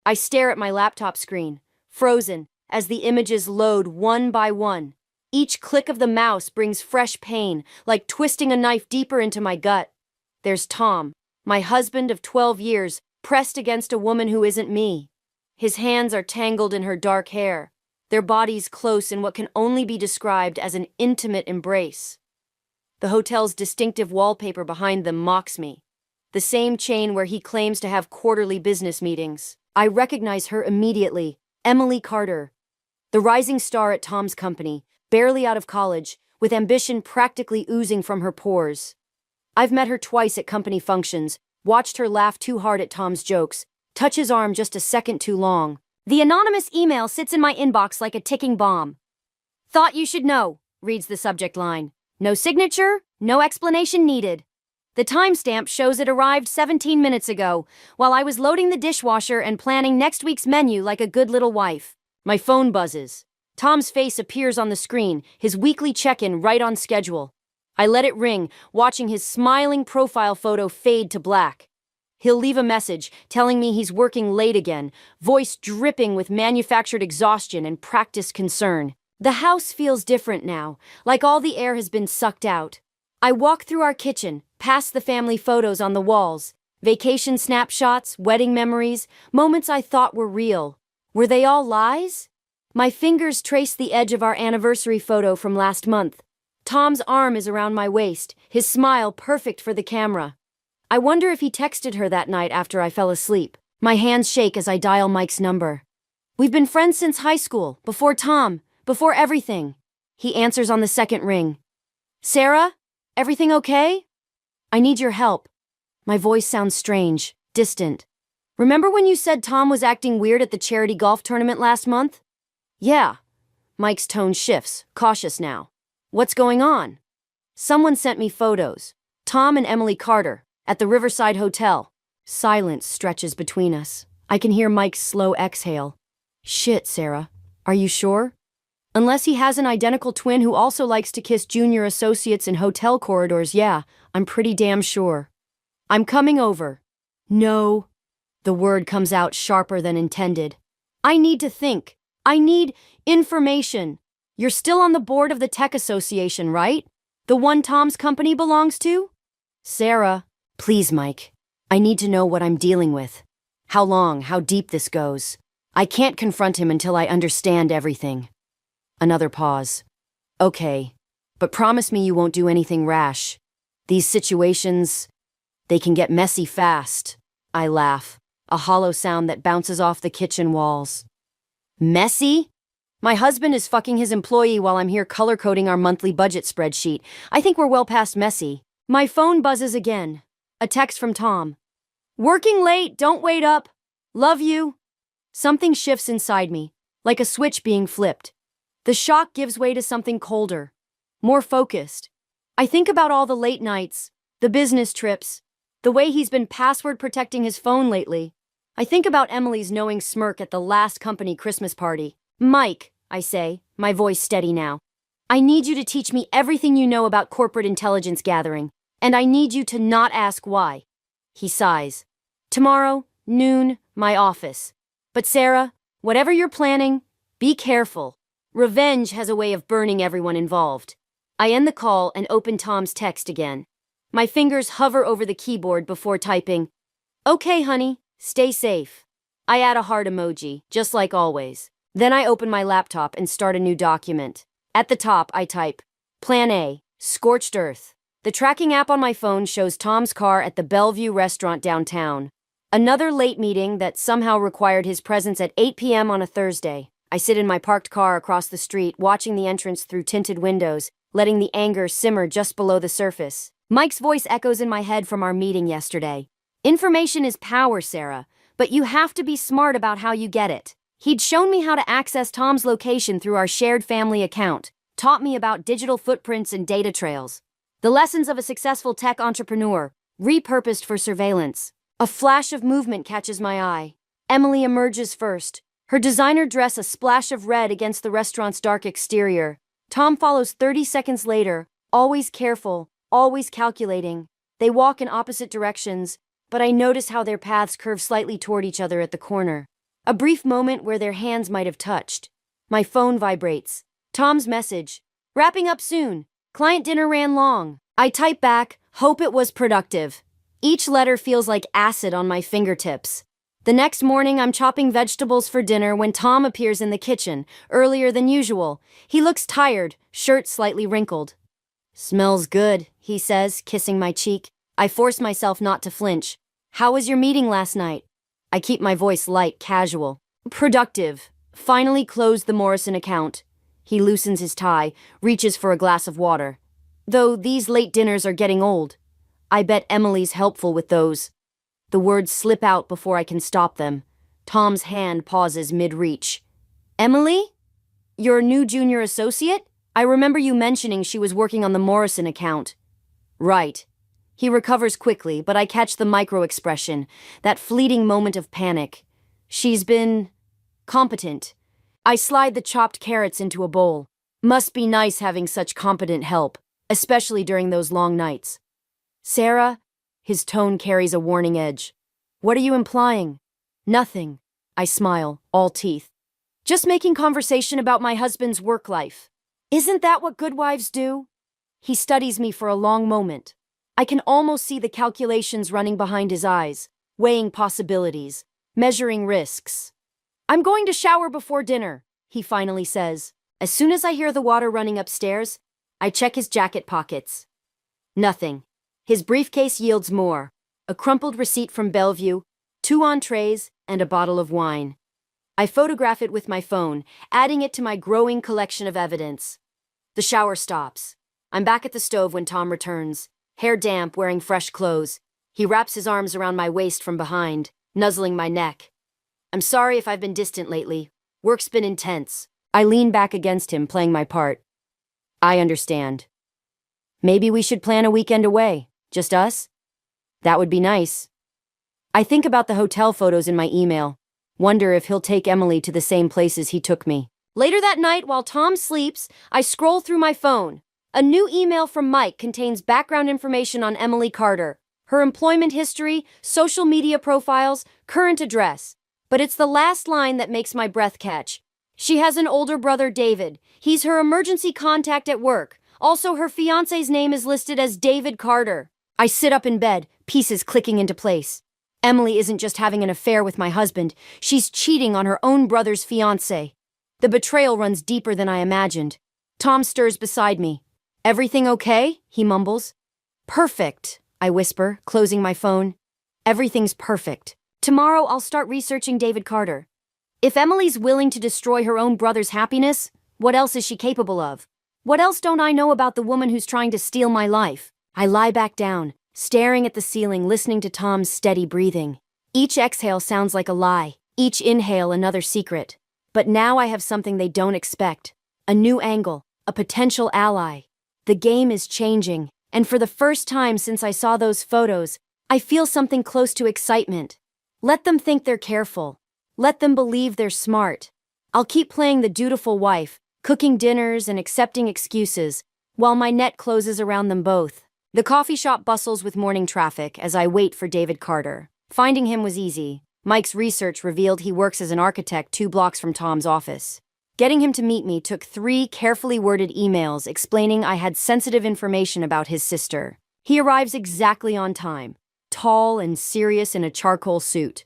I stare at my laptop screen, frozen, as the images load one by one. Each click of the mouse brings fresh pain, like twisting a knife deeper into my gut. There's Tom, my husband of 12 years, pressed against a woman who isn't me. His hands are tangled in her dark hair, their bodies close in what can only be described as an intimate embrace. The hotel's distinctive wallpaper behind them mocks me. The same chain where he claims to have quarterly business meetings. I recognize her immediately, Emily Carter, the rising star at Tom's company, barely out of college, with ambition practically oozing from her pores. I've met her twice at company functions, watched her laugh too hard at Tom's jokes, touch his arm just a second too long. The anonymous email sits in my inbox like a ticking bomb. "Thought you should know," reads the subject line. No signature, no explanation needed. The timestamp shows it arrived 17 minutes ago, while I was loading the dishwasher and planning next week's menu like a good little wife. My phone buzzes. Tom's face appears on the screen, his weekly check-in right on schedule. I let it ring, watching his smiling profile photo fade to black. He'll leave a message, telling me he's working late again, voice dripping with manufactured exhaustion and practiced concern. The house feels different now, like all the air has been sucked out. I walk through our kitchen, past the family photos on the walls, vacation snapshots, wedding memories, moments I thought were real. Were they all lies? My fingers trace the edge of our anniversary photo from last month. Tom's arm is around my waist, his smile perfect for the camera. I wonder if he texted her that night after I fell asleep. My hands shake as I dial Mike's number. We've been friends since high school, before Tom, before everything. He answers on the second ring. "Sarah? Everything okay? I need your help." My voice sounds strange, distant. "Remember when you said Tom was acting weird at the charity golf tournament last month?" "Yeah." Mike's tone shifts, cautious now. "What's going on?" "Someone sent me photos. Tom and Emily Carter, at the Riverside Hotel." Silence stretches between us. I can hear Mike's slow exhale. "Shit, Sarah. Are you sure?" "Unless he has an identical twin who also likes to kiss junior associates in hotel corridors, yeah, I'm pretty damn sure." "I'm coming over." "No." The word comes out sharper than intended. "I need to think. I need information. You're still on the board of the tech association, right? The one Tom's company belongs to?" "Sarah." "Please, Mike. I need to know what I'm dealing with. How long, how deep this goes. I can't confront him until I understand everything." Another pause. "Okay, but promise me you won't do anything rash. These situations, they can get messy fast." I laugh, a hollow sound that bounces off the kitchen walls. "Messy? My husband is fucking his employee while I'm here color-coding our monthly budget spreadsheet. I think we're well past messy." My phone buzzes again. A text from Tom. "Working late, don't wait up. Love you." Something shifts inside me, like a switch being flipped. The shock gives way to something colder, more focused. I think about all the late nights, the business trips, the way he's been password protecting his phone lately. I think about Emily's knowing smirk at the last company Christmas party. "Mike," I say, my voice steady now, "I need you to teach me everything you know about corporate intelligence gathering, and I need you to not ask why." He sighs. "Tomorrow, noon, my office. But Sarah, whatever you're planning, be careful. Revenge has a way of burning everyone involved." I end the call and open Tom's text again. My fingers hover over the keyboard before typing, "Okay, honey, stay safe." I add a heart emoji, just like always. Then I open my laptop and start a new document. At the top, I type, Plan A, Scorched Earth. The tracking app on my phone shows Tom's car at the Bellevue restaurant downtown. Another late meeting that somehow required his presence at 8 p.m. on a Thursday. I sit in my parked car across the street, watching the entrance through tinted windows, letting the anger simmer just below the surface. Mike's voice echoes in my head from our meeting yesterday. "Information is power, Sarah, but you have to be smart about how you get it." He'd shown me how to access Tom's location through our shared family account, taught me about digital footprints and data trails. The lessons of a successful tech entrepreneur, repurposed for surveillance. A flash of movement catches my eye. Emily emerges first, her designer dress a splash of red against the restaurant's dark exterior. Tom follows 30 seconds later, always careful, always calculating. They walk in opposite directions, but I notice how their paths curve slightly toward each other at the corner. A brief moment where their hands might have touched. My phone vibrates. Tom's message. Wrapping up soon. Client dinner ran long. I type back, hope it was productive. Each letter feels like acid on my fingertips. The next morning, I'm chopping vegetables for dinner when Tom appears in the kitchen, earlier than usual. He looks tired, shirt slightly wrinkled. Smells good, he says, kissing my cheek. I force myself not to flinch. How was your meeting last night? I keep my voice light, casual. Productive. Finally closed the Morrison account. He loosens his tie, reaches for a glass of water. Though these late dinners are getting old. I bet Emily's helpful with those. The words slip out before I can stop them. Tom's hand pauses mid-reach. Emily? Your new junior associate? I remember you mentioning she was working on the Morrison account. Right. He recovers quickly, but I catch the micro-expression, that fleeting moment of panic. She's been competent. I slide the chopped carrots into a bowl. Must be nice having such competent help, especially during those long nights. Sarah? His tone carries a warning edge. What are you implying? Nothing. I smile, all teeth. Just making conversation about my husband's work life. Isn't that what good wives do? He studies me for a long moment. I can almost see the calculations running behind his eyes, weighing possibilities, measuring risks. I'm going to shower before dinner, he finally says. As soon as I hear the water running upstairs, I check his jacket pockets. Nothing. His briefcase yields more. A crumpled receipt from Bellevue, 2 entrees, and a bottle of wine. I photograph it with my phone, adding it to my growing collection of evidence. The shower stops. I'm back at the stove when Tom returns, hair damp, wearing fresh clothes. He wraps his arms around my waist from behind, nuzzling my neck. I'm sorry if I've been distant lately. Work's been intense. I lean back against him, playing my part. I understand. Maybe we should plan a weekend away. Just us? That would be nice. I think about the hotel photos in my email. Wonder if he'll take Emily to the same places he took me. Later that night, while Tom sleeps, I scroll through my phone. A new email from Mike contains background information on Emily Carter, her employment history, social media profiles, current address. But it's the last line that makes my breath catch. She has an older brother, David. He's her emergency contact at work. Also, her fiancé's name is listed as David Carter. I sit up in bed, pieces clicking into place. Emily isn't just having an affair with my husband, she's cheating on her own brother's fiancé. The betrayal runs deeper than I imagined. Tom stirs beside me. Everything okay? He mumbles. Perfect, I whisper, closing my phone. Everything's perfect. Tomorrow I'll start researching David Carter. If Emily's willing to destroy her own brother's happiness, what else is she capable of? What else don't I know about the woman who's trying to steal my life? I lie back down, staring at the ceiling, listening to Tom's steady breathing. Each exhale sounds like a lie, each inhale another secret. But now I have something they don't expect. A new angle, a potential ally. The game is changing, and for the first time since I saw those photos, I feel something close to excitement. Let them think they're careful. Let them believe they're smart. I'll keep playing the dutiful wife, cooking dinners and accepting excuses, while my net closes around them both. The coffee shop bustles with morning traffic as I wait for David Carter. Finding him was easy. Mike's research revealed he works as an architect 2 blocks from Tom's office. Getting him to meet me took 3 carefully worded emails explaining I had sensitive information about his sister. He arrives exactly on time, tall and serious in a charcoal suit.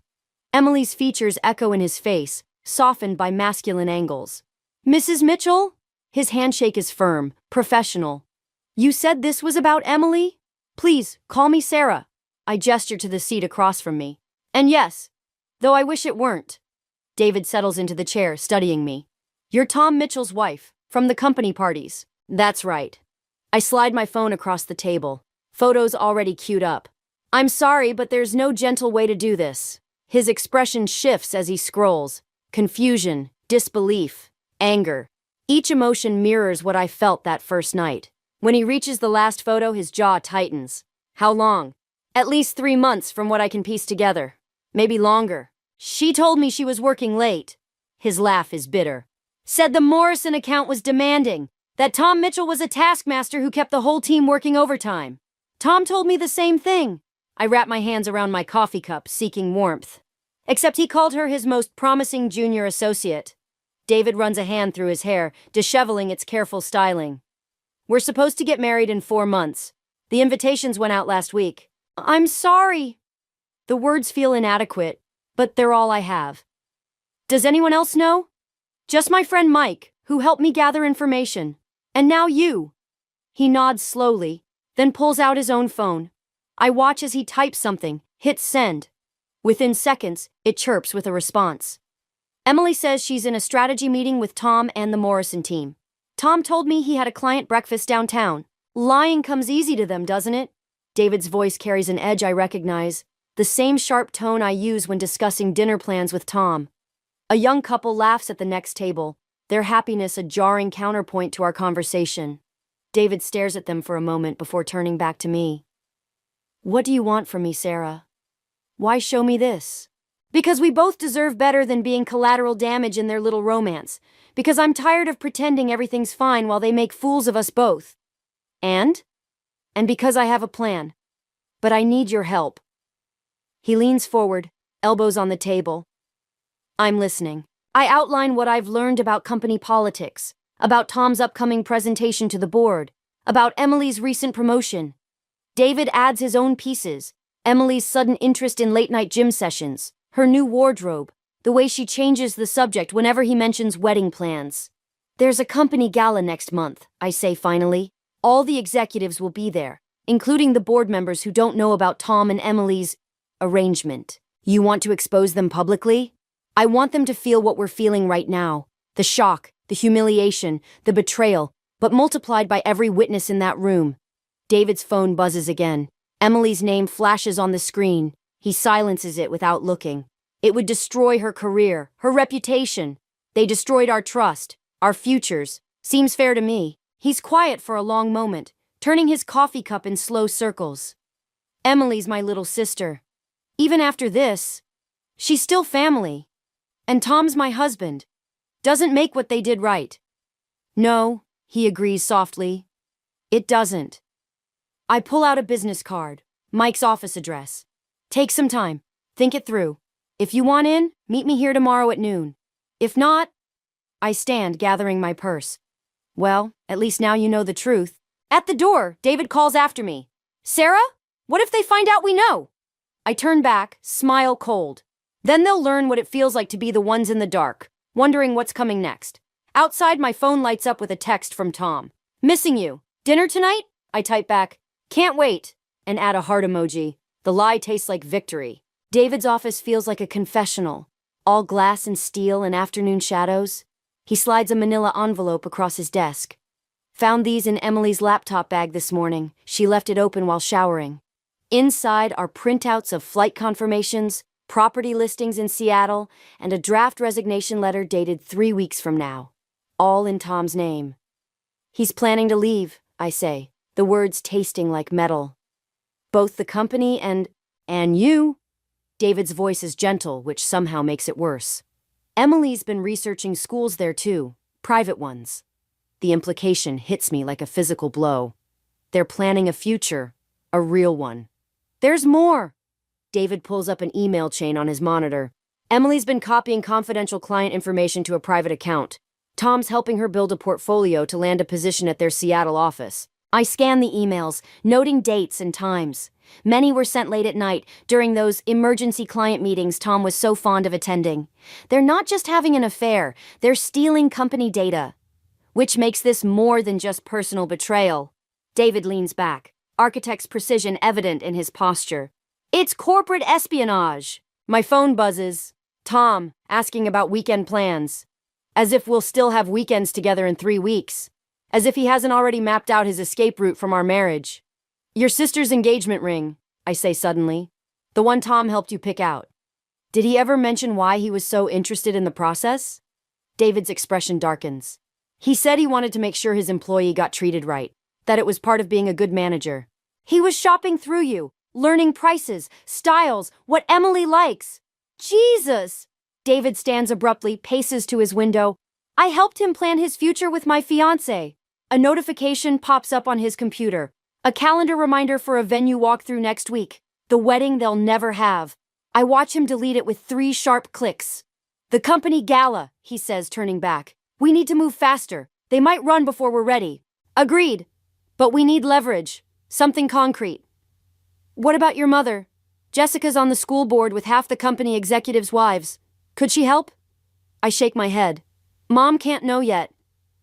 Emily's features echo in his face, softened by masculine angles. Mrs. Mitchell? His handshake is firm, professional. You said this was about Emily? Please, call me Sarah. I gesture to the seat across from me. And yes, though I wish it weren't. David settles into the chair, studying me. You're Tom Mitchell's wife, from the company parties. That's right. I slide my phone across the table, photos already queued up. I'm sorry, but there's no gentle way to do this. His expression shifts as he scrolls. Confusion, disbelief, anger. Each emotion mirrors what I felt that first night. When he reaches the last photo, his jaw tightens. How long? At least 3 months from what I can piece together. Maybe longer. She told me she was working late. His laugh is bitter. Said the Morrison account was demanding. That Tom Mitchell was a taskmaster who kept the whole team working overtime. Tom told me the same thing. I wrap my hands around my coffee cup, seeking warmth. Except he called her his most promising junior associate. David runs a hand through his hair, disheveling its careful styling. We're supposed to get married in 4 months. The invitations went out last week. I'm sorry. The words feel inadequate, but they're all I have. Does anyone else know? Just my friend Mike, who helped me gather information. And now you. He nods slowly, then pulls out his own phone. I watch as he types something, hits send. Within seconds, it chirps with a response. Emily says she's in a strategy meeting with Tom and the Morrison team. Tom told me he had a client breakfast downtown. Lying comes easy to them, doesn't it? David's voice carries an edge I recognize, the same sharp tone I use when discussing dinner plans with Tom. A young couple laughs at the next table, their happiness a jarring counterpoint to our conversation. David stares at them for a moment before turning back to me. What do you want from me, Sarah? Why show me this? Because we both deserve better than being collateral damage in their little romance. Because I'm tired of pretending everything's fine while they make fools of us both. And because I have a plan. But I need your help. He leans forward, elbows on the table. I'm listening. I outline what I've learned about company politics, about Tom's upcoming presentation to the board, about Emily's recent promotion. David adds his own pieces, Emily's sudden interest in late-night gym sessions, her new wardrobe, the way she changes the subject whenever he mentions wedding plans. There's a company gala next month, I say finally. All the executives will be there, including the board members who don't know about Tom and Emily's arrangement. You want to expose them publicly? I want them to feel what we're feeling right now. The shock, the humiliation, the betrayal, but multiplied by every witness in that room. David's phone buzzes again. Emily's name flashes on the screen. He silences it without looking. It would destroy her career, her reputation. They destroyed our trust, our futures. Seems fair to me. He's quiet for a long moment, turning his coffee cup in slow circles. Emily's my little sister. Even after this, she's still family. And Tom's my husband. Doesn't make what they did right. No, he agrees softly. It doesn't. I pull out a business card, Mike's office address. Take some time. Think it through. If you want in, meet me here tomorrow at noon. If not, I stand gathering my purse. Well, at least now you know the truth. At the door, David calls after me. Sarah, what if they find out we know? I turn back, smile cold. Then they'll learn what it feels like to be the ones in the dark, wondering what's coming next. Outside, my phone lights up with a text from Tom. Missing you. Dinner tonight? I type back. Can't wait. And add a heart emoji. The lie tastes like victory. David's office feels like a confessional. All glass and steel and afternoon shadows. He slides a manila envelope across his desk. Found these in Emily's laptop bag this morning. She left it open while showering. Inside are printouts of flight confirmations, property listings in Seattle, and a draft resignation letter dated 3 weeks from now. All in Tom's name. He's planning to leave, I say, the words tasting like metal. Both the company and you. David's voice is gentle, which somehow makes it worse. Emily's been researching schools there too, private ones. The implication hits me like a physical blow. They're planning a future, a real one. There's more. David pulls up an email chain on his monitor. Emily's been copying confidential client information to a private account. Tom's helping her build a portfolio to land a position at their Seattle office. I scan the emails, noting dates and times. Many were sent late at night, during those emergency client meetings Tom was so fond of attending. They're not just having an affair, they're stealing company data. Which makes this more than just personal betrayal. David leans back, architect's precision evident in his posture. It's corporate espionage. My phone buzzes. Tom, asking about weekend plans. As if we'll still have weekends together in 3 weeks. As if he hasn't already mapped out his escape route from our marriage. Your sister's engagement ring, I say suddenly. The one Tom helped you pick out. Did he ever mention why he was so interested in the process? David's expression darkens. He said he wanted to make sure his employee got treated right, that it was part of being a good manager. He was shopping through you, learning prices, styles, what Emily likes. Jesus! David stands abruptly, paces to his window. I helped him plan his future with my fiancé. A notification pops up on his computer. A calendar reminder for a venue walkthrough next week. The wedding they'll never have. I watch him delete it with 3 sharp clicks. The company gala, he says, turning back. We need to move faster. They might run before we're ready. Agreed. But we need leverage. Something concrete. What about your mother? Jessica's on the school board with half the company executives' wives. Could she help? I shake my head. Mom can't know yet.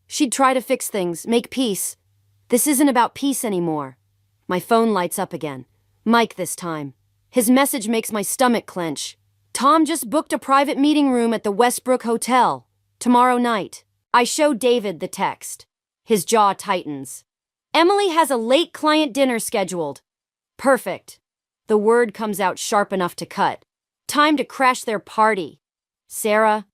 She'd try to fix things, make peace. This isn't about peace anymore. My phone lights up again. Mike this time. His message makes my stomach clench. Tom just booked a private meeting room at the Westbrook Hotel. Tomorrow night. I show David the text. His jaw tightens. Emily has a late client dinner scheduled. Perfect. The word comes out sharp enough to cut. Time to crash their party. Sarah?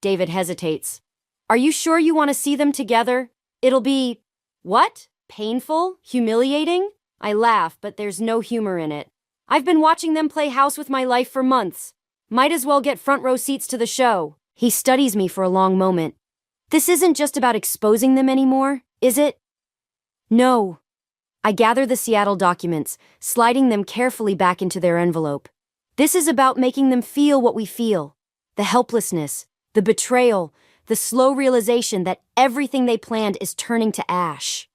David hesitates. Are you sure you want to see them together? It'll be... What? Painful? Humiliating? I laugh, but there's no humor in it. I've been watching them play house with my life for months. Might as well get front row seats to the show. He studies me for a long moment. This isn't just about exposing them anymore, is it? No. I gather the Seattle documents, sliding them carefully back into their envelope. This is about making them feel what we feel. The helplessness, the betrayal, the slow realization that everything they planned is turning to ash.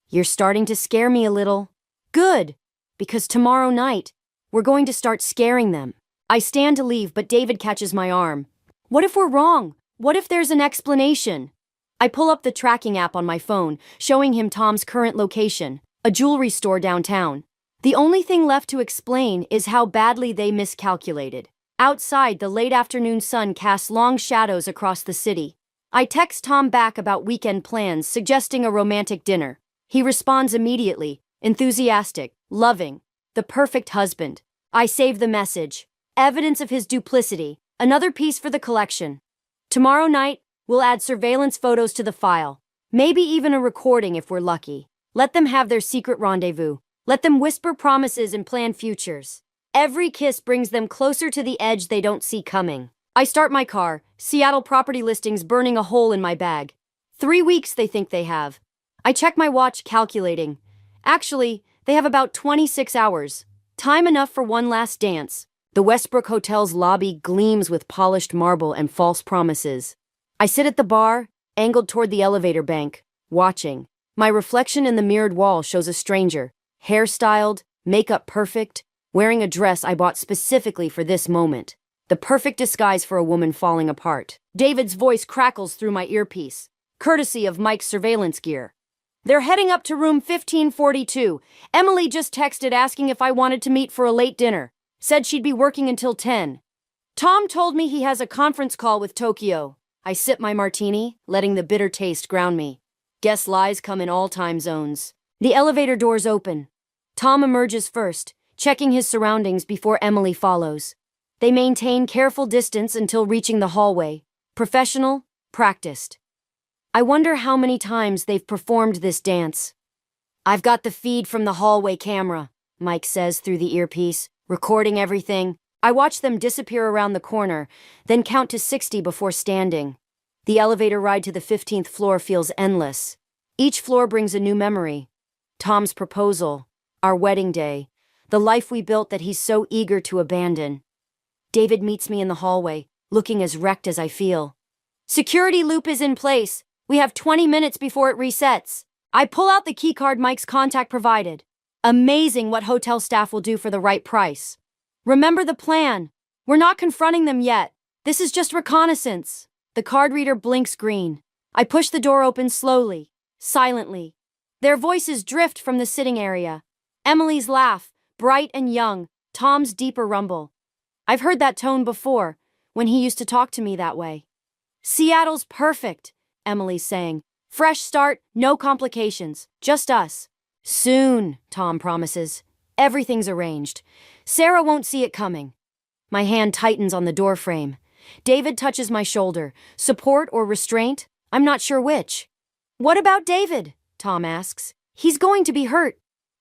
You're starting to scare me a little. Good, because tomorrow night, we're going to start scaring them. I stand to leave, but David catches my arm. What if we're wrong? What if there's an explanation? I pull up the tracking app on my phone, showing him Tom's current location, a jewelry store downtown. The only thing left to explain is how badly they miscalculated. Outside, the late afternoon sun casts long shadows across the city. I text Tom back about weekend plans, suggesting a romantic dinner. He responds immediately, enthusiastic, loving, the perfect husband. I save the message. Evidence of his duplicity, another piece for the collection. Tomorrow night, we'll add surveillance photos to the file. Maybe even a recording if we're lucky. Let them have their secret rendezvous. Let them whisper promises and plan futures. Every kiss brings them closer to the edge they don't see coming. I start my car, Seattle property listings burning a hole in my bag. 3 weeks they think they have. I check my watch, calculating. Actually, they have about 26 hours. Time enough for one last dance. The Westbrook Hotel's lobby gleams with polished marble and false promises. I sit at the bar, angled toward the elevator bank, watching. My reflection in the mirrored wall shows a stranger, hairstyled, makeup perfect, wearing a dress I bought specifically for this moment. The perfect disguise for a woman falling apart. David's voice crackles through my earpiece, courtesy of Mike's surveillance gear. They're heading up to room 1542. Emily just texted asking if I wanted to meet for a late dinner. Said she'd be working until 10. Tom told me he has a conference call with Tokyo. I sip my martini, letting the bitter taste ground me. Guess lies come in all time zones. The elevator doors open. Tom emerges first, checking his surroundings before Emily follows. They maintain careful distance until reaching the hallway. Professional, practiced. I wonder how many times they've performed this dance. I've got the feed from the hallway camera, Mike says through the earpiece, recording everything. I watch them disappear around the corner, then count to 60 before standing. The elevator ride to the 15th floor feels endless. Each floor brings a new memory. Tom's proposal, our wedding day, the life we built that he's so eager to abandon. David meets me in the hallway, looking as wrecked as I feel. Security loop is in place. We have 20 minutes before it resets. I pull out the keycard Mike's contact provided. Amazing what hotel staff will do for the right price. Remember the plan. We're not confronting them yet. This is just reconnaissance. The card reader blinks green. I push the door open slowly, silently. Their voices drift from the sitting area. Emily's laugh, bright and young, Tom's deeper rumble. I've heard that tone before, when he used to talk to me that way. Seattle's perfect, Emily's saying. Fresh start, no complications, just us. Soon, Tom promises. Everything's arranged. Sarah won't see it coming. My hand tightens on the doorframe. David touches my shoulder. Support or restraint? I'm not sure which. What about David? Tom asks. He's going to be hurt.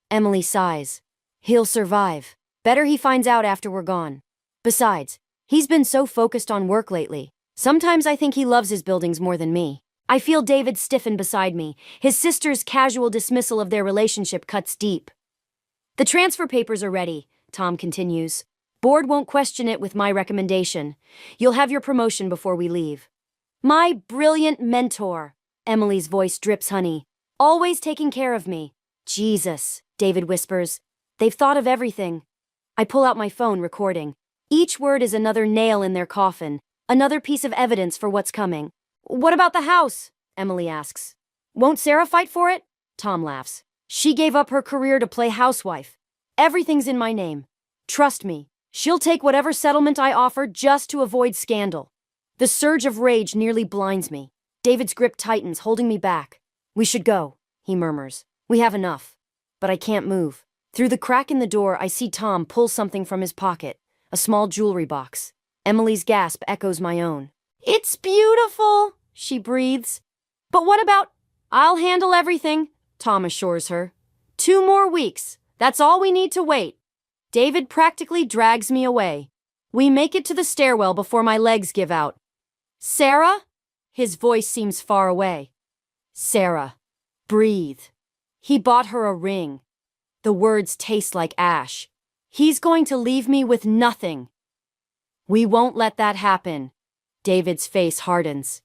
Emily sighs. He'll survive. Better he finds out after we're gone. Besides, he's been so focused on work lately. Sometimes I think he loves his buildings more than me. I feel David stiffen beside me. His sister's casual dismissal of their relationship cuts deep. The transfer papers are ready, Tom continues. Board won't question it with my recommendation. You'll have your promotion before we leave. My brilliant mentor. Emily's voice drips honey. Always taking care of me. Jesus, David whispers. They've thought of everything. I pull out my phone, recording. Each word is another nail in their coffin, another piece of evidence for what's coming. What about the house? Emily asks. Won't Sarah fight for it? Tom laughs. She gave up her career to play housewife. Everything's in my name. Trust me, she'll take whatever settlement I offer just to avoid scandal. The surge of rage nearly blinds me. David's grip tightens, holding me back. We should go, he murmurs. We have enough. But I can't move. Through the crack in the door, I see Tom pull something from his pocket, a small jewelry box. Emily's gasp echoes my own. It's beautiful, she breathes. But what about... I'll handle everything, Tom assures her. 2 more weeks. That's all we need to wait. David practically drags me away. We make it to the stairwell before my legs give out. Sarah? His voice seems far away. Sarah. Breathe. He bought her a ring. The words taste like ash. He's going to leave me with nothing. We won't let that happen. David's face hardens.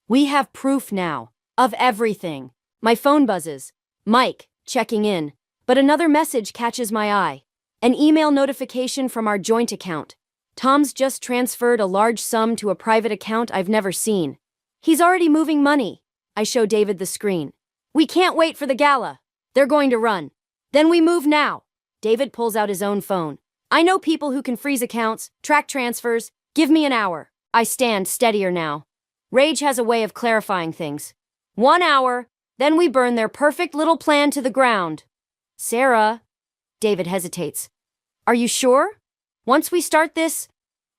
We have proof now. Of everything. My phone buzzes. Mike, checking in. But another message catches my eye. An email notification from our joint account. Tom's just transferred a large sum to a private account I've never seen. He's already moving money. I show David the screen. We can't wait for the gala. They're going to run. Then we move now. David pulls out his own phone. I know people who can freeze accounts, track transfers. Give me an hour. I stand steadier now. Rage has a way of clarifying things. 1 hour, then we burn their perfect little plan to the ground. Sarah. David hesitates. Are you sure? Once we start this,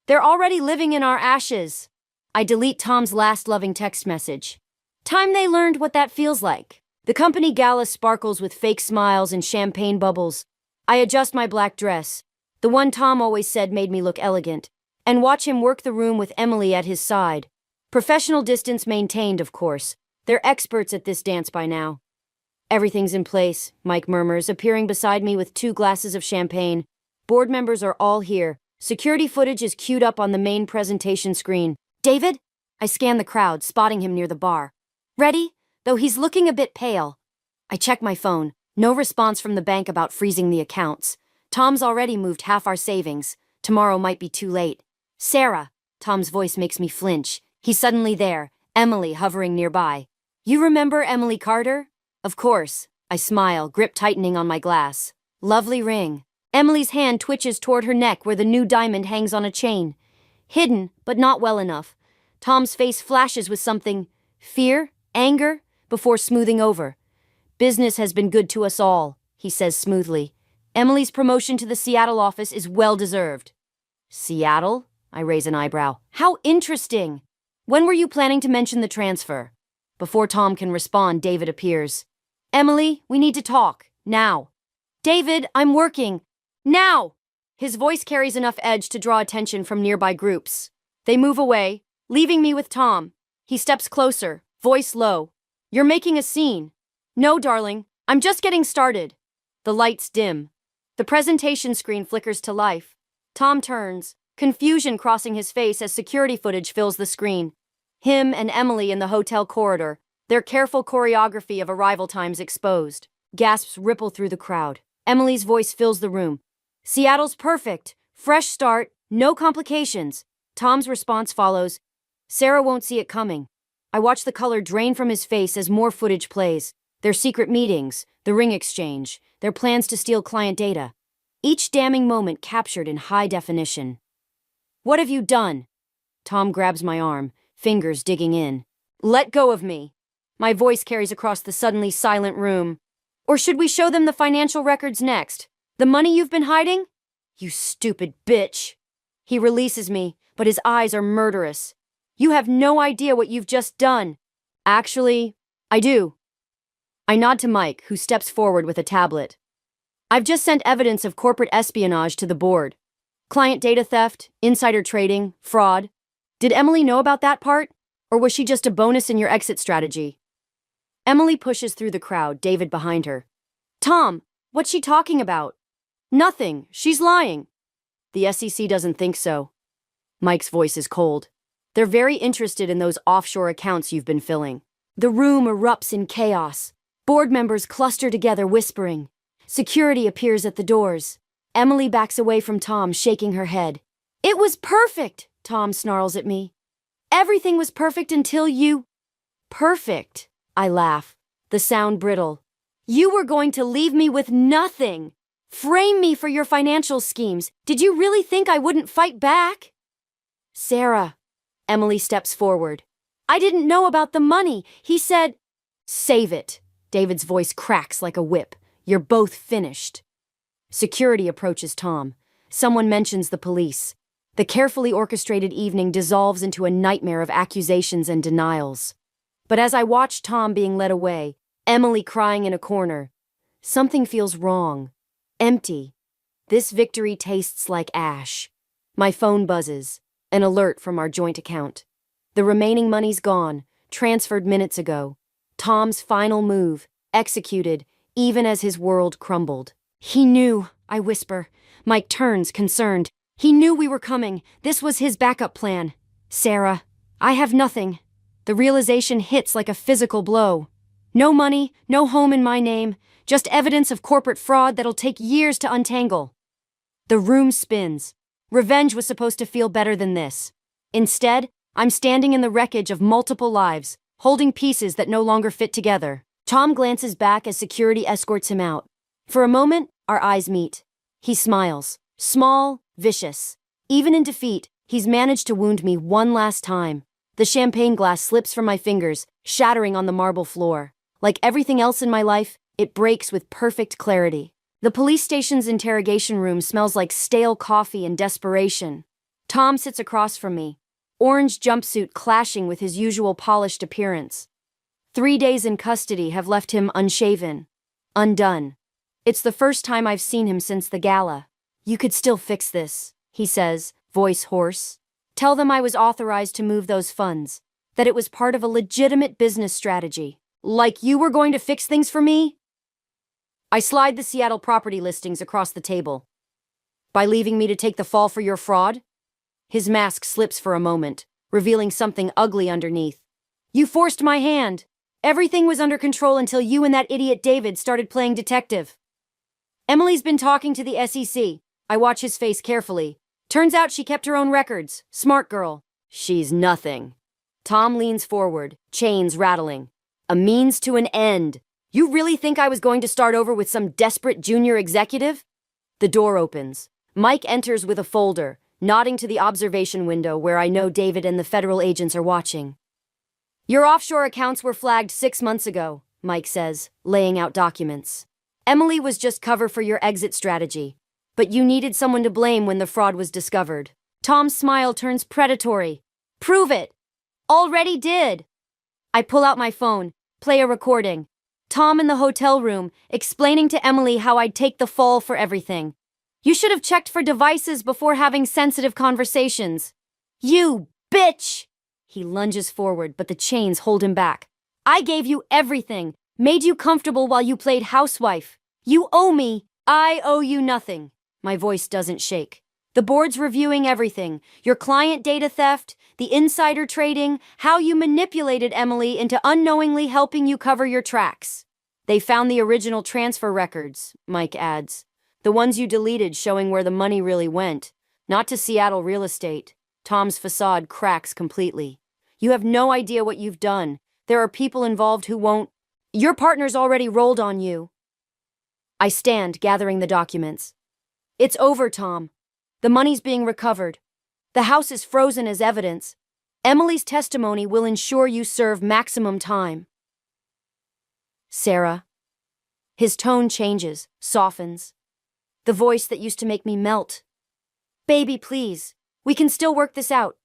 they're already living in our ashes. I delete Tom's last loving text message. Time they learned what that feels like. The company gala sparkles with fake smiles and champagne bubbles. I adjust my black dress, the one Tom always said made me look elegant, and watch him work the room with Emily at his side. Professional distance maintained, of course. They're experts at this dance by now. Everything's in place, Mike murmurs, appearing beside me with 2 glasses of champagne. Board members are all here. Security footage is queued up on the main presentation screen. David? I scan the crowd, spotting him near the bar. Ready? Though he's looking a bit pale. I check my phone. No response from the bank about freezing the accounts. Tom's already moved half our savings. Tomorrow might be too late. Sarah. Tom's voice makes me flinch. He's suddenly there, Emily hovering nearby. You remember Emily Carter? Of course. I smile, grip tightening on my glass. Lovely ring. Emily's hand twitches toward her neck where the new diamond hangs on a chain. Hidden, but not well enough. Tom's face flashes with something. Fear? Anger? Before smoothing over. Business has been good to us all, he says smoothly. Emily's promotion to the Seattle office is well-deserved. Seattle? I raise an eyebrow. How interesting! When were you planning to mention the transfer? Before Tom can respond, David appears. Emily, we need to talk. Now. David, I'm working. Now! His voice carries enough edge to draw attention from nearby groups. They move away, leaving me with Tom. He steps closer, voice low. You're making a scene. No, darling, I'm just getting started. The lights dim. The presentation screen flickers to life. Tom turns, confusion crossing his face as security footage fills the screen. Him and Emily in the hotel corridor, their careful choreography of arrival times exposed. Gasps ripple through the crowd. Emily's voice fills the room. Seattle's perfect. Fresh start. No complications. Tom's response follows. Sarah won't see it coming. I watch the color drain from his face as more footage plays. Their secret meetings, the ring exchange, their plans to steal client data. Each damning moment captured in high definition. What have you done? Tom grabs my arm, fingers digging in. Let go of me. My voice carries across the suddenly silent room. Or should we show them the financial records next? The money you've been hiding? You stupid bitch. He releases me, but his eyes are murderous. You have no idea what you've just done. Actually, I do. I nod to Mike, who steps forward with a tablet. I've just sent evidence of corporate espionage to the board. Client data theft, insider trading, fraud. Did Emily know about that part? Or was she just a bonus in your exit strategy? Emily pushes through the crowd, David behind her. Tom, what's she talking about? Nothing. She's lying. The SEC doesn't think so. Mike's voice is cold. They're very interested in those offshore accounts you've been filling. The room erupts in chaos. Board members cluster together, whispering. Security appears at the doors. Emily backs away from Tom, shaking her head. It was perfect, Tom snarls at me. Everything was perfect until you... Perfect, I laugh, the sound brittle. You were going to leave me with nothing. Frame me for your financial schemes. Did you really think I wouldn't fight back? Sarah, Emily steps forward. I didn't know about the money. He said... Save it. David's voice cracks like a whip. You're both finished. Security approaches Tom. Someone mentions the police. The carefully orchestrated evening dissolves into a nightmare of accusations and denials. But as I watch Tom being led away, Emily crying in a corner, something feels wrong. Empty. This victory tastes like ash. My phone buzzes. An alert from our joint account. The remaining money's gone, transferred minutes ago. Tom's final move, executed, even as his world crumbled. He knew, I whisper. Mike turns, concerned. He knew we were coming. This was his backup plan. Sarah, I have nothing. The realization hits like a physical blow. No money, no home in my name, just evidence of corporate fraud that'll take years to untangle. The room spins. Revenge was supposed to feel better than this. Instead, I'm standing in the wreckage of multiple lives, holding pieces that no longer fit together. Tom glances back as security escorts him out. For a moment, our eyes meet. He smiles. Small, vicious. Even in defeat, he's managed to wound me one last time. The champagne glass slips from my fingers, shattering on the marble floor. Like everything else in my life, it breaks with perfect clarity. The police station's interrogation room smells like stale coffee and desperation. Tom sits across from me, orange jumpsuit clashing with his usual polished appearance. 3 days in custody have left him unshaven, undone. It's the first time I've seen him since the gala. You could still fix this, he says, voice hoarse. Tell them I was authorized to move those funds, that it was part of a legitimate business strategy. Like you were going to fix things for me? I slide the Seattle property listings across the table. By leaving me to take the fall for your fraud? His mask slips for a moment, revealing something ugly underneath. You forced my hand. Everything was under control until you and that idiot David started playing detective. Emily's been talking to the SEC. I watch his face carefully. Turns out she kept her own records. Smart girl. She's nothing. Tom leans forward, chains rattling. A means to an end. You really think I was going to start over with some desperate junior executive? The door opens. Mike enters with a folder, nodding to the observation window where I know David and the federal agents are watching. Your offshore accounts were flagged 6 months ago, Mike says, laying out documents. Emily was just cover for your exit strategy, but you needed someone to blame when the fraud was discovered. Tom's smile turns predatory. Prove it. Already did. I pull out my phone, play a recording. Tom in the hotel room, explaining to Emily how I'd take the fall for everything. You should have checked for devices before having sensitive conversations. You bitch! He lunges forward, but the chains hold him back. I gave you everything, made you comfortable while you played housewife. You owe me. I owe you nothing. My voice doesn't shake. The board's reviewing everything. Your client data theft, the insider trading, how you manipulated Emily into unknowingly helping you cover your tracks. They found the original transfer records, Mike adds. The ones you deleted showing where the money really went. Not to Seattle real estate. Tom's facade cracks completely. You have no idea what you've done. There are people involved who won't. Your partner's already rolled on you. I stand, gathering the documents. It's over, Tom. The money's being recovered. The house is frozen as evidence. Emily's testimony will ensure you serve maximum time. Sarah. His tone changes, softens. The voice that used to make me melt. Baby, please. We can still work this out.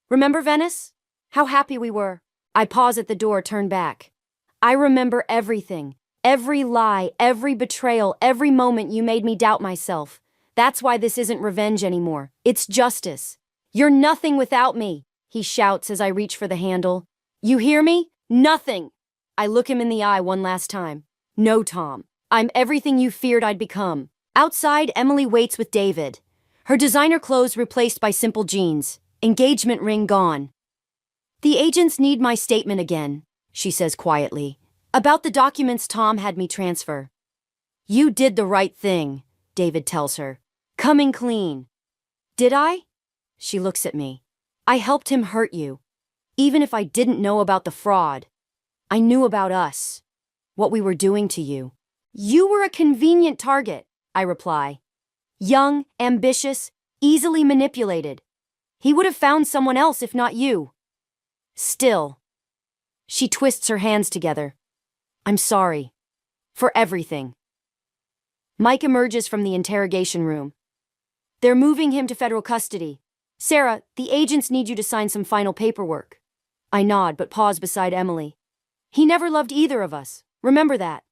Remember Venice? How happy we were. I pause at the door, turn back. I remember everything. Every lie, every betrayal, every moment you made me doubt myself. That's why this isn't revenge anymore. It's justice. You're nothing without me, he shouts as I reach for the handle. You hear me? Nothing. I look him in the eye one last time. No, Tom. I'm everything you feared I'd become. Outside, Emily waits with David. Her designer clothes replaced by simple jeans. Engagement ring gone. The agents need my statement again, she says quietly. About the documents Tom had me transfer. You did the right thing, David tells her. Coming clean. Did I? She looks at me. I helped him hurt you. Even if I didn't know about the fraud. I knew about us. What we were doing to you. You were a convenient target, I reply. Young, ambitious, easily manipulated. He would have found someone else if not you. Still. She twists her hands together. I'm sorry. For everything. Mike emerges from the interrogation room. They're moving him to federal custody. Sarah, the agents need you to sign some final paperwork. I nod but pause beside Emily. He never loved either of us. Remember that.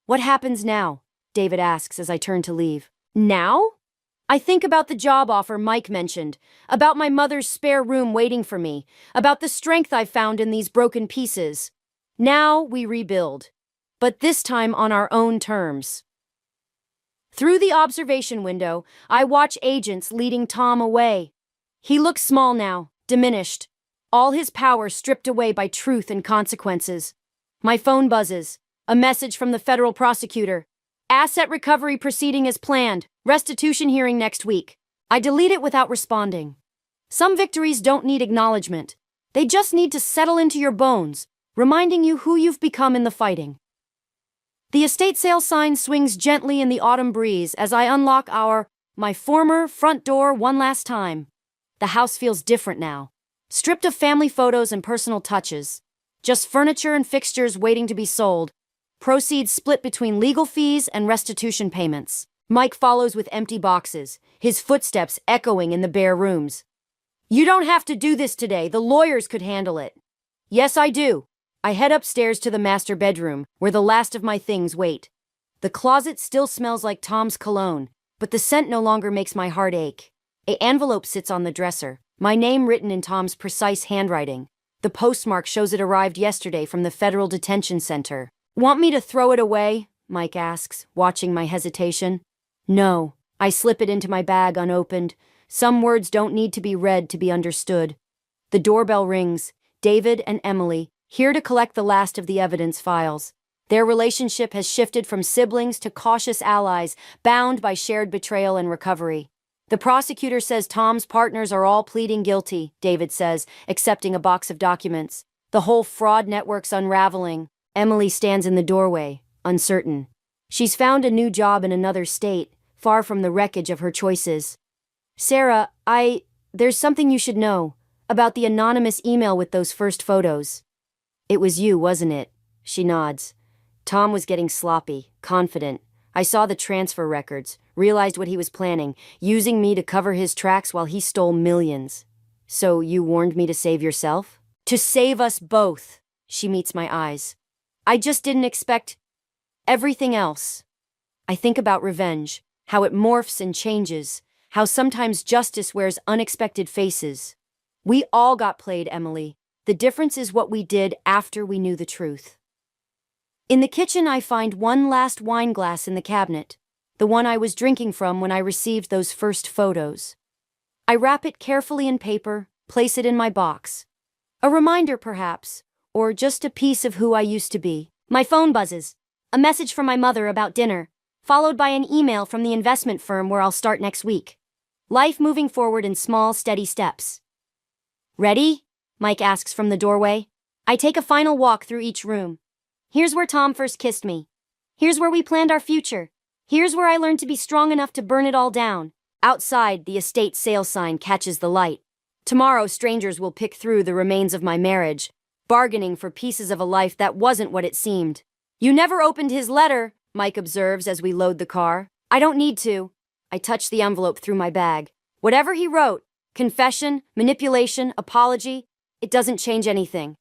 What happens now? David asks as I turn to leave. Now? I think about the job offer Mike mentioned, about my mother's spare room waiting for me, about the strength I've found in these broken pieces. Now we rebuild. But this time on our own terms. Through the observation window, I watch agents leading Tom away. He looks small now, diminished. All his power stripped away by truth and consequences. My phone buzzes. A message from the federal prosecutor. Asset recovery proceeding as planned. Restitution hearing next week. I delete it without responding. Some victories don't need acknowledgement. They just need to settle into your bones, reminding you who you've become in the fighting. The estate sale sign swings gently in the autumn breeze as I unlock my former front door one last time. The house feels different now. Stripped of family photos and personal touches. Just furniture and fixtures waiting to be sold. Proceeds split between legal fees and restitution payments. Mike follows with empty boxes, his footsteps echoing in the bare rooms. You don't have to do this today, the lawyers could handle it. Yes, I do. I head upstairs to the master bedroom, where the last of my things wait. The closet still smells like Tom's cologne, but the scent no longer makes my heart ache. An envelope sits on the dresser, my name written in Tom's precise handwriting. The postmark shows it arrived yesterday from the federal detention center. Want me to throw it away? Mike asks, watching my hesitation. No. I slip it into my bag unopened. Some words don't need to be read to be understood. The doorbell rings. David and Emily, here to collect the last of the evidence files. Their relationship has shifted from siblings to cautious allies, bound by shared betrayal and recovery. The prosecutor says Tom's partners are all pleading guilty, David says, accepting a box of documents. The whole fraud network's unraveling. Emily stands in the doorway, uncertain. She's found a new job in another state, far from the wreckage of her choices. Sarah, there's something you should know, about the anonymous email with those first photos. It was you, wasn't it? She nods. Tom was getting sloppy, confident. I saw the transfer records, realized what he was planning, using me to cover his tracks while he stole millions. So you warned me to save yourself? To save us both. She meets my eyes. I just didn't expect everything else. I think about revenge, how it morphs and changes, how sometimes justice wears unexpected faces. We all got played, Emily. The difference is what we did after we knew the truth. In the kitchen, I find one last wine glass in the cabinet, the one I was drinking from when I received those first photos. I wrap it carefully in paper, place it in my box. A reminder, perhaps, or just a piece of who I used to be. My phone buzzes. A message from my mother about dinner, followed by an email from the investment firm where I'll start next week. Life moving forward in small, steady steps. Ready? Mike asks from the doorway. I take a final walk through each room. Here's where Tom first kissed me. Here's where we planned our future. Here's where I learned to be strong enough to burn it all down. Outside, the estate sale sign catches the light. Tomorrow, strangers will pick through the remains of my marriage, bargaining for pieces of a life that wasn't what it seemed. You never opened his letter, Mike observes as we load the car. I don't need to. I touch the envelope through my bag. Whatever he wrote, confession, manipulation, apology, it doesn't change anything.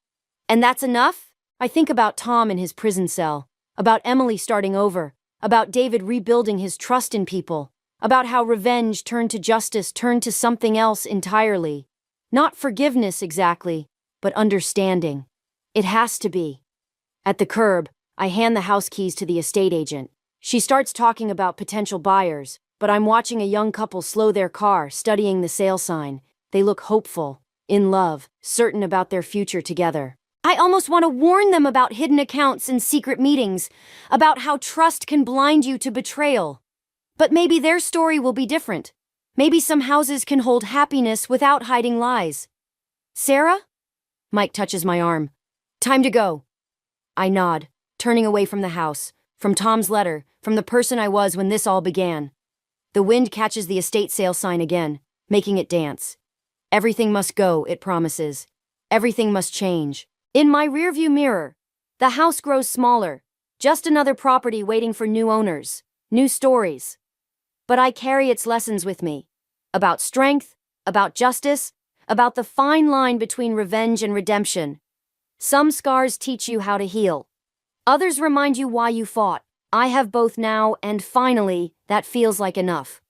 And that's enough? I think about Tom in his prison cell, about Emily starting over, about David rebuilding his trust in people, about how revenge turned to justice, turned to something else entirely. Not forgiveness exactly, but understanding. It has to be. At the curb, I hand the house keys to the estate agent. She starts talking about potential buyers, But I'm watching a young couple slow their car, studying the sale sign. They look hopeful, in love, certain about their future together. I almost want to warn them about hidden accounts and secret meetings, about how trust can blind you to betrayal. But maybe their story will be different. Maybe some houses can hold happiness without hiding lies. Sarah? Mike touches my arm. Time to go. I nod, turning away from the house, from Tom's letter, from the person I was when this all began. The wind catches the estate sale sign again, making it dance. Everything must go, it promises. Everything must change. In my rearview mirror, the house grows smaller, just another property waiting for new owners, new stories. But I carry its lessons with me. About strength, about justice, about the fine line between revenge and redemption. Some scars teach you how to heal. Others remind you why you fought. I have both now, and finally, that feels like enough.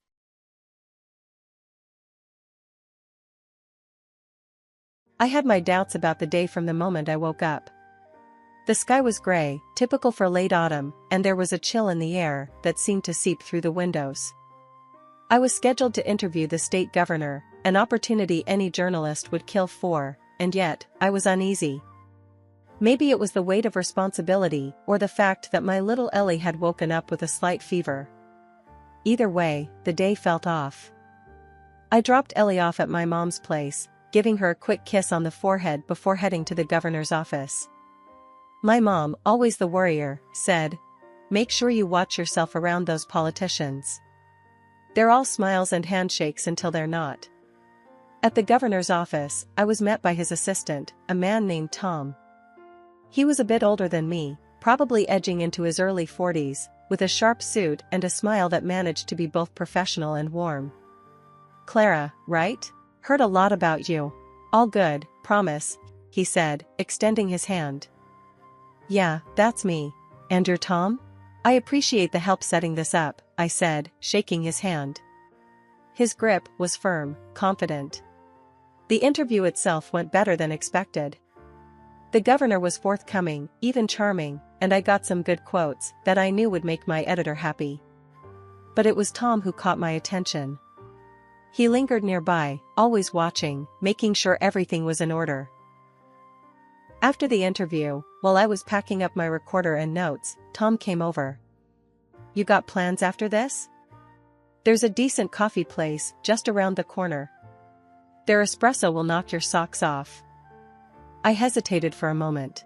I had my doubts about the day from the moment I woke up. The sky was gray, typical for late autumn, and there was a chill in the air that seemed to seep through the windows. I was scheduled to interview the state governor, an opportunity any journalist would kill for, and yet, I was uneasy. Maybe it was the weight of responsibility, or the fact that my little Ellie had woken up with a slight fever. Either way, the day felt off. I dropped Ellie off at my mom's place, giving her a quick kiss on the forehead before heading to the governor's office. My mom, always the worrier, said, "Make sure you watch yourself around those politicians. They're all smiles and handshakes until they're not." At the governor's office, I was met by his assistant, a man named Tom. He was a bit older than me, probably edging into his early 40s, with a sharp suit and a smile that managed to be both professional and warm. "Clara, right? Heard a lot about you. All good, promise," he said, extending his hand. "Yeah, that's me. And you're Tom? I appreciate the help setting this up," I said, shaking his hand. His grip was firm, confident. The interview itself went better than expected. The governor was forthcoming, even charming, and I got some good quotes that I knew would make my editor happy. But it was Tom who caught my attention. He lingered nearby, always watching, making sure everything was in order. After the interview, while I was packing up my recorder and notes, Tom came over. "You got plans after this? There's a decent coffee place just around the corner. Their espresso will knock your socks off." I hesitated for a moment.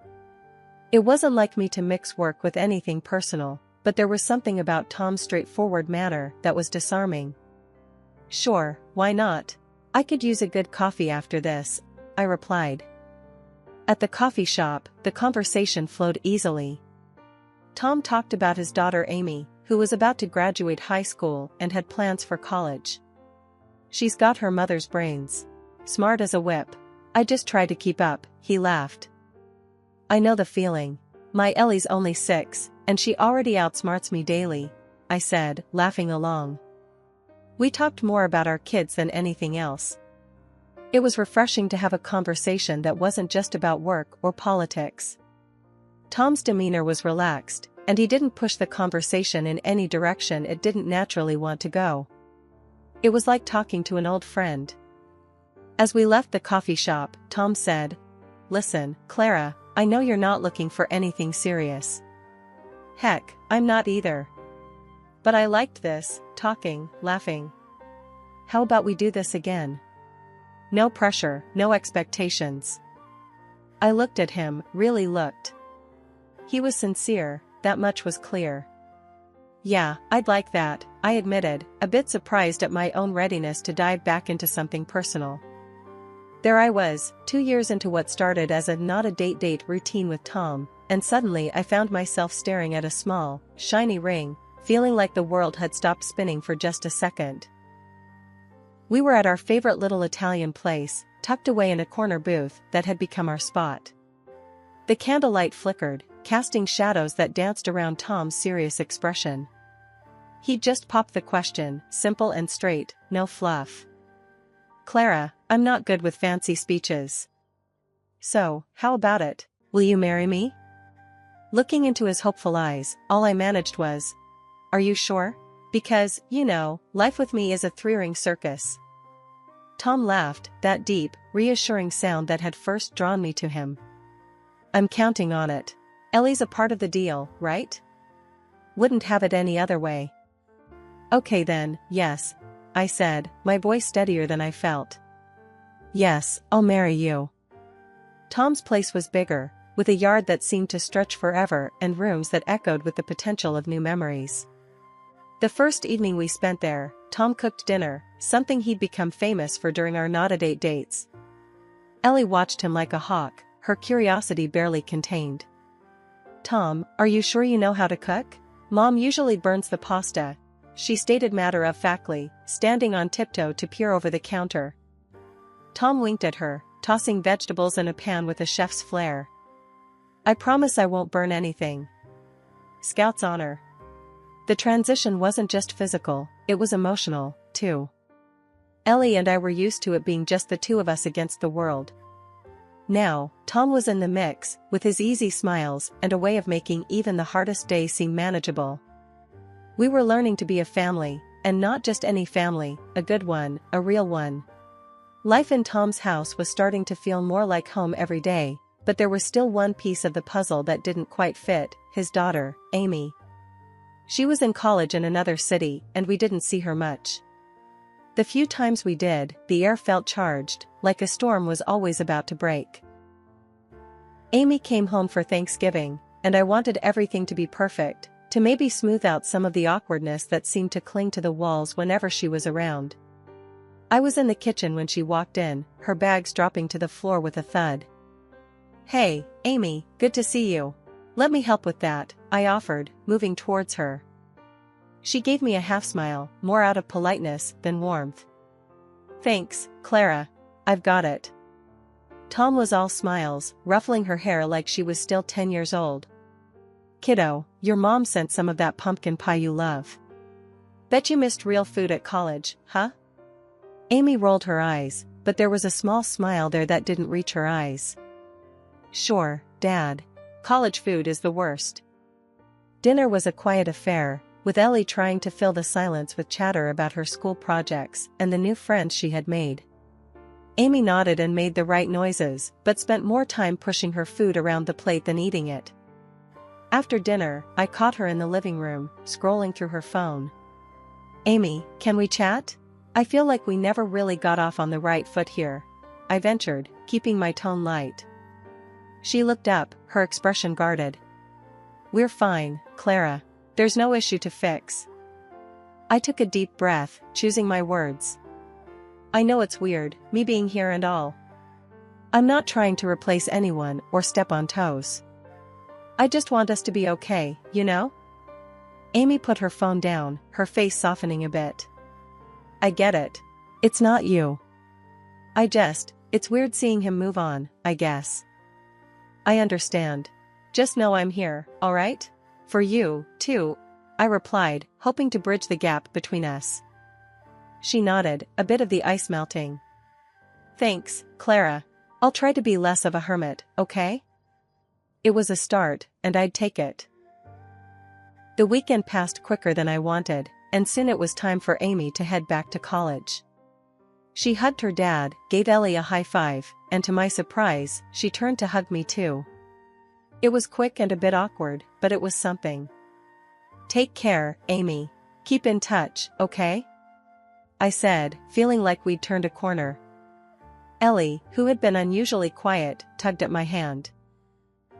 It wasn't like me to mix work with anything personal, but there was something about Tom's straightforward manner that was disarming. "Sure, why not? I could use a good coffee after this," I replied. At the coffee shop, the conversation flowed easily. Tom talked about his daughter Amy, who was about to graduate high school and had plans for college. "She's got her mother's brains. Smart as a whip. I just try to keep up," he laughed. "I know the feeling. My Ellie's only 6, and she already outsmarts me daily," I said, laughing along. We talked more about our kids than anything else. It was refreshing to have a conversation that wasn't just about work or politics. Tom's demeanor was relaxed, and he didn't push the conversation in any direction it didn't naturally want to go. It was like talking to an old friend. As we left the coffee shop, Tom said, "Listen, Clara, I know you're not looking for anything serious. Heck, I'm not either. But I liked this, talking, laughing. How about we do this again? No pressure, no expectations." I looked at him, really looked. He was sincere, that much was clear. "Yeah, I'd like that," I admitted, a bit surprised at my own readiness to dive back into something personal. There I was, 2 years into what started as a not-a-date routine with Tom, and suddenly I found myself staring at a small, shiny ring, feeling like the world had stopped spinning for just a second. We were at our favorite little Italian place, tucked away in a corner booth that had become our spot. The candlelight flickered, casting shadows that danced around Tom's serious expression. He just popped the question, simple and straight, no fluff. "Clara, I'm not good with fancy speeches. So, how about it? Will you marry me?" Looking into his hopeful eyes, all I managed was, "Are you sure?" Because, life with me is a three-ring circus. Tom laughed, that deep, reassuring sound that had first drawn me to him. I'm counting on it. Ellie's a part of the deal, right? Wouldn't have it any other way. Okay then, yes, I said, my voice steadier than I felt. Yes, I'll marry you. Tom's place was bigger, with a yard that seemed to stretch forever and rooms that echoed with the potential of new memories. The first evening we spent there, Tom cooked dinner, something he'd become famous for during our not-a-date dates. Ellie watched him like a hawk, her curiosity barely contained. Tom, are you sure you know how to cook? Mom usually burns the pasta, she stated matter-of-factly, standing on tiptoe to peer over the counter. Tom winked at her, tossing vegetables in a pan with a chef's flair. I promise I won't burn anything. Scout's honor. The transition wasn't just physical, it was emotional, too. Ellie and I were used to it being just the two of us against the world. Now, Tom was in the mix, with his easy smiles and a way of making even the hardest day seem manageable. We were learning to be a family, and not just any family, a good one, a real one. Life in Tom's house was starting to feel more like home every day, but there was still one piece of the puzzle that didn't quite fit, his daughter, Amy. She was in college in another city, and we didn't see her much. The few times we did, the air felt charged, like a storm was always about to break. Amy came home for Thanksgiving, and I wanted everything to be perfect, to maybe smooth out some of the awkwardness that seemed to cling to the walls whenever she was around. I was in the kitchen when she walked in, her bags dropping to the floor with a thud. Hey, Amy, good to see you. Let me help with that, I offered, moving towards her. She gave me a half-smile, more out of politeness than warmth. Thanks, Clara. I've got it. Tom was all smiles, ruffling her hair like she was still 10 years old. Kiddo, your mom sent some of that pumpkin pie you love. Bet you missed real food at college, huh? Amy rolled her eyes, but there was a small smile there that didn't reach her eyes. Sure, Dad. College food is the worst. Dinner was a quiet affair, with Ellie trying to fill the silence with chatter about her school projects and the new friends she had made. Amy nodded and made the right noises, but spent more time pushing her food around the plate than eating it. After dinner, I caught her in the living room, scrolling through her phone. Amy, can we chat? I feel like we never really got off on the right foot here, I ventured, keeping my tone light. She looked up, her expression guarded. We're fine, Clara. There's no issue to fix. I took a deep breath, choosing my words. I know it's weird, me being here and all. I'm not trying to replace anyone or step on toes. I just want us to be okay, you know? Amy put her phone down, her face softening a bit. I get it. It's not you. It's weird seeing him move on, I guess. I understand. Just know I'm here, alright? For you, too, I replied, hoping to bridge the gap between us. She nodded, a bit of the ice melting. Thanks, Clara. I'll try to be less of a hermit, okay? It was a start, and I'd take it. The weekend passed quicker than I wanted, and soon it was time for Amy to head back to college. She hugged her dad, gave Ellie a high five, and to my surprise, she turned to hug me too. It was quick and a bit awkward, but it was something. Take care, Amy. Keep in touch, okay? I said, feeling like we'd turned a corner. Ellie, who had been unusually quiet, tugged at my hand.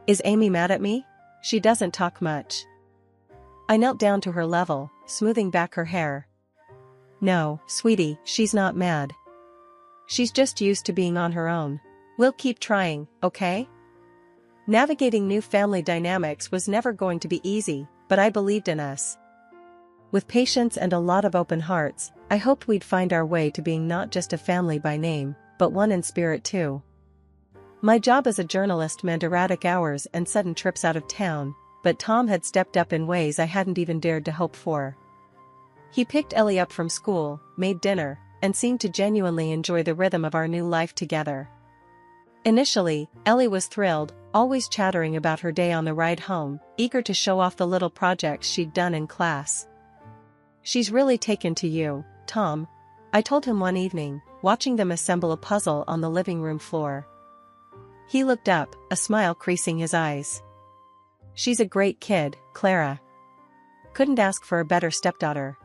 Is Amy mad at me? She doesn't talk much. I knelt down to her level, smoothing back her hair. No, sweetie, she's not mad. She's just used to being on her own. We'll keep trying, okay? Navigating new family dynamics was never going to be easy, but I believed in us. With patience and a lot of open hearts, I hoped we'd find our way to being not just a family by name, but one in spirit too. My job as a journalist meant erratic hours and sudden trips out of town, but Tom had stepped up in ways I hadn't even dared to hope for. He picked Ellie up from school, made dinner, and seemed to genuinely enjoy the rhythm of our new life together. Initially, Ellie was thrilled, always chattering about her day on the ride home, eager to show off the little projects she'd done in class. She's really taken to you, Tom, I told him one evening, watching them assemble a puzzle on the living room floor. He looked up, a smile creasing his eyes. She's a great kid, Clara. Couldn't ask for a better stepdaughter.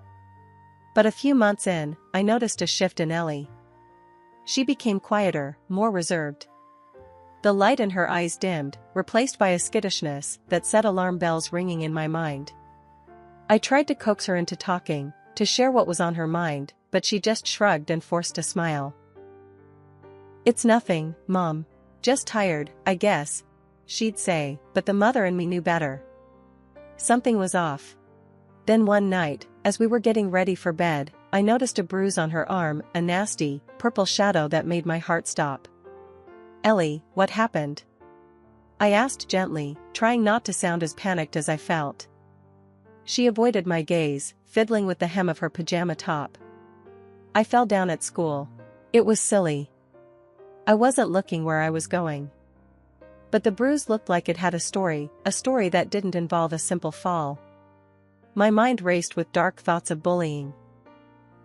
But a few months in, I noticed a shift in Ellie. She became quieter, more reserved. The light in her eyes dimmed, replaced by a skittishness that set alarm bells ringing in my mind. I tried to coax her into talking, to share what was on her mind, but she just shrugged and forced a smile. It's nothing, Mom. Just tired, I guess, she'd say, but the mother in me knew better. Something was off. Then one night, as we were getting ready for bed, I noticed a bruise on her arm, a nasty, purple shadow that made my heart stop. Ellie, what happened? I asked gently, trying not to sound as panicked as I felt. She avoided my gaze, fiddling with the hem of her pajama top. I fell down at school. It was silly. I wasn't looking where I was going. But the bruise looked like it had a story that didn't involve a simple fall. My mind raced with dark thoughts of bullying.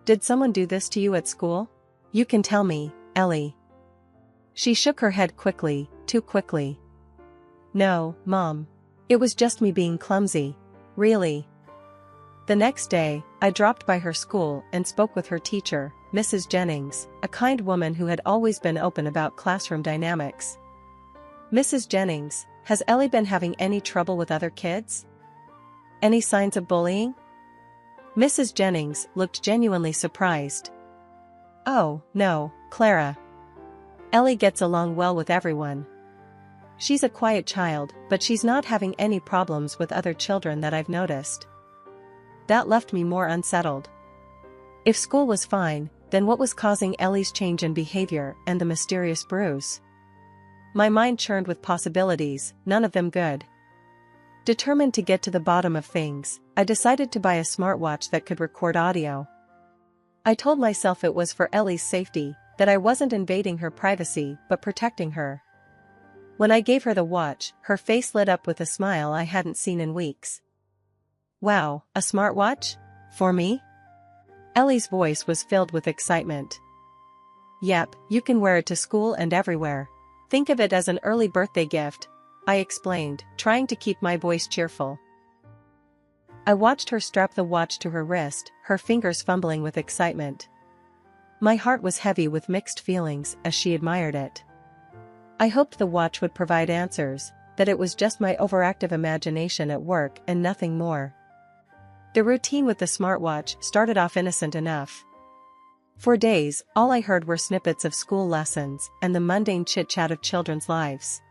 Did someone do this to you at school? You can tell me, Ellie. She shook her head quickly, too quickly. No, Mom. It was just me being clumsy. Really. The next day, I dropped by her school and spoke with her teacher, Mrs. Jennings, a kind woman who had always been open about classroom dynamics. Mrs. Jennings, has Ellie been having any trouble with other kids? Any signs of bullying? Mrs. Jennings looked genuinely surprised. Oh, no, Clara. Ellie gets along well with everyone. She's a quiet child, but she's not having any problems with other children that I've noticed. That left me more unsettled. If school was fine, then what was causing Ellie's change in behavior and the mysterious bruise? My mind churned with possibilities, none of them good. Determined to get to the bottom of things, I decided to buy a smartwatch that could record audio. I told myself it was for Ellie's safety, that I wasn't invading her privacy but protecting her. When I gave her the watch, her face lit up with a smile I hadn't seen in weeks. Wow, a smartwatch? For me? Ellie's voice was filled with excitement. Yep, you can wear it to school and everywhere. Think of it as an early birthday gift, I explained, trying to keep my voice cheerful. I watched her strap the watch to her wrist, her fingers fumbling with excitement. My heart was heavy with mixed feelings as she admired it. I hoped the watch would provide answers, that it was just my overactive imagination at work and nothing more. The routine with the smartwatch started off innocent enough. For days, all I heard were snippets of school lessons and the mundane chit-chat of children's lives.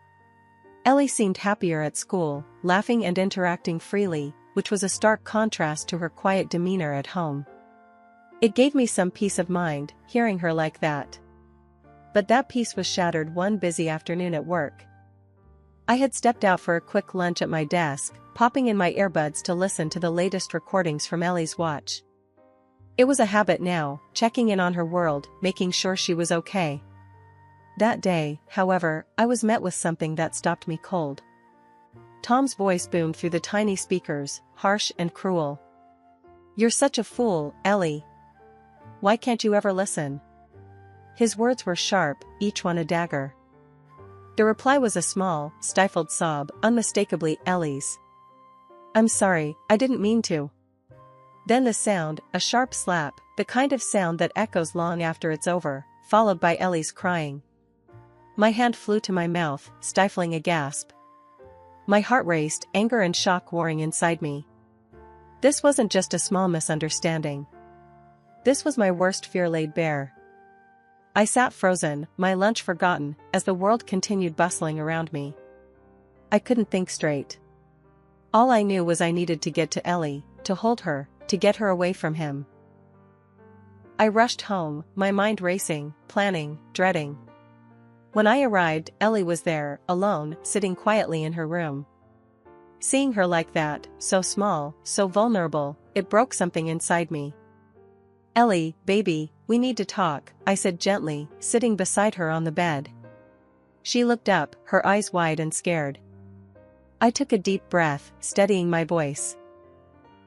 Ellie seemed happier at school, laughing and interacting freely, which was a stark contrast to her quiet demeanor at home. It gave me some peace of mind, hearing her like that. But that peace was shattered one busy afternoon at work. I had stepped out for a quick lunch at my desk, popping in my earbuds to listen to the latest recordings from Ellie's watch. It was a habit now, checking in on her world, making sure she was okay. That day, however, I was met with something that stopped me cold. Tom's voice boomed through the tiny speakers, harsh and cruel. You're such a fool, Ellie. Why can't you ever listen? His words were sharp, each one a dagger. The reply was a small, stifled sob, unmistakably Ellie's. I'm sorry, I didn't mean to. Then the sound, a sharp slap, the kind of sound that echoes long after it's over, followed by Ellie's crying. My hand flew to my mouth, stifling a gasp. My heart raced, anger and shock warring inside me. This wasn't just a small misunderstanding. This was my worst fear laid bare. I sat frozen, my lunch forgotten, as the world continued bustling around me. I couldn't think straight. All I knew was I needed to get to Ellie, to hold her, to get her away from him. I rushed home, my mind racing, planning, dreading. When I arrived, Ellie was there, alone, sitting quietly in her room. Seeing her like that, so small, so vulnerable, it broke something inside me. Ellie, baby, we need to talk, I said gently, sitting beside her on the bed. She looked up, her eyes wide and scared. I took a deep breath, steadying my voice.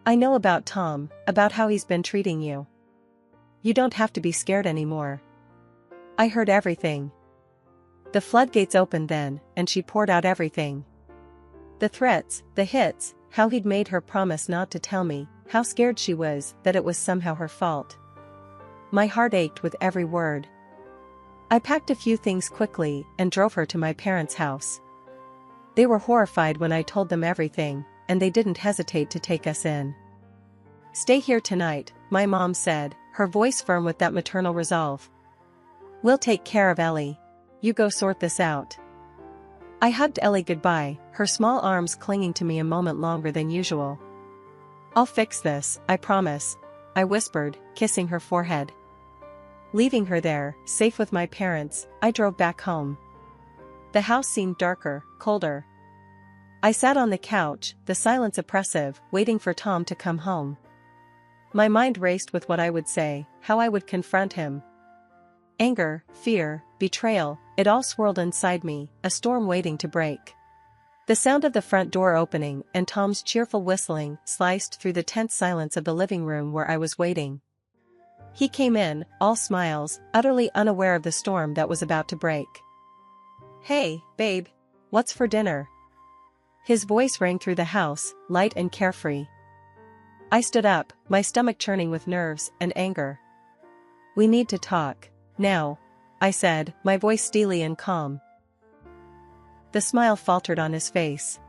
I know about Tom, about how he's been treating you. You don't have to be scared anymore. I heard everything. The floodgates opened then, and she poured out everything. The threats, the hits, how he'd made her promise not to tell me, how scared she was that it was somehow her fault. My heart ached with every word. I packed a few things quickly and drove her to my parents' house. They were horrified when I told them everything, and they didn't hesitate to take us in. Stay here tonight, my mom said, her voice firm with that maternal resolve. We'll take care of Ellie. You go sort this out. I hugged Ellie goodbye, her small arms clinging to me a moment longer than usual. I'll fix this, I promise, I whispered, kissing her forehead. Leaving her there, safe with my parents, I drove back home. The house seemed darker, colder. I sat on the couch, the silence oppressive, waiting for Tom to come home. My mind raced with what I would say, how I would confront him. Anger, fear, betrayal, it all swirled inside me, a storm waiting to break. The sound of the front door opening and Tom's cheerful whistling sliced through the tense silence of the living room where I was waiting. He came in, all smiles, utterly unaware of the storm that was about to break. Hey, babe. What's for dinner? His voice rang through the house, light and carefree. I stood up, my stomach churning with nerves and anger. We need to talk. Now, I said, my voice steely and calm. The smile faltered on his face.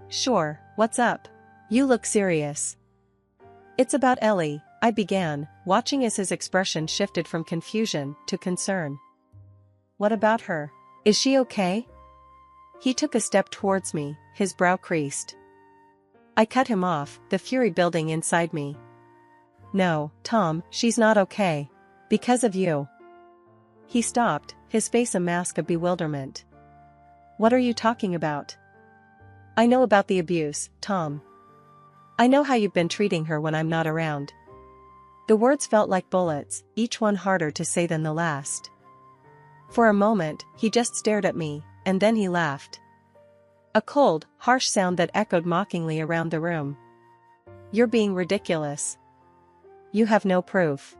Sure, what's up? You look serious. It's about Ellie, I began, watching as his expression shifted from confusion to concern. What about her? Is she okay? He took a step towards me, his brow creased. I cut him off, the fury building inside me. No, Tom, she's not okay. Because of you. He stopped, his face a mask of bewilderment. What are you talking about? I know about the abuse, Tom. I know how you've been treating her when I'm not around. The words felt like bullets, each one harder to say than the last. For a moment, he just stared at me, and then he laughed. A cold, harsh sound that echoed mockingly around the room. You're being ridiculous. You have no proof.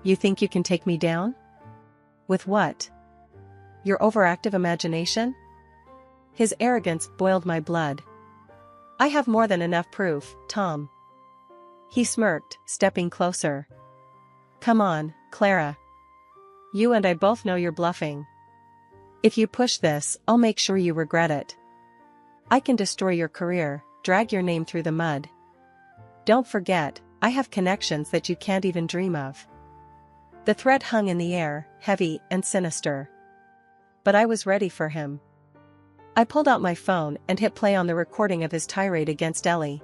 You think you can take me down? With what? Your overactive imagination? His arrogance boiled my blood. I have more than enough proof, Tom. He smirked, stepping closer. Come on, Clara. You and I both know you're bluffing. If you push this, I'll make sure you regret it. I can destroy your career, drag your name through the mud. Don't forget, I have connections that you can't even dream of. The threat hung in the air, heavy and sinister. But I was ready for him. I pulled out my phone and hit play on the recording of his tirade against Ellie.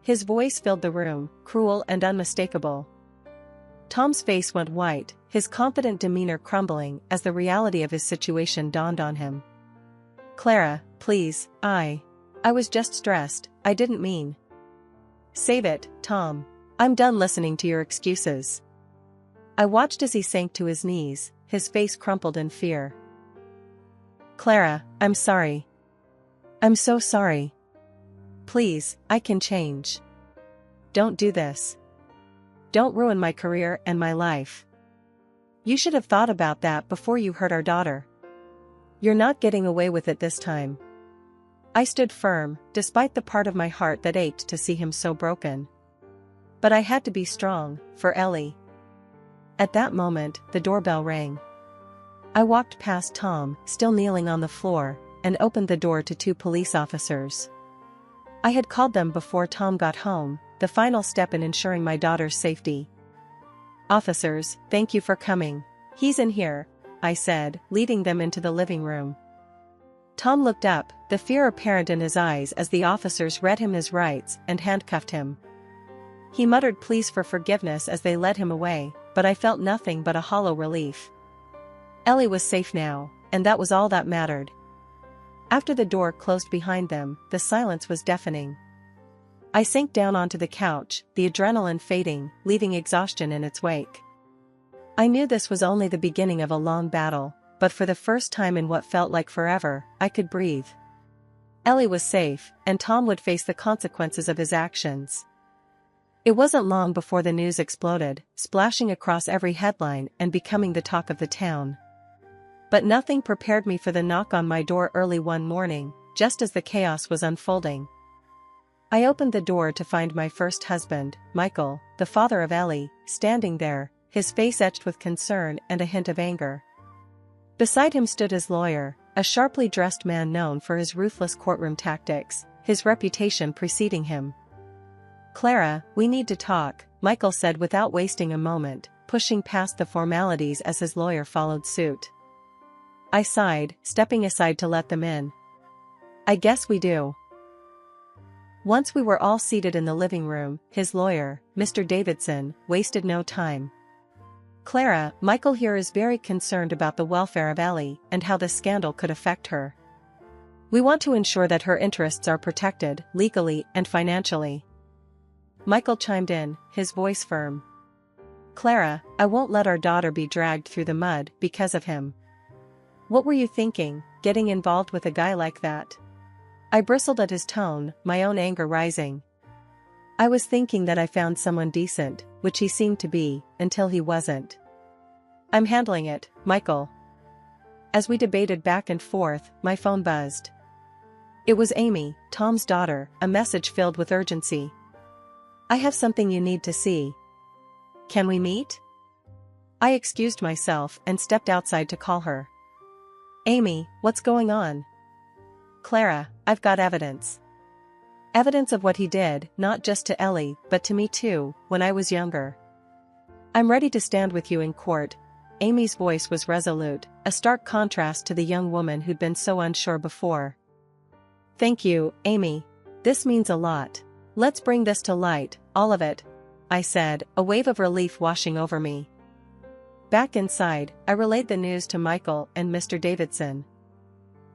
His voice filled the room, cruel and unmistakable. Tom's face went white, his confident demeanor crumbling as the reality of his situation dawned on him. Clara, please, I was just stressed, I didn't mean. Save it, Tom. I'm done listening to your excuses. I watched as he sank to his knees, his face crumpled in fear. Clara, I'm sorry. I'm so sorry. Please, I can change. Don't do this. Don't ruin my career and my life. You should have thought about that before you hurt our daughter. You're not getting away with it this time. I stood firm, despite the part of my heart that ached to see him so broken. But I had to be strong, for Ellie. At that moment, the doorbell rang. I walked past Tom, still kneeling on the floor, and opened the door to 2 police officers. I had called them before Tom got home, the final step in ensuring my daughter's safety. Officers, thank you for coming. He's in here, I said, leading them into the living room. Tom looked up, the fear apparent in his eyes as the officers read him his rights and handcuffed him. He muttered pleas for forgiveness as they led him away, but I felt nothing but a hollow relief. Ellie was safe now, and that was all that mattered. After the door closed behind them, the silence was deafening. I sank down onto the couch, the adrenaline fading, leaving exhaustion in its wake. I knew this was only the beginning of a long battle, but for the first time in what felt like forever, I could breathe. Ellie was safe, and Tom would face the consequences of his actions. It wasn't long before the news exploded, splashing across every headline and becoming the talk of the town. But nothing prepared me for the knock on my door early one morning, just as the chaos was unfolding. I opened the door to find my first husband, Michael, the father of Ellie, standing there, his face etched with concern and a hint of anger. Beside him stood his lawyer, a sharply dressed man known for his ruthless courtroom tactics, his reputation preceding him. "Clara, we need to talk," Michael said without wasting a moment, pushing past the formalities as his lawyer followed suit. I sighed, stepping aside to let them in. "I guess we do." Once we were all seated in the living room, his lawyer, Mr. Davidson, wasted no time. "Clara, Michael here is very concerned about the welfare of Ellie and how this scandal could affect her. We want to ensure that her interests are protected, legally and financially." Michael chimed in, his voice firm. "Clara, I won't let our daughter be dragged through the mud because of him." "What were you thinking, getting involved with a guy like that?" I bristled at his tone, my own anger rising. "I was thinking that I found someone decent, which he seemed to be, until he wasn't." "I'm handling it, Michael." As we debated back and forth, my phone buzzed. It was Amy, Tom's daughter, a message filled with urgency. "I have something you need to see. Can we meet?" I excused myself and stepped outside to call her. "Amy, what's going on?" "Clara, I've got evidence. Evidence of what he did, not just to Ellie, but to me too, when I was younger. I'm ready to stand with you in court." Amy's voice was resolute, a stark contrast to the young woman who'd been so unsure before. "Thank you, Amy. This means a lot. Let's bring this to light, all of it," I said, a wave of relief washing over me. Back inside, I relayed the news to Michael and Mr. Davidson.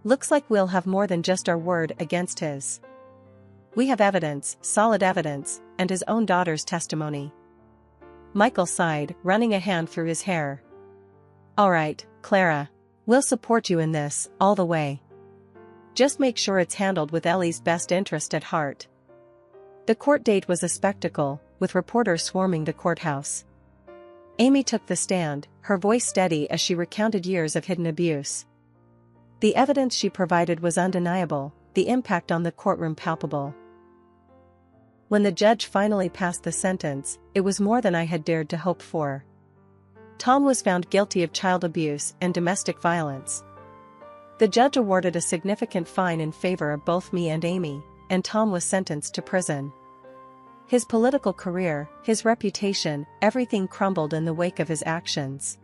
"Looks like we'll have more than just our word against his. We have evidence, solid evidence, and his own daughter's testimony." Michael sighed, running a hand through his hair. "All right, Clara. We'll support you in this, all the way. Just make sure it's handled with Ellie's best interest at heart." The court date was a spectacle, with reporters swarming the courthouse. Amy took the stand, her voice steady as she recounted years of hidden abuse. The evidence she provided was undeniable, the impact on the courtroom palpable. When the judge finally passed the sentence, it was more than I had dared to hope for. Tom was found guilty of child abuse and domestic violence. The judge awarded a significant fine in favor of both me and Amy, and Tom was sentenced to prison. His political career, his reputation, everything crumbled in the wake of his actions.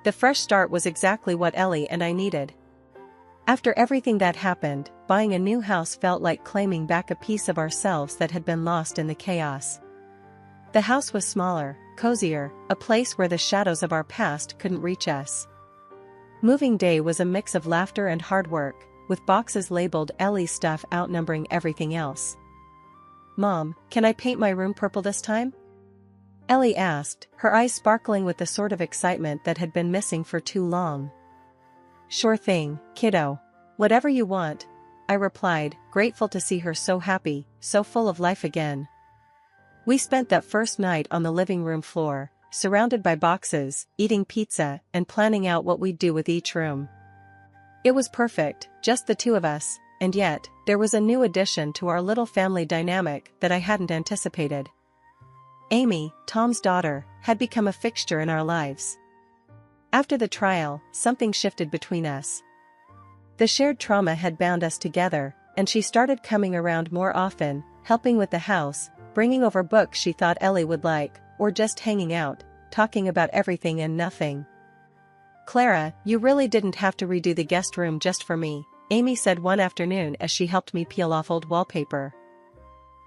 The fresh start was exactly what Ellie and I needed. After everything that happened, buying a new house felt like claiming back a piece of ourselves that had been lost in the chaos. The house was smaller, cozier, a place where the shadows of our past couldn't reach us. Moving day was a mix of laughter and hard work, with boxes labeled Ellie's stuff outnumbering everything else. "Mom, can I paint my room purple this time?" Ellie asked, her eyes sparkling with the sort of excitement that had been missing for too long. "Sure thing, kiddo. Whatever you want," I replied, grateful to see her so happy, so full of life again. We spent that first night on the living room floor, surrounded by boxes, eating pizza, and planning out what we'd do with each room. It was perfect, just the two of us, and yet, there was a new addition to our little family dynamic that I hadn't anticipated. Amy, Tom's daughter, had become a fixture in our lives. After the trial, something shifted between us. The shared trauma had bound us together, and she started coming around more often, helping with the house, bringing over books she thought Ellie would like, or just hanging out, talking about everything and nothing. "Clara, you really didn't have to redo the guest room just for me," Amy said one afternoon as she helped me peel off old wallpaper.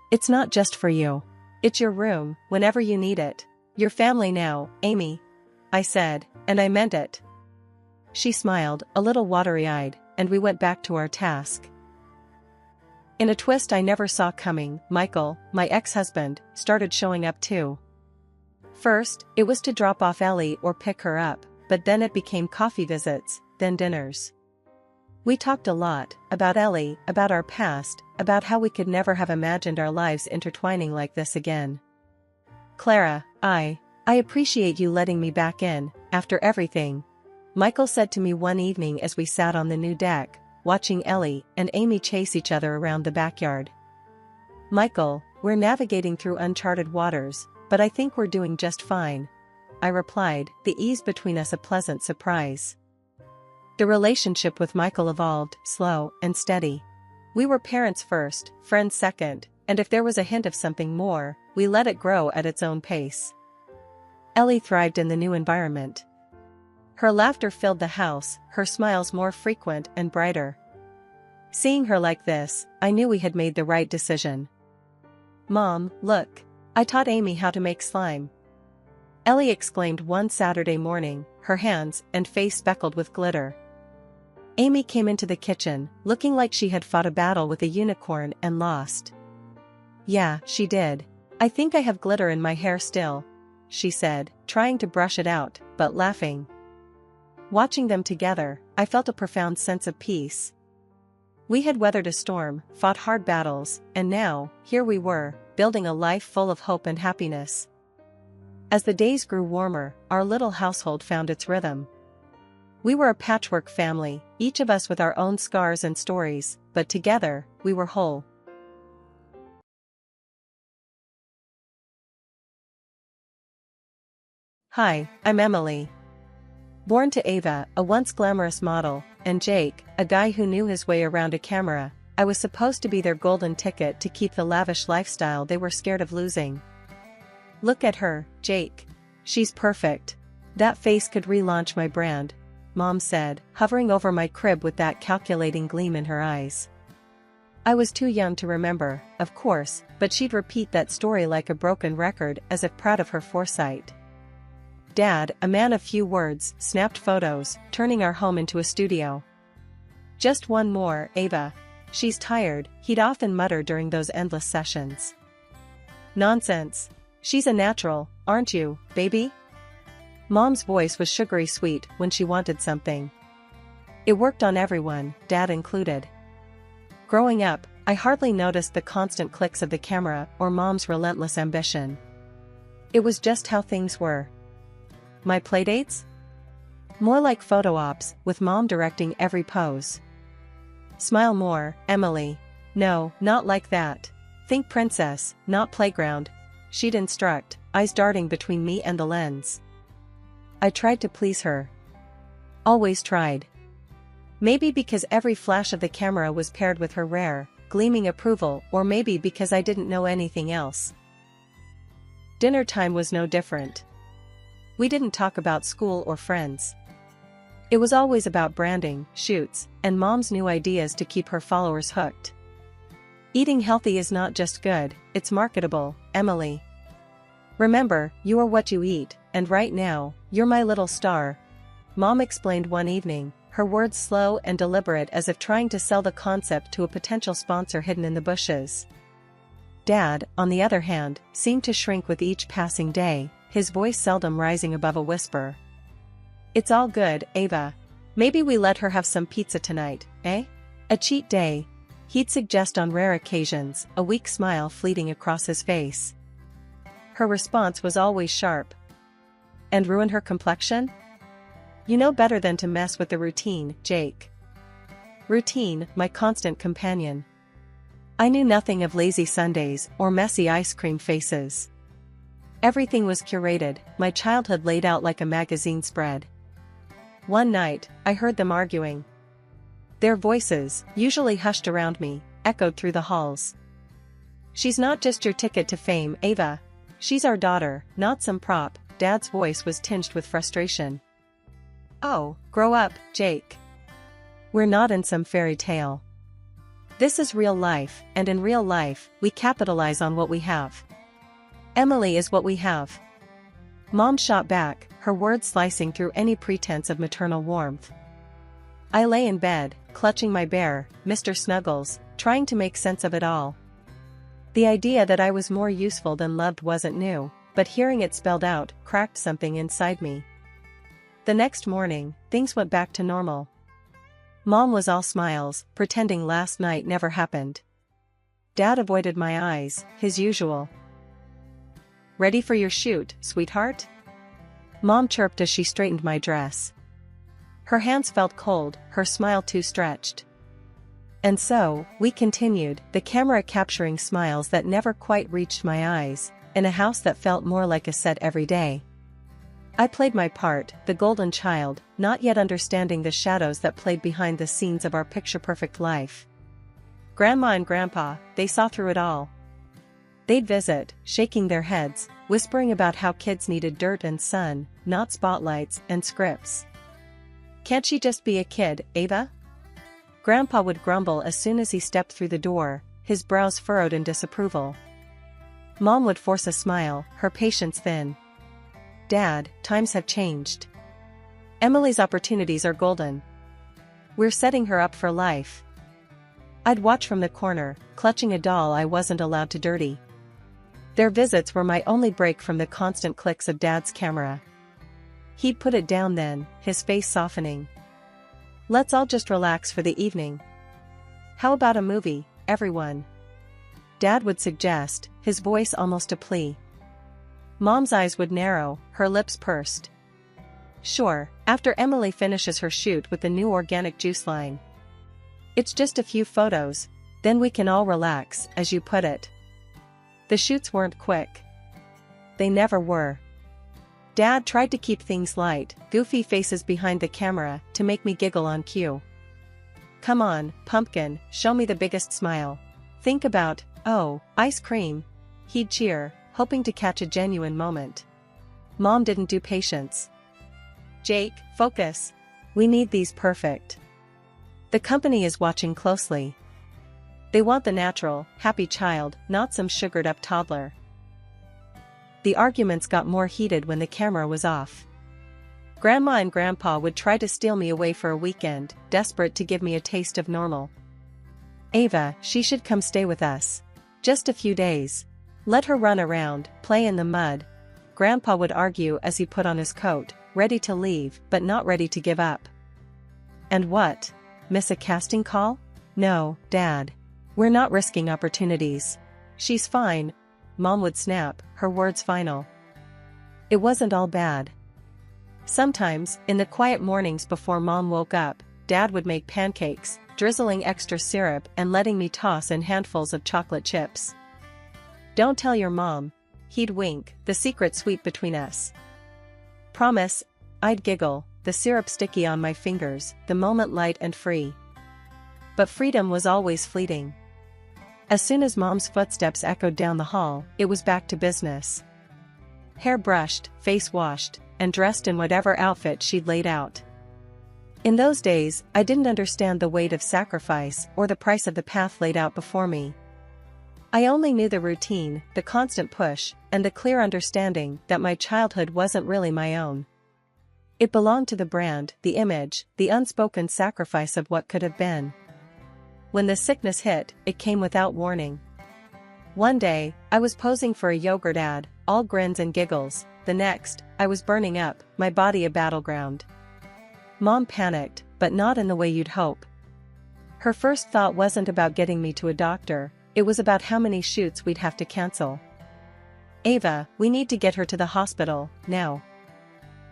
"It's not just for you. It's your room, whenever you need it. Your family now, Amy," I said, and I meant it. She smiled, a little watery-eyed, and we went back to our task. In a twist I never saw coming, Michael, my ex-husband, started showing up too. First, it was to drop off Ellie or pick her up, but then it became coffee visits, then dinners. We talked a lot, about Ellie, about our past, about how we could never have imagined our lives intertwining like this again. Clara, I appreciate you letting me back in, after everything, Michael said to me one evening as we sat on the new deck, watching Ellie and Amy chase each other around the backyard. Michael, we're navigating through uncharted waters, but I think we're doing just fine, I replied, the ease between us a pleasant surprise. The relationship with Michael evolved, slow and steady. We were parents first, friends second, and if there was a hint of something more, we let it grow at its own pace. Ellie thrived in the new environment. Her laughter filled the house, her smiles more frequent and brighter. Seeing her like this, I knew we had made the right decision. Mom, look. I taught Amy how to make slime. Ellie exclaimed one Saturday morning, her hands and face speckled with glitter. Amy came into the kitchen, looking like she had fought a battle with a unicorn and lost. Yeah, she did. I think I have glitter in my hair still, she said, trying to brush it out, but laughing. Watching them together, I felt a profound sense of peace. We had weathered a storm, fought hard battles, and now, here we were, building a life full of hope and happiness. As the days grew warmer, our little household found its rhythm. We were a patchwork family, each of us with our own scars and stories, but together, we were whole. Hi, I'm Emily. Born to Ava, a once glamorous model, and Jake, a guy who knew his way around a camera, I was supposed to be their golden ticket to keep the lavish lifestyle they were scared of losing. Look at her, Jake. She's perfect. That face could relaunch my brand, Mom said, hovering over my crib with that calculating gleam in her eyes. I was too young to remember, of course, but she'd repeat that story like a broken record as if proud of her foresight. Dad, a man of few words, snapped photos, turning our home into a studio. Just one more, Ava. She's tired, he'd often mutter during those endless sessions. Nonsense. She's a natural, aren't you, baby? Mom's voice was sugary sweet when she wanted something. It worked on everyone, Dad included. Growing up, I hardly noticed the constant clicks of the camera or Mom's relentless ambition. It was just how things were. My playdates? More like photo ops, with Mom directing every pose. Smile more, Emily. No, not like that. Think princess, not playground, she'd instruct, eyes darting between me and the lens. I tried to please her. Always tried. Maybe because every flash of the camera was paired with her rare, gleaming approval, or maybe because I didn't know anything else. Dinner time was no different. We didn't talk about school or friends. It was always about branding, shoots, and Mom's new ideas to keep her followers hooked. Eating healthy is not just good, it's marketable, Emily. Remember, you are what you eat, and right now, you're my little star, Mom explained one evening, her words slow and deliberate as if trying to sell the concept to a potential sponsor hidden in the bushes. Dad, on the other hand, seemed to shrink with each passing day, his voice seldom rising above a whisper. It's all good, Ava. Maybe we let her have some pizza tonight, eh? A cheat day, he'd suggest on rare occasions, a weak smile fleeting across his face. Her response was always sharp. And ruin her complexion? You know better than to mess with the routine, Jake. Routine, my constant companion. I knew nothing of lazy Sundays or messy ice cream faces. Everything was curated, my childhood laid out like a magazine spread. One night, I heard them arguing. Their voices, usually hushed around me, echoed through the halls. She's not just your ticket to fame, Ava. She's our daughter, not some prop, Dad's voice was tinged with frustration. Oh, grow up, Jake. We're not in some fairy tale. This is real life, and in real life, we capitalize on what we have. Emily is what we have. Mom shot back, her words slicing through any pretense of maternal warmth. I lay in bed, clutching my bear, Mr. Snuggles, trying to make sense of it all. The idea that I was more useful than loved wasn't new, but hearing it spelled out cracked something inside me. The next morning, things went back to normal. Mom was all smiles, pretending last night never happened. Dad avoided my eyes, his usual. "Ready for your shoot, sweetheart?" Mom chirped as she straightened my dress. Her hands felt cold, her smile too stretched. And so, we continued, the camera capturing smiles that never quite reached my eyes, in a house that felt more like a set every day. I played my part, the golden child, not yet understanding the shadows that played behind the scenes of our picture-perfect life. Grandma and Grandpa, they saw through it all. They'd visit, shaking their heads, whispering about how kids needed dirt and sun, not spotlights and scripts. "Can't she just be a kid, Ava?" Grandpa would grumble as soon as he stepped through the door, his brows furrowed in disapproval. Mom would force a smile, her patience thin. "Dad, times have changed. Emily's opportunities are golden. We're setting her up for life." I'd watch from the corner, clutching a doll I wasn't allowed to dirty. Their visits were my only break from the constant clicks of Dad's camera. He'd put it down then, his face softening. "Let's all just relax for the evening. How about a movie, everyone?" Dad would suggest, his voice almost a plea. Mom's eyes would narrow, her lips pursed. "Sure, after Emily finishes her shoot with the new organic juice line. It's just a few photos, then we can all relax, as you put it." The shoots weren't quick. They never were. Dad tried to keep things light, goofy faces behind the camera, to make me giggle on cue. "Come on, pumpkin, show me the biggest smile. Think about, oh, ice cream." He'd cheer, hoping to catch a genuine moment. Mom didn't do patience. "Jake, focus. We need these perfect. The company is watching closely. They want the natural, happy child, not some sugared-up toddler." The arguments got more heated when the camera was off. Grandma and Grandpa would try to steal me away for a weekend, desperate to give me a taste of normal. "Ava, she should come stay with us. Just a few days. Let her run around, play in the mud." Grandpa would argue as he put on his coat, ready to leave, but not ready to give up. "And what? Miss a casting call? No, Dad. We're not risking opportunities. She's fine." Mom would snap, her words final. It wasn't all bad. Sometimes, in the quiet mornings before Mom woke up, Dad would make pancakes, drizzling extra syrup and letting me toss in handfuls of chocolate chips. "Don't tell your mom." He'd wink, the secret sweet between us. "Promise." I'd giggle, the syrup sticky on my fingers, the moment light and free. But freedom was always fleeting. As soon as Mom's footsteps echoed down the hall, it was back to business. Hair brushed, face washed, and dressed in whatever outfit she'd laid out. In those days, I didn't understand the weight of sacrifice or the price of the path laid out before me. I only knew the routine, the constant push, and the clear understanding that my childhood wasn't really my own. It belonged to the brand, the image, the unspoken sacrifice of what could have been. When the sickness hit, it came without warning. One day, I was posing for a yogurt ad, all grins and giggles. The next, I was burning up, my body a battleground. Mom panicked, but not in the way you'd hope. Her first thought wasn't about getting me to a doctor, it was about how many shoots we'd have to cancel. "Ava, we need to get her to the hospital, now."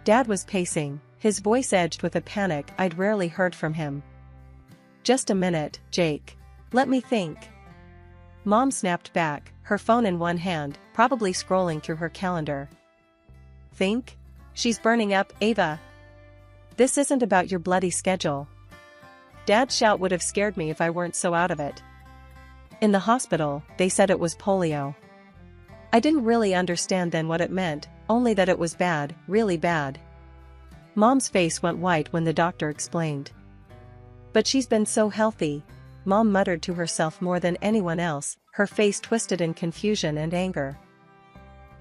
Dad was pacing, his voice edged with a panic I'd rarely heard from him. "Just a minute, Jake. Let me think." Mom snapped back, her phone in one hand, probably scrolling through her calendar. "Think? She's burning up, Ava. This isn't about your bloody schedule." Dad's shout would have scared me if I weren't so out of it. In the hospital, they said it was polio. I didn't really understand then what it meant, only that it was bad, really bad. Mom's face went white when the doctor explained. "But she's been so healthy," Mom muttered to herself more than anyone else, her face twisted in confusion and anger.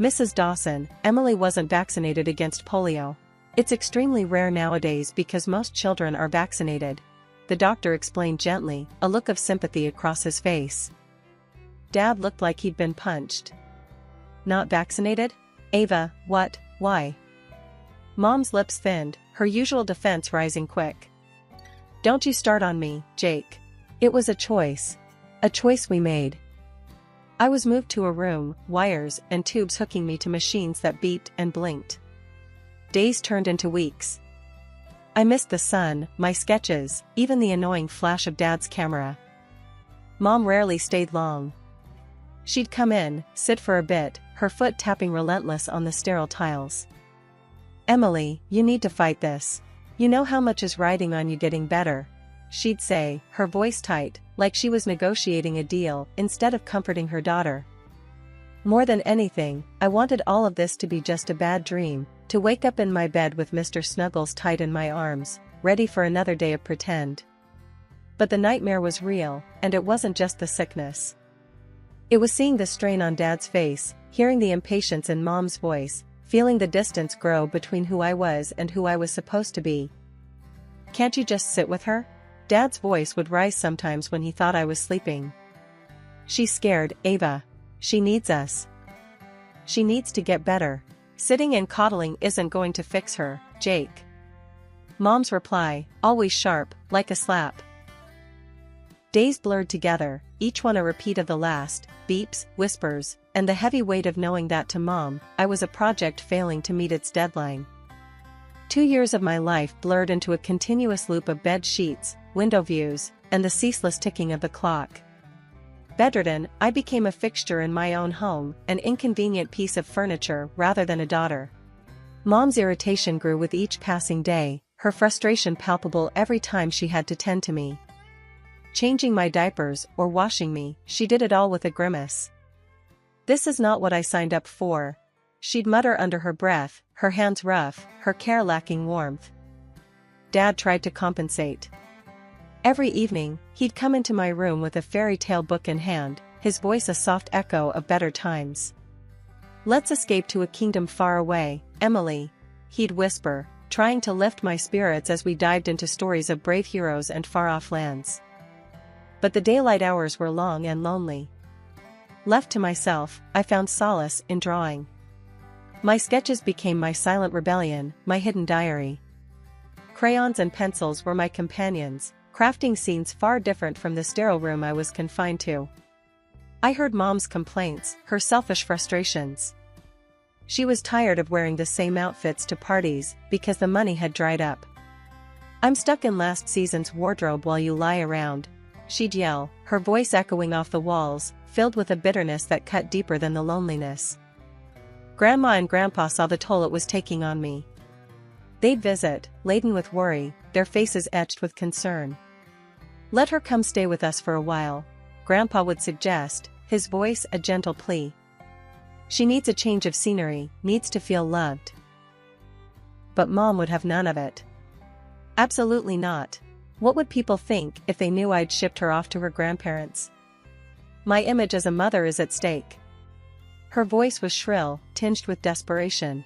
"Mrs. Dawson, Emily wasn't vaccinated against polio. It's extremely rare nowadays because most children are vaccinated," the doctor explained gently, a look of sympathy across his face. Dad looked like he'd been punched. "Not vaccinated? Ava, what, why?" Mom's lips thinned, her usual defense rising quick. Don't you start on me, Jake. It was a choice. A choice we made. I was moved to a room, wires and tubes hooking me to machines that beeped and blinked. Days turned into weeks. I missed the sun, my sketches, even the annoying flash of Dad's camera. Mom rarely stayed long. She'd come in, sit for a bit, her foot tapping relentless on the sterile tiles. "Emily, you need to fight this. You know how much is riding on you getting better," she'd say, her voice tight, like she was negotiating a deal instead of comforting her daughter. More than anything, I wanted all of this to be just a bad dream, to wake up in my bed with Mr. Snuggles tight in my arms, ready for another day of pretend. But the nightmare was real, and it wasn't just the sickness. It was seeing the strain on Dad's face, hearing the impatience in Mom's voice, feeling the distance grow between who I was and who I was supposed to be. "Can't you just sit with her?" Dad's voice would rise sometimes when he thought I was sleeping. "She's scared, Ava. She needs us. She needs to get better. Sitting and coddling isn't going to fix her, Jake." Mom's reply, always sharp, like a slap. Days blurred together, each one a repeat of the last, beeps, whispers, and the heavy weight of knowing that to Mom, I was a project failing to meet its deadline. 2 years of my life blurred into a continuous loop of bed sheets, window views, and the ceaseless ticking of the clock. Bedridden, I became a fixture in my own home, an inconvenient piece of furniture rather than a daughter. Mom's irritation grew with each passing day, her frustration palpable every time she had to tend to me. Changing my diapers or washing me, she did it all with a grimace. "This is not what I signed up for," she'd mutter under her breath, her hands rough, her care lacking warmth. Dad tried to compensate. Every evening, he'd come into my room with a fairy tale book in hand, his voice a soft echo of better times. "Let's escape to a kingdom far away, Emily," he'd whisper, trying to lift my spirits as we dived into stories of brave heroes and far-off lands. But the daylight hours were long and lonely. Left to myself, I found solace in drawing. My sketches became my silent rebellion, my hidden diary. Crayons and pencils were my companions, crafting scenes far different from the sterile room I was confined to. I heard Mom's complaints, her selfish frustrations. She was tired of wearing the same outfits to parties because the money had dried up. "I'm stuck in last season's wardrobe while you lie around," she'd yell, her voice echoing off the walls, filled with a bitterness that cut deeper than the loneliness. Grandma and Grandpa saw the toll it was taking on me. They'd visit, laden with worry, their faces etched with concern. "Let her come stay with us for a while," Grandpa would suggest, his voice a gentle plea. "She needs a change of scenery, needs to feel loved." But Mom would have none of it. Absolutely not. What would people think if they knew I'd shipped her off to her grandparents? My image as a mother is at stake. Her voice was shrill, tinged with desperation.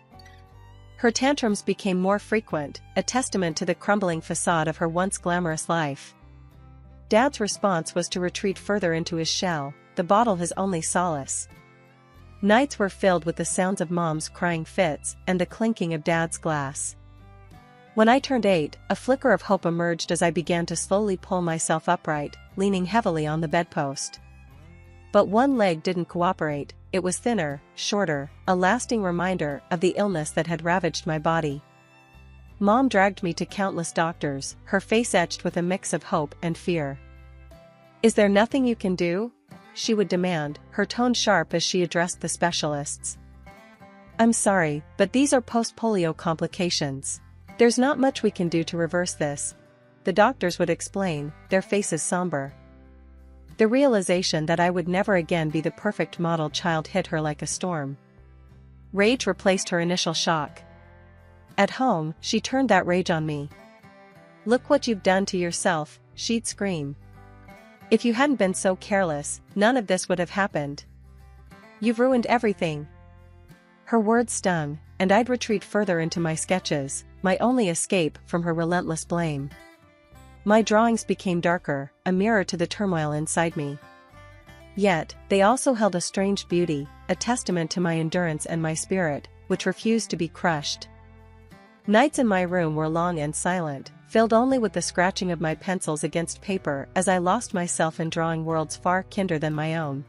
Her tantrums became more frequent, a testament to the crumbling facade of her once glamorous life. Dad's response was to retreat further into his shell, the bottle his only solace. Nights were filled with the sounds of Mom's crying fits and the clinking of Dad's glass. When I turned 8, a flicker of hope emerged as I began to slowly pull myself upright, leaning heavily on the bedpost. But one leg didn't cooperate, it was thinner, shorter, a lasting reminder of the illness that had ravaged my body. Mom dragged me to countless doctors, her face etched with a mix of hope and fear. "Is there nothing you can do?" she would demand, her tone sharp as she addressed the specialists. "I'm sorry, but these are post-polio complications. There's not much we can do to reverse this," the doctors would explain, their faces somber. The realization that I would never again be the perfect model child hit her like a storm. Rage replaced her initial shock. At home, she turned that rage on me. "Look what you've done to yourself," she'd scream. "If you hadn't been so careless, none of this would have happened. You've ruined everything." Her words stung, and I'd retreat further into my sketches, my only escape from her relentless blame. My drawings became darker, a mirror to the turmoil inside me. Yet, they also held a strange beauty, a testament to my endurance and my spirit, which refused to be crushed. Nights in my room were long and silent, filled only with the scratching of my pencils against paper as I lost myself in drawing worlds far kinder than my own.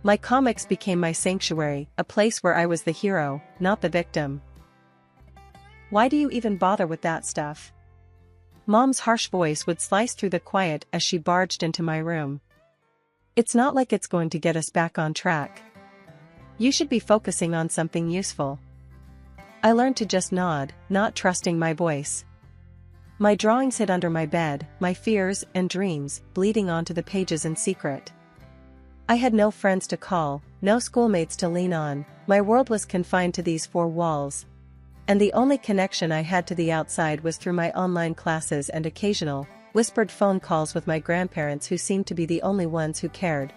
My comics became my sanctuary, a place where I was the hero, not the victim. "Why do you even bother with that stuff?" Mom's harsh voice would slice through the quiet as she barged into my room. "It's not like it's going to get us back on track. You should be focusing on something useful." I learned to just nod, not trusting my voice. My drawings hid under my bed, my fears and dreams bleeding onto the pages in secret. I had no friends to call, no schoolmates to lean on, my world was confined to these four walls. And the only connection I had to the outside was through my online classes and occasional, whispered phone calls with my grandparents who seemed to be the only ones who cared.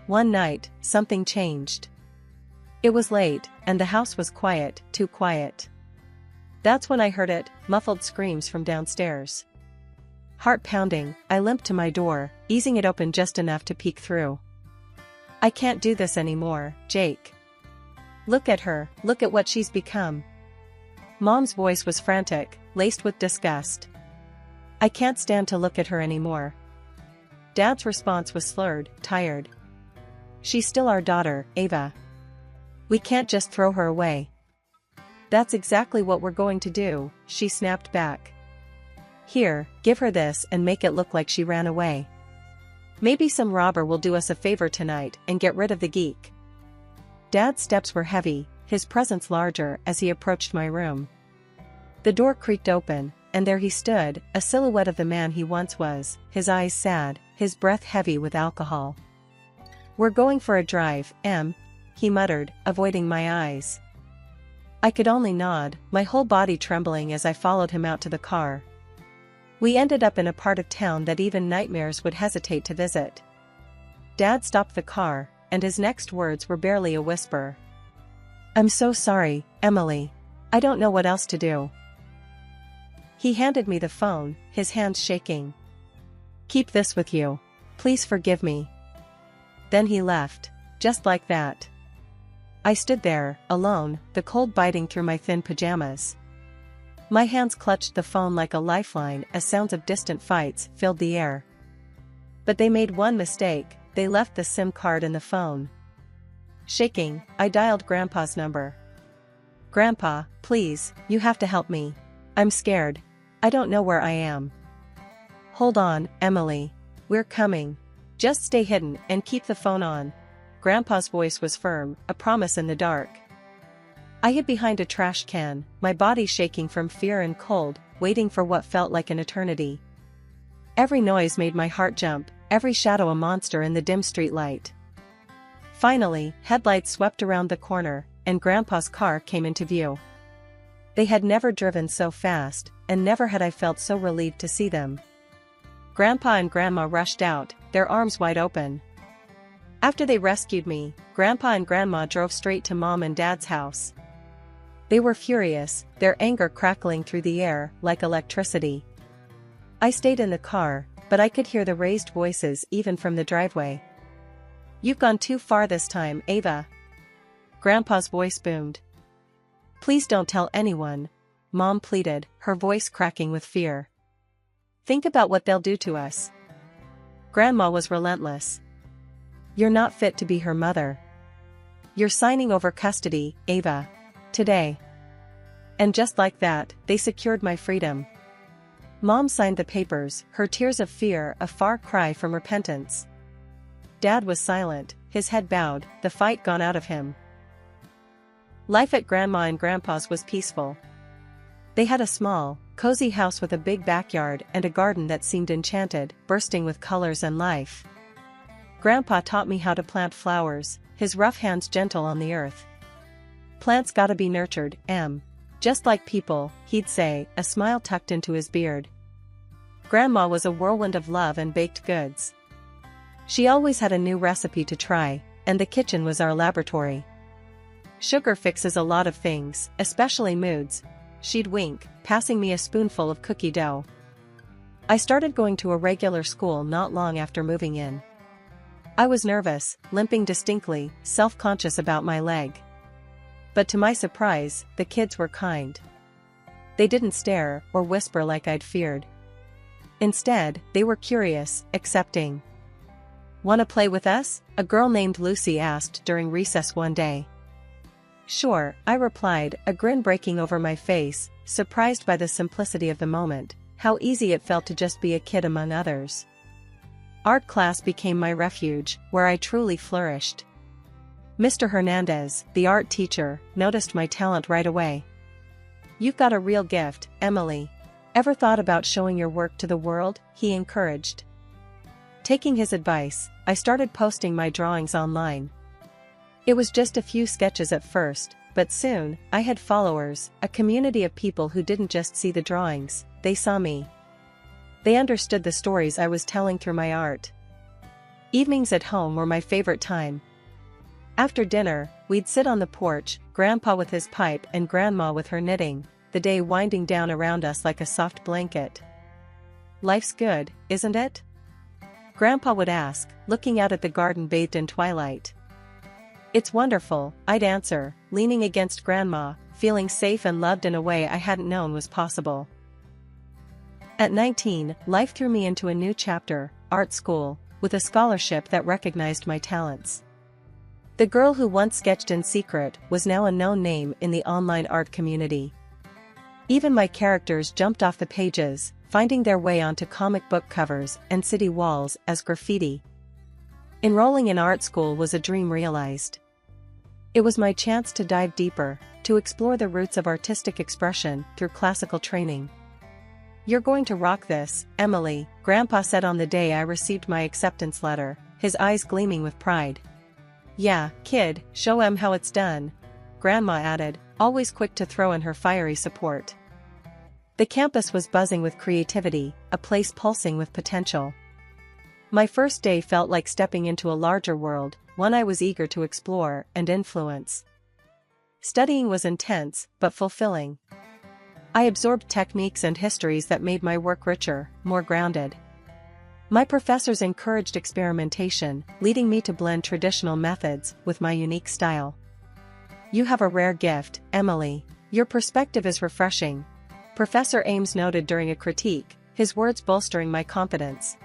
One night, something changed. It was late, and the house was quiet, too quiet. That's when I heard it, muffled screams from downstairs. Heart pounding, I limped to my door, easing it open just enough to peek through. "I can't do this anymore, Jake. Look at her, look at what she's become." Mom's voice was frantic, laced with disgust. "I can't stand to look at her anymore." Dad's response was slurred, tired. "She's still our daughter, Ava. We can't just throw her away." "That's exactly what we're going to do," she snapped back. "Here, give her this and make it look like she ran away. Maybe some robber will do us a favor tonight and get rid of the geek." Dad's steps were heavy, his presence larger as he approached my room. The door creaked open, and there he stood, a silhouette of the man he once was, his eyes sad, his breath heavy with alcohol. "We're going for a drive, Em," he muttered, avoiding my eyes. I could only nod, my whole body trembling as I followed him out to the car. We ended up in a part of town that even nightmares would hesitate to visit. Dad stopped the car, and his next words were barely a whisper. "I'm so sorry, Emily. I don't know what else to do." He handed me the phone, his hands shaking. "Keep this with you. Please forgive me." Then he left, just like that. I stood there, alone, the cold biting through my thin pajamas. My hands clutched the phone like a lifeline as sounds of distant fights filled the air. But they made one mistake, they left the SIM card in the phone. Shaking, I dialed Grandpa's number. "Grandpa, please, you have to help me. I'm scared. I don't know where I am." "Hold on, Emily. We're coming. Just stay hidden and keep the phone on." Grandpa's voice was firm, a promise in the dark. I hid behind a trash can, my body shaking from fear and cold, waiting for what felt like an eternity. Every noise made my heart jump, every shadow a monster in the dim street light. Finally, headlights swept around the corner, and Grandpa's car came into view. They had never driven so fast, and never had I felt so relieved to see them. Grandpa and Grandma rushed out, their arms wide open. After they rescued me, Grandpa and Grandma drove straight to Mom and Dad's house. They were furious, their anger crackling through the air like electricity. I stayed in the car, but I could hear the raised voices even from the driveway. "You've gone too far this time, Ava." Grandpa's voice boomed. "Please don't tell anyone," Mom pleaded, her voice cracking with fear. "Think about what they'll do to us." Grandma was relentless. "You're not fit to be her mother. You're signing over custody, Ava. Today." And just like that, they secured my freedom. Mom signed the papers, her tears of fear a far cry from repentance. Dad was silent, his head bowed, the fight gone out of him. Life at Grandma and Grandpa's was peaceful. They had a small, cozy house with a big backyard and a garden that seemed enchanted, bursting with colors and life. Grandpa taught me how to plant flowers, his rough hands gentle on the earth. "Plants gotta be nurtured, Em. Just like people," he'd say, a smile tucked into his beard. Grandma was a whirlwind of love and baked goods. She always had a new recipe to try, and the kitchen was our laboratory. "Sugar fixes a lot of things, especially moods," she'd wink, passing me a spoonful of cookie dough. I started going to a regular school not long after moving in. I was nervous, limping distinctly, self-conscious about my leg. But to my surprise, the kids were kind. They didn't stare or whisper like I'd feared. Instead, they were curious, accepting. "Wanna play with us?" a girl named Lucy asked during recess one day. "Sure," I replied, a grin breaking over my face, surprised by the simplicity of the moment, how easy it felt to just be a kid among others. Art class became my refuge, where I truly flourished. Mr. Hernandez, the art teacher, noticed my talent right away. "You've got a real gift, Emily. Ever thought about showing your work to the world?" he encouraged. Taking his advice, I started posting my drawings online. It was just a few sketches at first, but soon, I had followers, a community of people who didn't just see the drawings, they saw me. They understood the stories I was telling through my art. Evenings at home were my favorite time. After dinner, we'd sit on the porch, Grandpa with his pipe and Grandma with her knitting, the day winding down around us like a soft blanket. "Life's good, isn't it?" Grandpa would ask, looking out at the garden bathed in twilight. "It's wonderful," I'd answer, leaning against Grandma, feeling safe and loved in a way I hadn't known was possible. At 19, life threw me into a new chapter, art school, with a scholarship that recognized my talents. The girl who once sketched in secret was now a known name in the online art community. Even my characters jumped off the pages, finding their way onto comic book covers and city walls as graffiti. Enrolling in art school was a dream realized. It was my chance to dive deeper, to explore the roots of artistic expression through classical training. "You're going to rock this, Emily," Grandpa said on the day I received my acceptance letter, his eyes gleaming with pride. "Yeah, kid, show 'em how it's done," Grandma added, always quick to throw in her fiery support. The campus was buzzing with creativity, a place pulsing with potential. My first day felt like stepping into a larger world, one I was eager to explore and influence. Studying was intense, but fulfilling. I absorbed techniques and histories that made my work richer, more grounded. My professors encouraged experimentation, leading me to blend traditional methods with my unique style. "You have a rare gift, Emily. Your perspective is refreshing," Professor Ames noted during a critique, his words bolstering my confidence.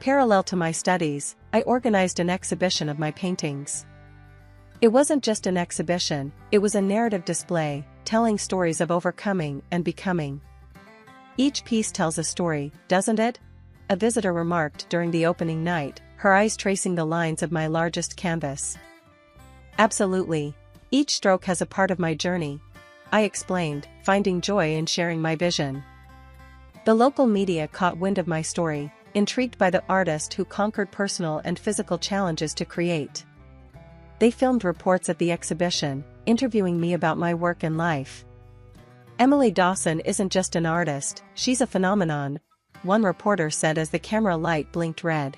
Parallel to my studies, I organized an exhibition of my paintings. It wasn't just an exhibition, it was a narrative display, telling stories of overcoming and becoming. "Each piece tells a story, doesn't it?" a visitor remarked during the opening night, her eyes tracing the lines of my largest canvas. "Absolutely. Each stroke has a part of my journey," I explained, finding joy in sharing my vision. The local media caught wind of my story, intrigued by the artist who conquered personal and physical challenges to create. They filmed reports at the exhibition, interviewing me about my work and life. "Emily Dawson isn't just an artist, she's a phenomenon," one reporter said as the camera light blinked red.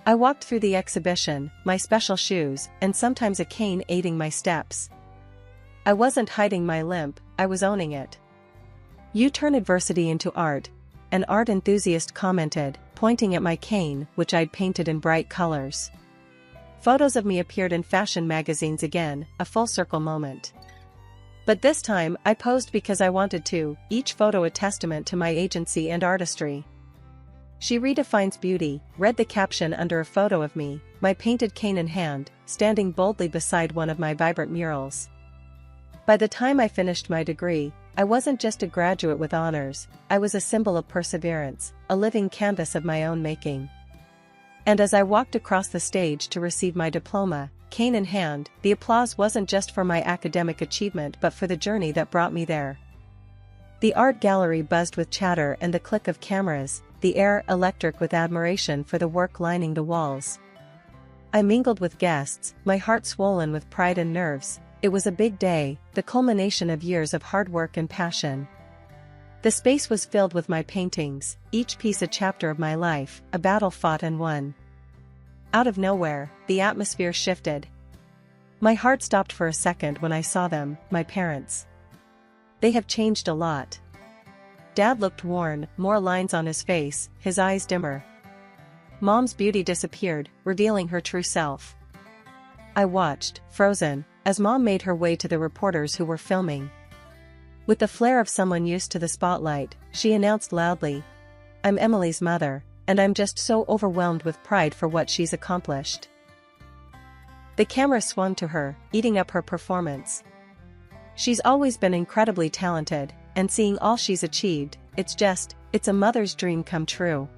I walked through the exhibition, my special shoes, and sometimes a cane aiding my steps. I wasn't hiding my limp, I was owning it. "You turn adversity into art," an art enthusiast commented, pointing at my cane, which I'd painted in bright colors. Photos of me appeared in fashion magazines again, a full-circle moment. But this time, I posed because I wanted to, each photo a testament to my agency and artistry. "She redefines beauty," read the caption under a photo of me, my painted cane in hand, standing boldly beside one of my vibrant murals. By the time I finished my degree, I wasn't just a graduate with honors, I was a symbol of perseverance, a living canvas of my own making. And as I walked across the stage to receive my diploma, cane in hand, the applause wasn't just for my academic achievement but for the journey that brought me there. The art gallery buzzed with chatter and the click of cameras, the air electric with admiration for the work lining the walls. I mingled with guests, my heart swollen with pride and nerves. It was a big day, the culmination of years of hard work and passion. The space was filled with my paintings, each piece a chapter of my life, a battle fought and won. Out of nowhere, the atmosphere shifted. My heart stopped for a second when I saw them, my parents. They have changed a lot. Dad looked worn, more lines on his face, his eyes dimmer. Mom's beauty disappeared, revealing her true self. I watched, frozen, as Mom made her way to the reporters who were filming. With the flair of someone used to the spotlight, she announced loudly, "I'm Emily's mother, and I'm just so overwhelmed with pride for what she's accomplished." The camera swung to her, eating up her performance. She's always been incredibly talented, and seeing all she's achieved, it's a mother's dream come true.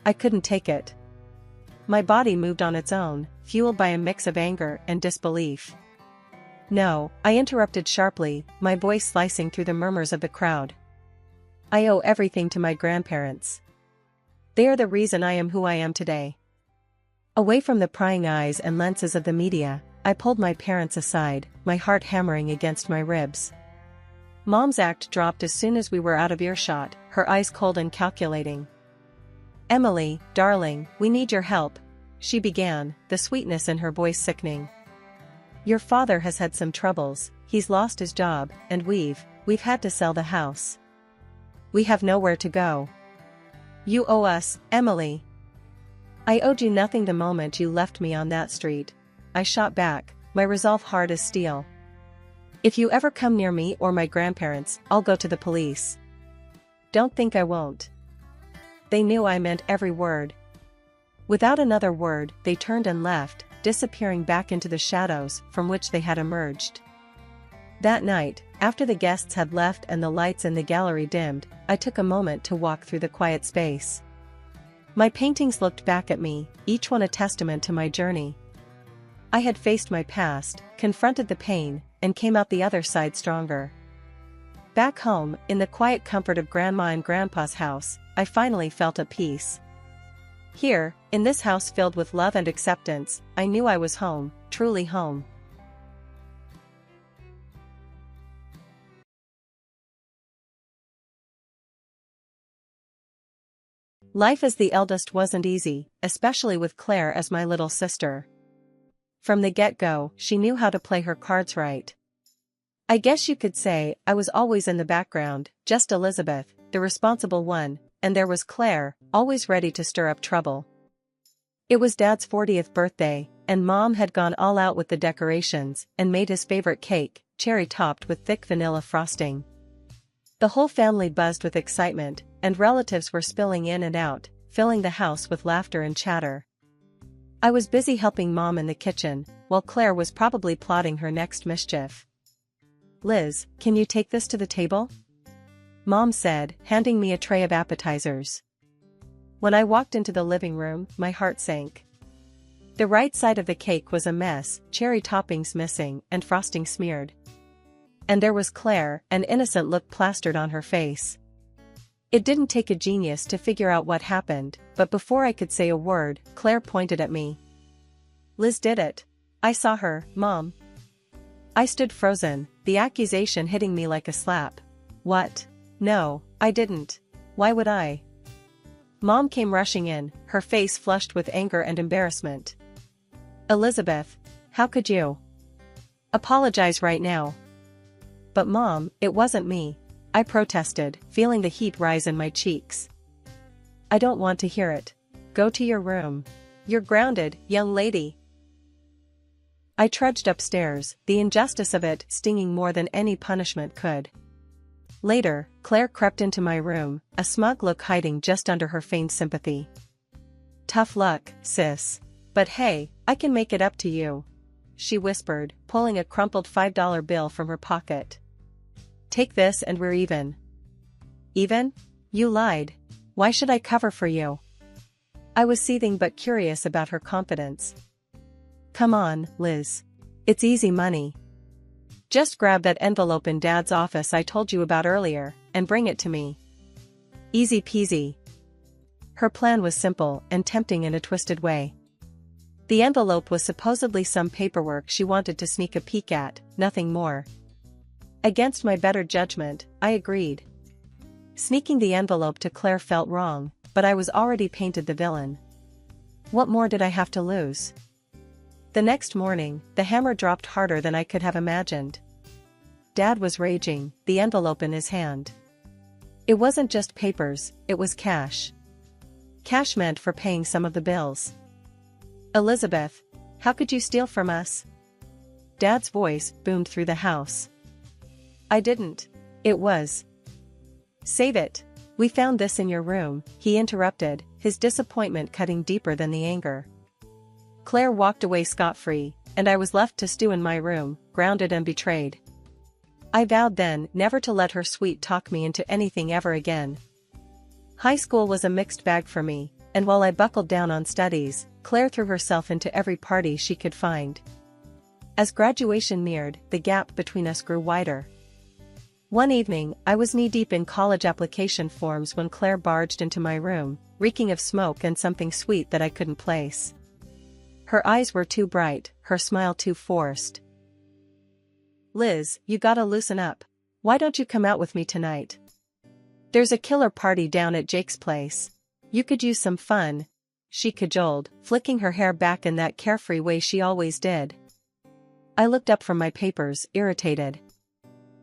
I couldn't take it. My body moved on its own, fueled by a mix of anger and disbelief. "No," I interrupted sharply, my voice slicing through the murmurs of the crowd. "I owe everything to my grandparents. They are the reason I am who I am today." Away from the prying eyes and lenses of the media, I pulled my parents aside, my heart hammering against my ribs. Mom's act dropped as soon as we were out of earshot, her eyes cold and calculating. "Emily, darling, we need your help," she began, the sweetness in her voice sickening. "Your father has had some troubles, he's lost his job, and we've had to sell the house. We have nowhere to go. You owe us, Emily." "I owed you nothing the moment you left me on that street," I shot back, my resolve hard as steel. "If you ever come near me or my grandparents, I'll go to the police." "Don't think I won't." They knew I meant every word. Without another word, they turned and left, disappearing back into the shadows from which they had emerged. That night, after the guests had left and the lights in the gallery dimmed, I took a moment to walk through the quiet space. My paintings looked back at me, each one a testament to my journey. I had faced my past, confronted the pain, and came out the other side stronger. Back home, in the quiet comfort of Grandma and Grandpa's house, I finally felt at peace. Here, in this house filled with love and acceptance, I knew I was home, truly home. Life as the eldest wasn't easy, especially with Claire as my little sister. From the get-go, she knew how to play her cards right. I guess you could say I was always in the background, just Elizabeth, the responsible one, and there was Claire, always ready to stir up trouble. It was Dad's 40th birthday, and Mom had gone all out with the decorations and made his favorite cake, cherry-topped with thick vanilla frosting. The whole family buzzed with excitement, and relatives were spilling in and out, filling the house with laughter and chatter. I was busy helping Mom in the kitchen, while Claire was probably plotting her next mischief. "Liz, can you take this to the table?" Mom said, handing me a tray of appetizers. When I walked into the living room, my heart sank. The right side of the cake was a mess, cherry toppings missing and frosting smeared. And there was Claire, an innocent look plastered on her face. It didn't take a genius to figure out what happened, but before I could say a word, Claire pointed at me. "Liz did it. I saw her, Mom." I stood frozen, the accusation hitting me like a slap. "What? No, I didn't. Why would I?" Mom came rushing in, her face flushed with anger and embarrassment. "Elizabeth, how could you? Apologize right now." "But Mom, it wasn't me," I protested, feeling the heat rise in my cheeks. "I don't want to hear it. Go to your room. You're grounded, young lady." I trudged upstairs, the injustice of it stinging more than any punishment could. Later, Claire crept into my room, a smug look hiding just under her feigned sympathy. "Tough luck, sis. But hey, I can make it up to you," she whispered, pulling a crumpled $5 bill from her pocket. "Take this and we're even." "Even? You lied. Why should I cover for you?" I was seething but curious about her confidence. "Come on, Liz. It's easy money. Just grab that envelope in Dad's office I told you about earlier, and bring it to me. Easy peasy." Her plan was simple and tempting in a twisted way. The envelope was supposedly some paperwork she wanted to sneak a peek at, nothing more. Against my better judgment, I agreed. Sneaking the envelope to Claire felt wrong, but I was already painted the villain. What more did I have to lose? The next morning, the hammer dropped harder than I could have imagined. Dad was raging, the envelope in his hand. It wasn't just papers, it was cash. Cash meant for paying some of the bills. "Elizabeth, how could you steal from us?" Dad's voice boomed through the house. "I didn't. It was. Save it. We found this in your room, he interrupted, his disappointment cutting deeper than the anger. Claire walked away scot-free, and I was left to stew in my room, grounded and betrayed. I vowed then never to let her sweet-talk me into anything ever again. High school was a mixed bag for me, and while I buckled down on studies, Claire threw herself into every party she could find. As graduation neared, the gap between us grew wider. One evening, I was knee-deep in college application forms when Claire barged into my room, reeking of smoke and something sweet that I couldn't place. Her eyes were too bright, her smile too forced. "Liz, you gotta loosen up. Why don't you come out with me tonight? There's a killer party down at Jake's place. You could use some fun," she cajoled, flicking her hair back in that carefree way she always did. I looked up from my papers, irritated.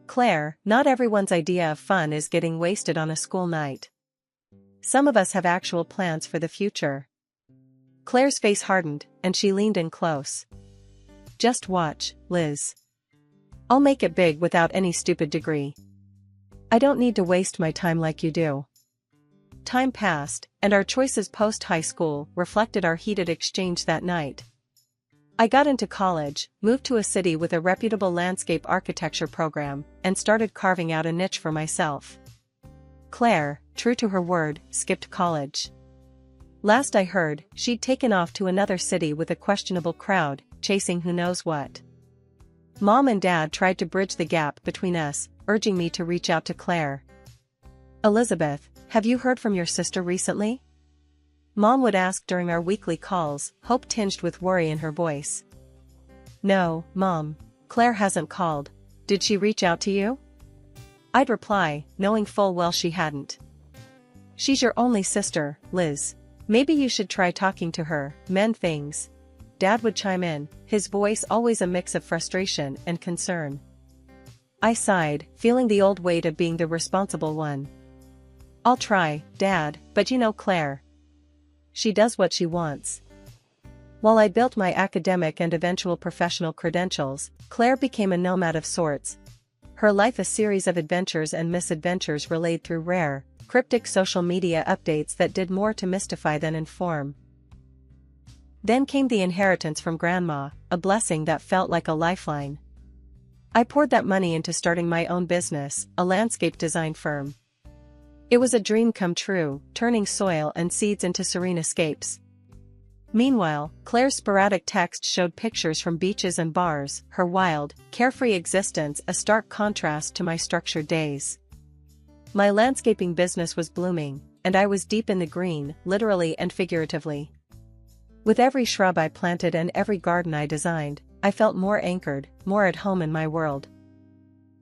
"Claire, not everyone's idea of fun is getting wasted on a school night. Some of us have actual plans for the future." Claire's face hardened, and she leaned in close. "Just watch, Liz. I'll make it big without any stupid degree. I don't need to waste my time like you do." Time passed, and our choices post-high school reflected our heated exchange that night. I got into college, moved to a city with a reputable landscape architecture program, and started carving out a niche for myself. Claire, true to her word, skipped college. Last I heard, she'd taken off to another city with a questionable crowd, chasing who knows what. Mom and Dad tried to bridge the gap between us, urging me to reach out to Claire. "Elizabeth, have you heard from your sister recently?" Mom would ask during our weekly calls, hope tinged with worry in her voice. "No, Mom. Claire hasn't called. Did she reach out to you?" I'd reply, knowing full well she hadn't. "She's your only sister, Liz. Maybe you should try talking to her, mend things." Dad would chime in, his voice always a mix of frustration and concern. I sighed, feeling the old weight of being the responsible one. "I'll try, Dad, but you know Claire. She does what she wants." While I built my academic and eventual professional credentials, Claire became a nomad of sorts. Her life a series of adventures and misadventures relayed through rare, cryptic social media updates that did more to mystify than inform. Then came the inheritance from Grandma, a blessing that felt like a lifeline. I poured that money into starting my own business, a landscape design firm. It was a dream come true, turning soil and seeds into serene escapes. Meanwhile, Claire's sporadic text showed pictures from beaches and bars, her wild, carefree existence a stark contrast to my structured days. My landscaping business was blooming, and I was deep in the green, literally and figuratively. With every shrub I planted and every garden I designed, I felt more anchored, more at home in my world.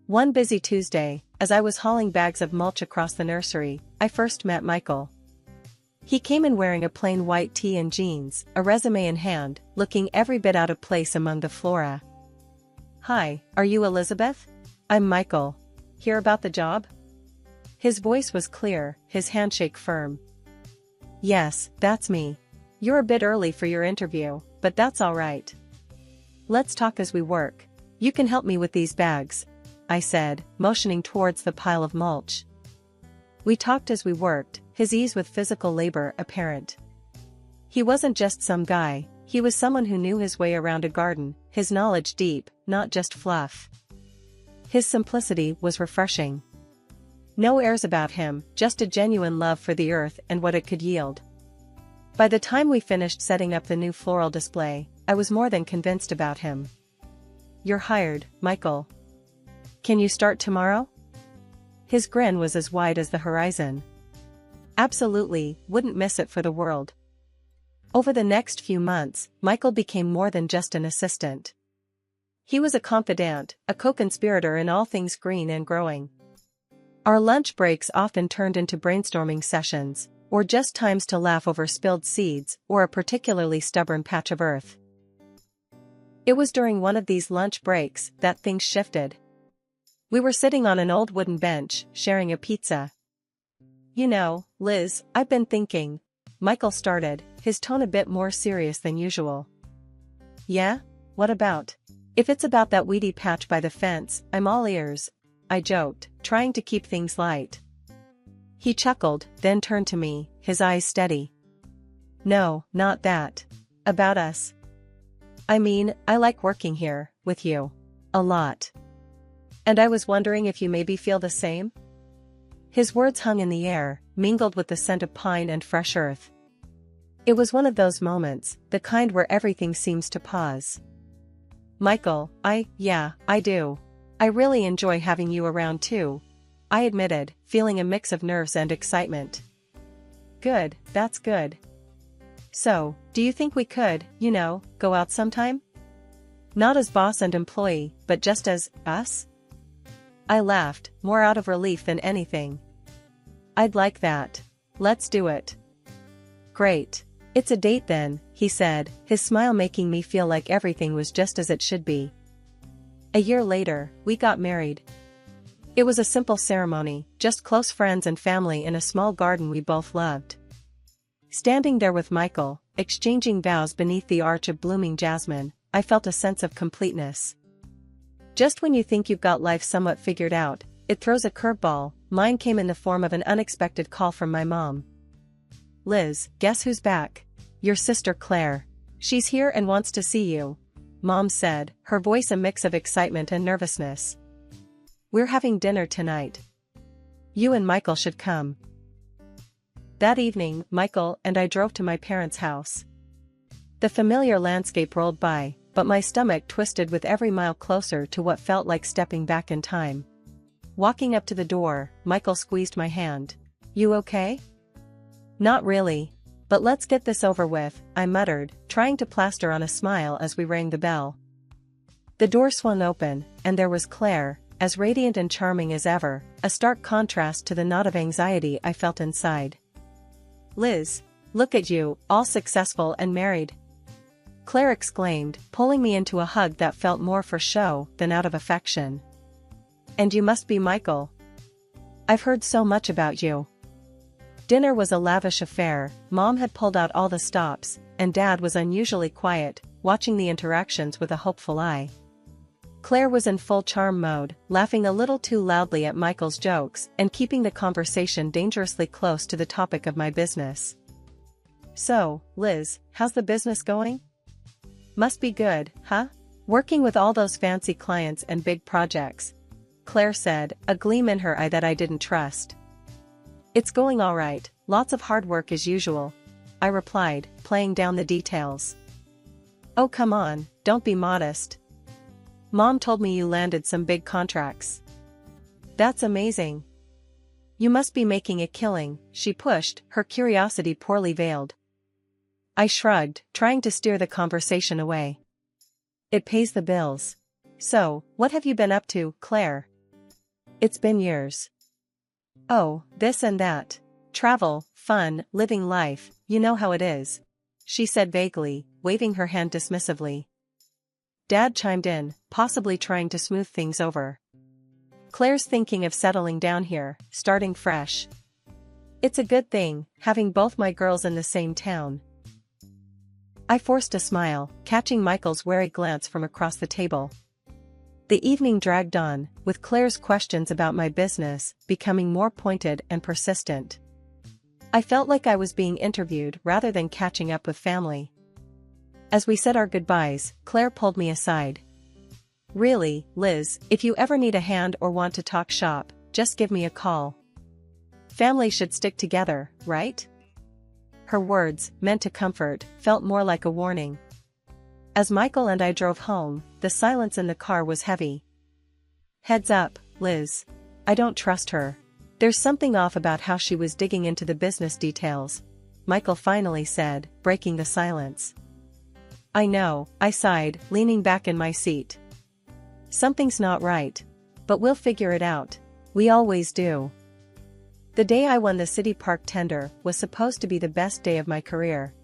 One busy Tuesday, as I was hauling bags of mulch across the nursery, I first met Michael. He came in wearing a plain white tee and jeans, a resume in hand, looking every bit out of place among the flora. "Hi, are you Elizabeth? I'm Michael. Hear about the job?" His voice was clear, his handshake firm. "Yes, that's me. You're a bit early for your interview, but that's all right. Let's talk as we work. You can help me with these bags," I said, motioning towards the pile of mulch. We talked as we worked, his ease with physical labor apparent. He wasn't just some guy, he was someone who knew his way around a garden, his knowledge deep, not just fluff. His simplicity was refreshing. No airs about him, just a genuine love for the earth and what it could yield. By the time we finished setting up the new floral display, I was more than convinced about him. "You're hired, Michael. Can you start tomorrow?" His grin was as wide as the horizon. "Absolutely, wouldn't miss it for the world." Over the next few months, Michael became more than just an assistant. He was a confidant, a co-conspirator in all things green and growing. Our lunch breaks often turned into brainstorming sessions, or just times to laugh over spilled seeds or a particularly stubborn patch of earth. It was during one of these lunch breaks that things shifted. We were sitting on an old wooden bench, sharing a pizza. "You know, Liz, I've been thinking," Michael started, his tone a bit more serious than usual. "Yeah? What about?" "If it's about that weedy patch by the fence, I'm all ears," I joked, trying to keep things light. He chuckled, then turned to me, his eyes steady. No, not that. About us. I mean, I like working here, with you. A lot. And I was wondering if you maybe feel the same? His words hung in the air, mingled with the scent of pine and fresh earth. It was one of those moments, the kind where everything seems to pause. Michael, yeah, I do. I really enjoy having you around too, I admitted, feeling a mix of nerves and excitement. Good, that's good. So, do you think we could, go out sometime? Not as boss and employee, but just as us? I laughed, more out of relief than anything. I'd like that. Let's do it. Great. It's a date then, he said, his smile making me feel like everything was just as it should be. A year later, we got married. It was a simple ceremony, just close friends and family in a small garden we both loved. Standing there with Michael, exchanging vows beneath the arch of blooming jasmine, I felt a sense of completeness. Just when you think you've got life somewhat figured out, it throws a curveball. Mine came in the form of an unexpected call from my mom. Liz, guess who's back? Your sister Claire. She's here and wants to see you, Mom said, her voice a mix of excitement and nervousness. We're having dinner tonight. You and Michael should come. That evening, Michael and I drove to my parents' house. The familiar landscape rolled by, but my stomach twisted with every mile closer to what felt like stepping back in time. Walking up to the door, Michael squeezed my hand. You okay? Not really. But let's get this over with, I muttered, trying to plaster on a smile as we rang the bell. The door swung open, and there was Claire, as radiant and charming as ever, a stark contrast to the knot of anxiety I felt inside. Liz, look at you, all successful and married. Claire exclaimed, pulling me into a hug that felt more for show than out of affection. And you must be Michael. I've heard so much about you. Dinner was a lavish affair. Mom had pulled out all the stops, and Dad was unusually quiet, watching the interactions with a hopeful eye. Claire was in full charm mode, laughing a little too loudly at Michael's jokes and keeping the conversation dangerously close to the topic of my business. So, Liz, how's the business going? Must be good, huh? Working with all those fancy clients and big projects, Claire said, a gleam in her eye that I didn't trust. It's going all right, lots of hard work as usual, I replied, playing down the details. Oh come on, don't be modest. Mom told me you landed some big contracts. That's amazing. You must be making a killing, she pushed, her curiosity poorly veiled. I shrugged, trying to steer the conversation away. It pays the bills. So, what have you been up to, Claire? It's been years. Oh, this and that. Travel, fun, living life, you know how it is, she said vaguely, waving her hand dismissively. Dad chimed in, possibly trying to smooth things over. Claire's thinking of settling down here, starting fresh. It's a good thing, having both my girls in the same town. I forced a smile, catching Michael's wary glance from across the table. The evening dragged on, with Claire's questions about my business becoming more pointed and persistent. I felt like I was being interviewed rather than catching up with family. As we said our goodbyes, Claire pulled me aside. Really, Liz, if you ever need a hand or want to talk shop, just give me a call. Family should stick together, right? Her words, meant to comfort, felt more like a warning. As Michael and I drove home, the silence in the car was heavy. Heads up, Liz. I don't trust her. There's something off about how she was digging into the business details, Michael finally said, breaking the silence. I know, I sighed, leaning back in my seat. Something's not right. But we'll figure it out. We always do. The day I won the City Park tender was supposed to be the best day of my career.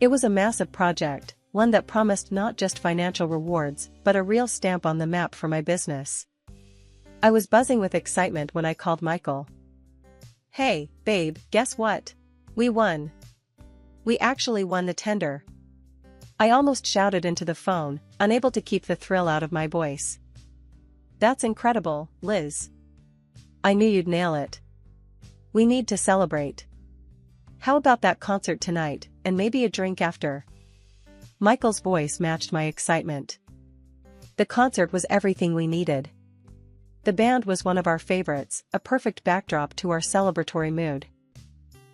It was a massive project, one that promised not just financial rewards, but a real stamp on the map for my business. I was buzzing with excitement when I called Michael. Hey, babe, guess what? We won. We actually won the tender. I almost shouted into the phone, unable to keep the thrill out of my voice. That's incredible, Liz. I knew you'd nail it. We need to celebrate. How about that concert tonight, and maybe a drink after? Michael's voice matched my excitement. The concert was everything we needed. The band was one of our favorites, a perfect backdrop to our celebratory mood.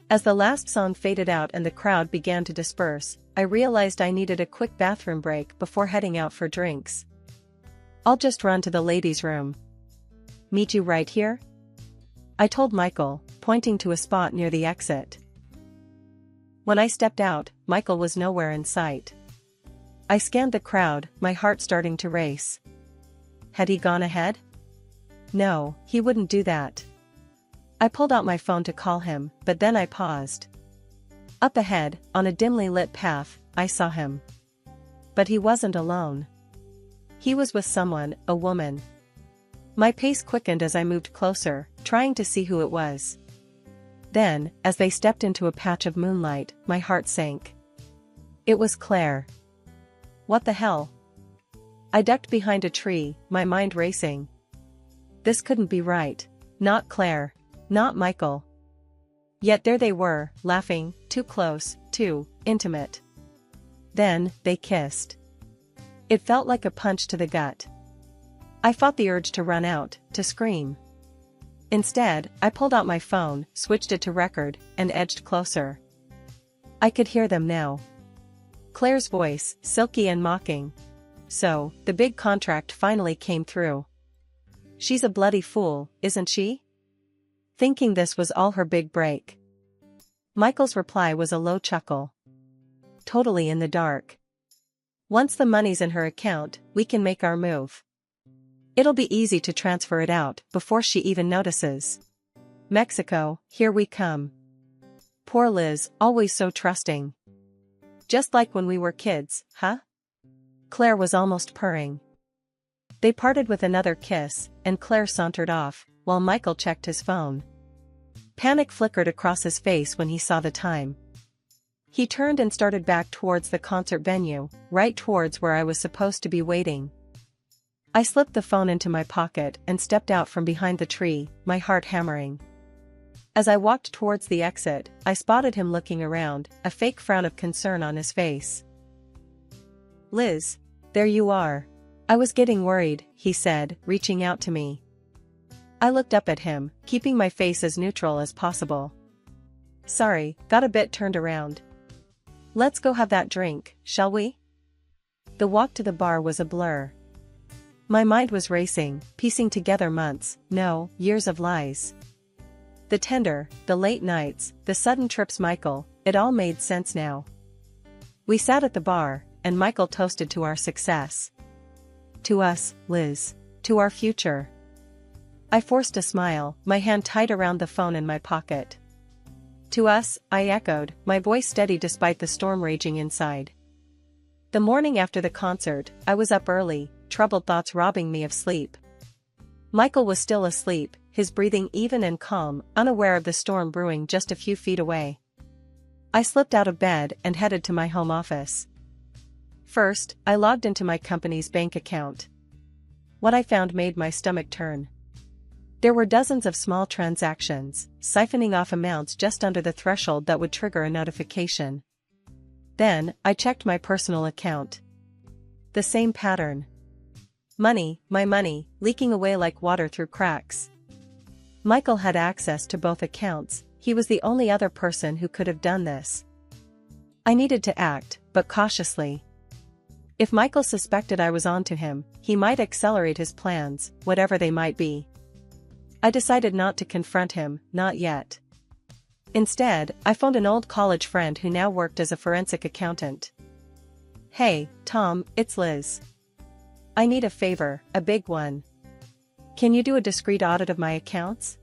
As the last song faded out and the crowd began to disperse, I realized I needed a quick bathroom break before heading out for drinks. I'll just run to the ladies' room. Meet you right here? I told Michael, pointing to a spot near the exit. When I stepped out, Michael was nowhere in sight. I scanned the crowd, my heart starting to race. Had he gone ahead? No, he wouldn't do that. I pulled out my phone to call him, but then I paused. Up ahead, on a dimly lit path, I saw him. But he wasn't alone. He was with someone, a woman. My pace quickened as I moved closer, trying to see who it was. Then, as they stepped into a patch of moonlight, my heart sank. It was Claire. What the hell? I ducked behind a tree, my mind racing. This couldn't be right. Not Claire. Not Michael. Yet there they were, laughing, too close, too intimate. Then, they kissed. It felt like a punch to the gut. I fought the urge to run out, to scream. Instead, I pulled out my phone, switched it to record, and edged closer. I could hear them now. Claire's voice, silky and mocking. So, the big contract finally came through. She's a bloody fool, isn't she? Thinking this was all her big break. Michael's reply was a low chuckle. Totally in the dark. Once the money's in her account, we can make our move. It'll be easy to transfer it out before she even notices. Mexico, here we come. Poor Liz, always so trusting. Just like when we were kids, huh? Claire was almost purring. They parted with another kiss, and Claire sauntered off, while Michael checked his phone. Panic flickered across his face when he saw the time. He turned and started back towards the concert venue, right towards where I was supposed to be waiting. I slipped the phone into my pocket and stepped out from behind the tree, my heart hammering. As I walked towards the exit, I spotted him looking around, a fake frown of concern on his face. Liz, there you are. I was getting worried, he said, reaching out to me. I looked up at him, keeping my face as neutral as possible. Sorry, got a bit turned around. Let's go have that drink, shall we? The walk to the bar was a blur. My mind was racing, piecing together months, no, years of lies. The tender, the late nights, the sudden trips Michael, it all made sense now. We sat at the bar, and Michael toasted to our success. To us, Liz. To our future. I forced a smile, my hand tight around the phone in my pocket. To us, I echoed, my voice steady despite the storm raging inside. The morning after the concert, I was up early, troubled thoughts robbing me of sleep. Michael was still asleep, his breathing even and calm, unaware of the storm brewing just a few feet away. I slipped out of bed and headed to my home office. First, I logged into my company's bank account. What I found made my stomach turn. There were dozens of small transactions, siphoning off amounts just under the threshold that would trigger a notification. Then, I checked my personal account. The same pattern. Money, my money, leaking away like water through cracks. Michael had access to both accounts, he was the only other person who could have done this. I needed to act, but cautiously. If Michael suspected I was onto him, he might accelerate his plans, whatever they might be. I decided not to confront him, not yet. Instead, I phoned an old college friend who now worked as a forensic accountant. Hey, Tom, it's Liz. I need a favor, a big one. Can you do a discreet audit of my accounts?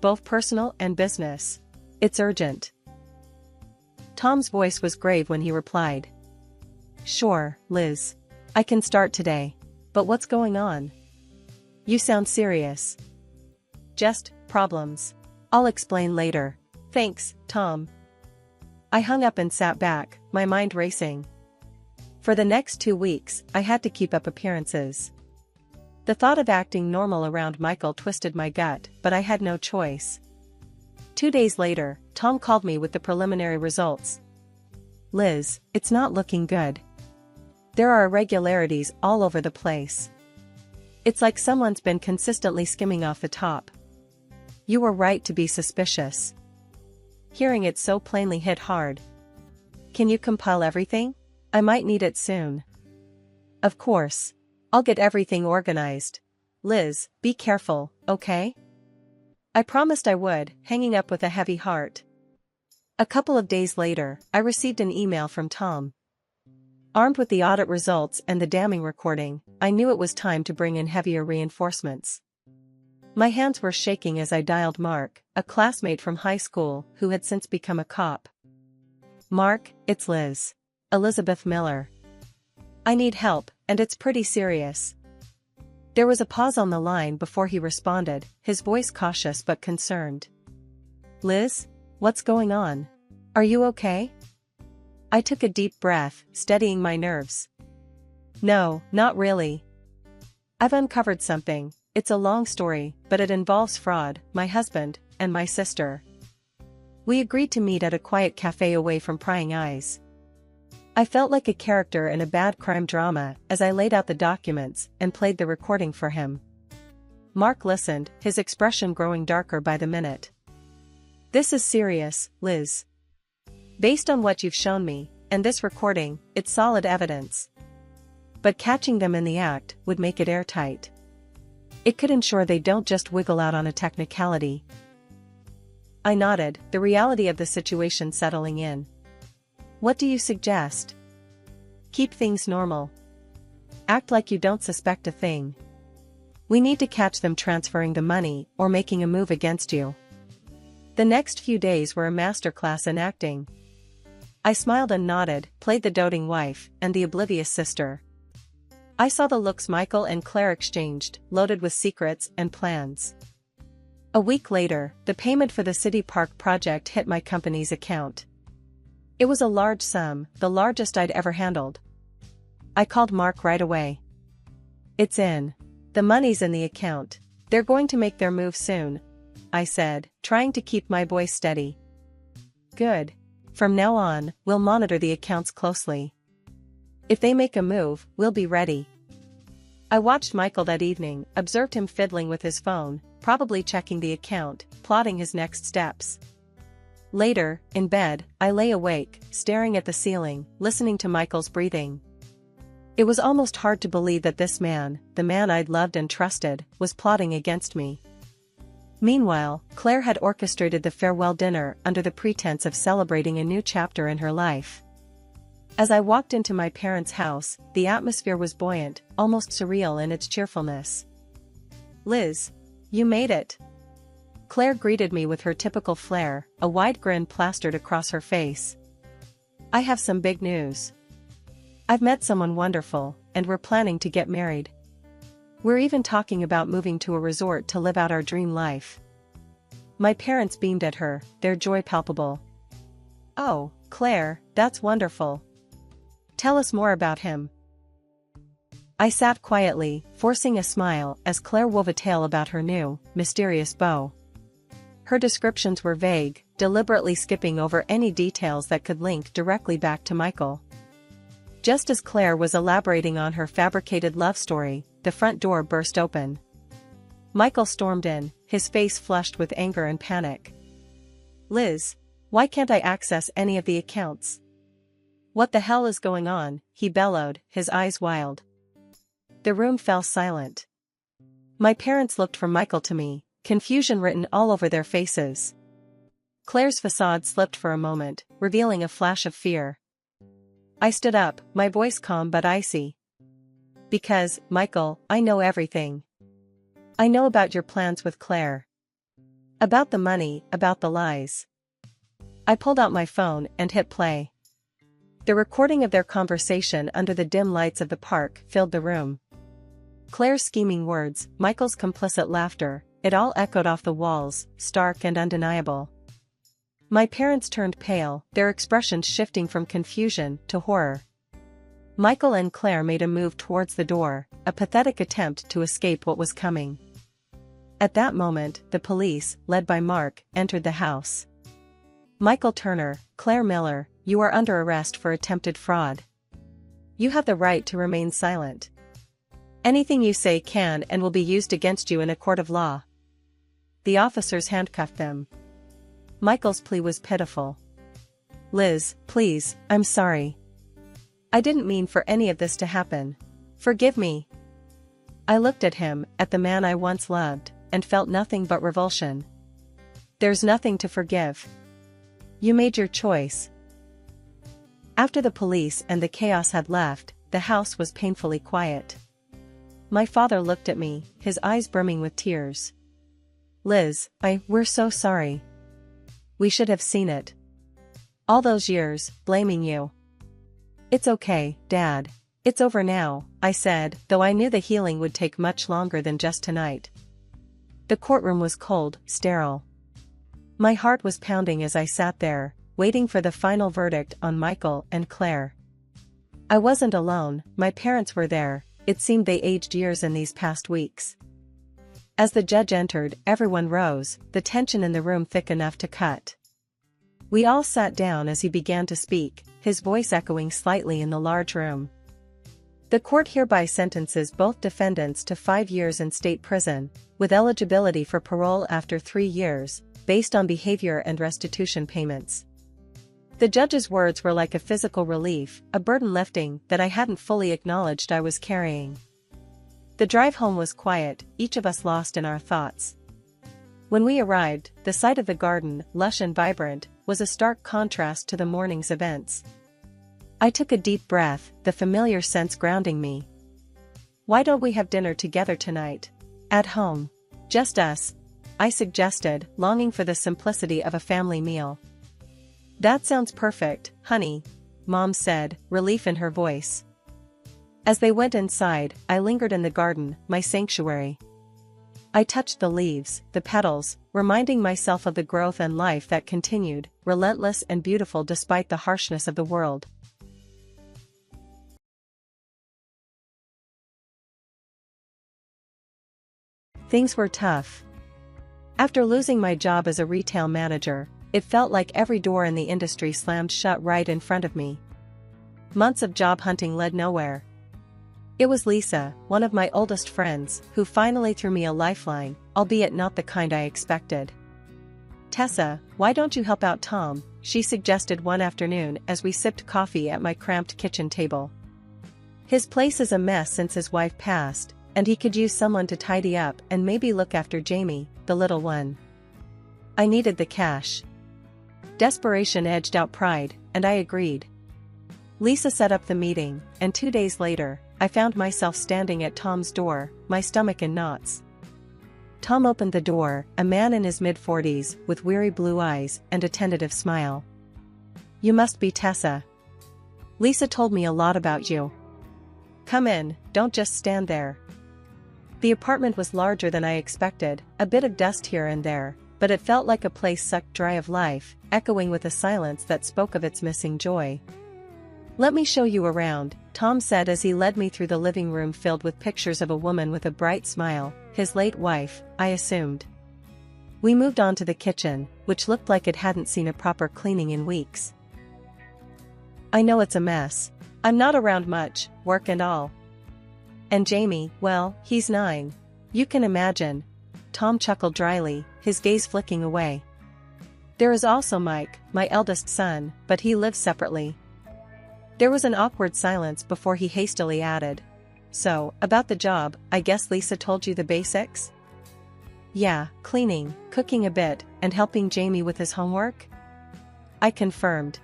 Both personal and business. It's urgent. Tom's voice was grave when he replied. Sure, Liz. I can start today. But what's going on? You sound serious. Just problems. I'll explain later. Thanks, Tom. I hung up and sat back, my mind racing. For the next 2 weeks, I had to keep up appearances. The thought of acting normal around Michael twisted my gut, but I had no choice. 2 days later, Tom called me with the preliminary results. "Liz, it's not looking good. There are irregularities all over the place. It's like someone's been consistently skimming off the top. You were right to be suspicious." Hearing it so plainly hit hard. "Can you compile everything? I might need it soon." "Of course. I'll get everything organized. Liz, be careful, okay?" I promised I would, hanging up with a heavy heart. A couple of days later, I received an email from Tom. Armed with the audit results and the damning recording, I knew it was time to bring in heavier reinforcements. My hands were shaking as I dialed Mark, a classmate from high school who had since become a cop. "Mark, it's Liz. Elizabeth Miller. I need help, and it's pretty serious." There was a pause on the line before he responded, his voice cautious but concerned. "Liz? What's going on? Are you okay?" I took a deep breath, steadying my nerves. "No, not really. I've uncovered something. It's a long story, but it involves fraud, my husband, and my sister. We agreed to meet at a quiet cafe away from prying eyes." I felt like a character in a bad crime drama as I laid out the documents and played the recording for him. Mark listened, his expression growing darker by the minute. "This is serious, Liz. Based on what you've shown me, and this recording, it's solid evidence. But catching them in the act would make it airtight. It could ensure they don't just wiggle out on a technicality." I nodded, the reality of the situation settling in. "What do you suggest?" "Keep things normal. Act like you don't suspect a thing. We need to catch them transferring the money or making a move against you." The next few days were a masterclass in acting. I smiled and nodded, played the doting wife and the oblivious sister. I saw the looks Michael and Claire exchanged, loaded with secrets and plans. A week later, the payment for the City Park project hit my company's account. It was a large sum, the largest I'd ever handled. I called Mark right away. "It's in. The money's in the account. They're going to make their move soon," I said, trying to keep my voice steady. "Good. From now on, we'll monitor the accounts closely. If they make a move, we'll be ready." I watched Michael that evening, observed him fiddling with his phone, probably checking the account, plotting his next steps. Later, in bed, I lay awake, staring at the ceiling, listening to Michael's breathing. It was almost hard to believe that this man, the man I'd loved and trusted, was plotting against me. Meanwhile, Claire had orchestrated the farewell dinner under the pretense of celebrating a new chapter in her life. As I walked into my parents' house, the atmosphere was buoyant, almost surreal in its cheerfulness. "Liz, you made it." Claire greeted me with her typical flair, a wide grin plastered across her face. "I have some big news. I've met someone wonderful, and we're planning to get married. We're even talking about moving to a resort to live out our dream life." My parents beamed at her, their joy palpable. "Oh, Claire, that's wonderful. Tell us more about him." I sat quietly, forcing a smile as Claire wove a tale about her new, mysterious beau. Her descriptions were vague, deliberately skipping over any details that could link directly back to Michael. Just as Claire was elaborating on her fabricated love story, the front door burst open. Michael stormed in, his face flushed with anger and panic. "Liz, why can't I access any of the accounts? What the hell is going on?" he bellowed, his eyes wild. The room fell silent. My parents looked from Michael to me, confusion written all over their faces. Claire's facade slipped for a moment, revealing a flash of fear. I stood up, my voice calm but icy. "Because, Michael, I know everything. I know about your plans with Claire. About the money, about the lies." I pulled out my phone and hit play. The recording of their conversation under the dim lights of the park filled the room. Claire's scheming words, Michael's complicit laughter, it all echoed off the walls, stark and undeniable. My parents turned pale, their expressions shifting from confusion to horror. Michael and Claire made a move towards the door, a pathetic attempt to escape what was coming. At that moment, the police, led by Mark, entered the house. Michael Turner, Claire Miller, you are under arrest for attempted fraud. You have the right to remain silent. Anything you say can and will be used against you in a court of law. The officers handcuffed them. Michael's plea was pitiful. Liz, please, I'm sorry. I didn't mean for any of this to happen. Forgive me. I looked at him, at the man I once loved, and felt nothing but revulsion. There's nothing to forgive. You made your choice. After the police and the chaos had left, the house was painfully quiet. My father looked at me, his eyes brimming with tears. Liz, we're so sorry. We should have seen it. All those years, blaming you. It's okay, Dad. It's over now, I said, though I knew the healing would take much longer than just tonight. The courtroom was cold, sterile. My heart was pounding as I sat there, waiting for the final verdict on Michael and Claire. I wasn't alone, my parents were there. It seemed they aged years in these past weeks. As the judge entered, everyone rose, the tension in the room thick enough to cut. We all sat down as he began to speak, his voice echoing slightly in the large room. The court hereby sentences both defendants to 5 years in state prison, with eligibility for parole after 3 years, based on behavior and restitution payments. The judge's words were like a physical relief, a burden lifting that I hadn't fully acknowledged I was carrying. The drive home was quiet, each of us lost in our thoughts. When we arrived, the sight of the garden, lush and vibrant, was a stark contrast to the morning's events. I took a deep breath, the familiar sense grounding me. Why don't we have dinner together tonight? At home. Just us, I suggested, longing for the simplicity of a family meal. That sounds perfect, honey, Mom said, relief in her voice. As they went inside, I lingered in the garden, my sanctuary. I touched the leaves, the petals, reminding myself of the growth and life that continued, relentless and beautiful despite the harshness of the world. Things were tough. After losing my job as a retail manager, it felt like every door in the industry slammed shut right in front of me. Months of job hunting led nowhere. It was Lisa, one of my oldest friends, who finally threw me a lifeline, albeit not the kind I expected. Tessa, why don't you help out Tom? She suggested one afternoon as we sipped coffee at my cramped kitchen table. His place is a mess since his wife passed, and he could use someone to tidy up and maybe look after Jamie, the little one. I needed the cash. Desperation edged out pride, and I agreed. Lisa set up the meeting, and 2 days later, I found myself standing at Tom's door, my stomach in knots. Tom opened the door, a man in his mid-40s, with weary blue eyes and a tentative smile. You must be Tessa. Lisa told me a lot about you. Come in, don't just stand there. The apartment was larger than I expected, a bit of dust here and there, but it felt like a place sucked dry of life, echoing with a silence that spoke of its missing joy. Let me show you around, Tom said as he led me through the living room filled with pictures of a woman with a bright smile, his late wife, I assumed. We moved on to the kitchen, which looked like it hadn't seen a proper cleaning in weeks. I know it's a mess. I'm not around much, work and all. And Jamie, well, he's 9. You can imagine. Tom chuckled dryly, his gaze flicking away. There is also Mike, my eldest son, but he lives separately. There was an awkward silence before he hastily added. So, about the job, I guess Lisa told you the basics? Yeah, cleaning, cooking a bit, and helping Jamie with his homework? I confirmed.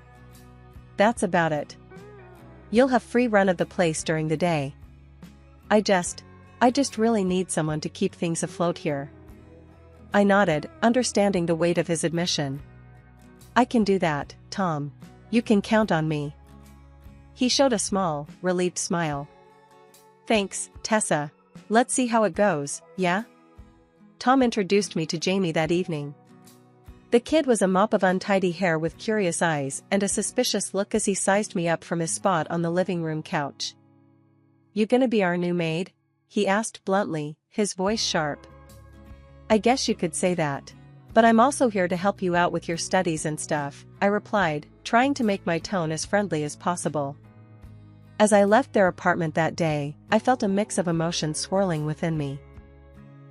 That's about it. You'll have free run of the place during the day. I just really need someone to keep things afloat here. I nodded, understanding the weight of his admission. I can do that, Tom. You can count on me. He showed a small, relieved smile. Thanks, Tessa. Let's see how it goes, yeah? Tom introduced me to Jamie that evening. The kid was a mop of untidy hair with curious eyes and a suspicious look as he sized me up from his spot on the living room couch. "You gonna be our new maid?" he asked bluntly, his voice sharp. "I guess you could say that. But I'm also here to help you out with your studies and stuff," I replied, trying to make my tone as friendly as possible. As I left their apartment that day, I felt a mix of emotions swirling within me.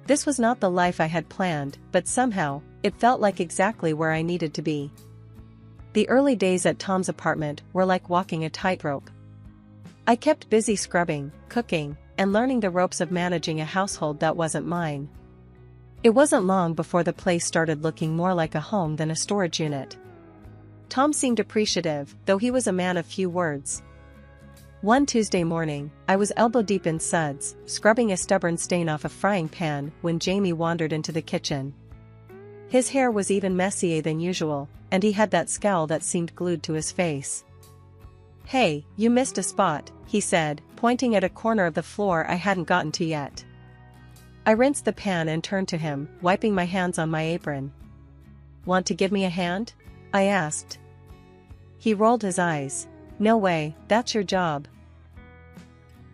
This was not the life I had planned, but somehow, it felt like exactly where I needed to be. The early days at Tom's apartment were like walking a tightrope. I kept busy scrubbing, cooking, and learning the ropes of managing a household that wasn't mine. It wasn't long before the place started looking more like a home than a storage unit. Tom seemed appreciative, though he was a man of few words. One Tuesday morning, I was elbow-deep in suds, scrubbing a stubborn stain off a frying pan when Jamie wandered into the kitchen. His hair was even messier than usual, and he had that scowl that seemed glued to his face. "Hey, you missed a spot," he said, pointing at a corner of the floor I hadn't gotten to yet. I rinsed the pan and turned to him, wiping my hands on my apron. "Want to give me a hand?" I asked. He rolled his eyes. "No way, that's your job."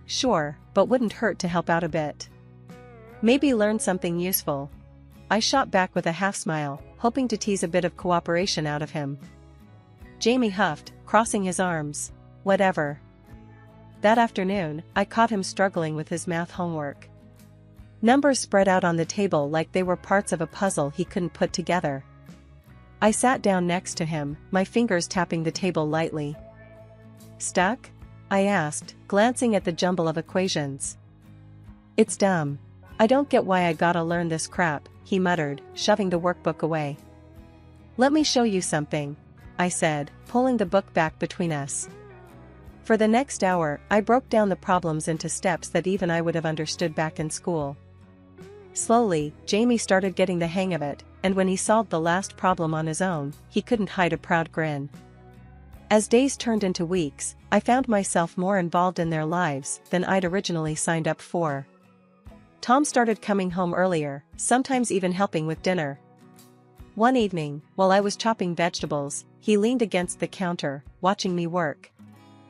"Sure, but wouldn't hurt to help out a bit. Maybe learn something useful." I shot back with a half-smile, hoping to tease a bit of cooperation out of him. Jamie huffed, crossing his arms. "Whatever." That afternoon, I caught him struggling with his math homework. Numbers spread out on the table like they were parts of a puzzle he couldn't put together. I sat down next to him, my fingers tapping the table lightly. "Stuck?" I asked, glancing at the jumble of equations. "It's dumb. I don't get why I gotta learn this crap," he muttered, shoving the workbook away. "Let me show you something," I said, pulling the book back between us. For the next hour, I broke down the problems into steps that even I would have understood back in school. Slowly, Jamie started getting the hang of it, and when he solved the last problem on his own, he couldn't hide a proud grin. As days turned into weeks, I found myself more involved in their lives than I'd originally signed up for. Tom started coming home earlier, sometimes even helping with dinner. One evening, while I was chopping vegetables, he leaned against the counter, watching me work.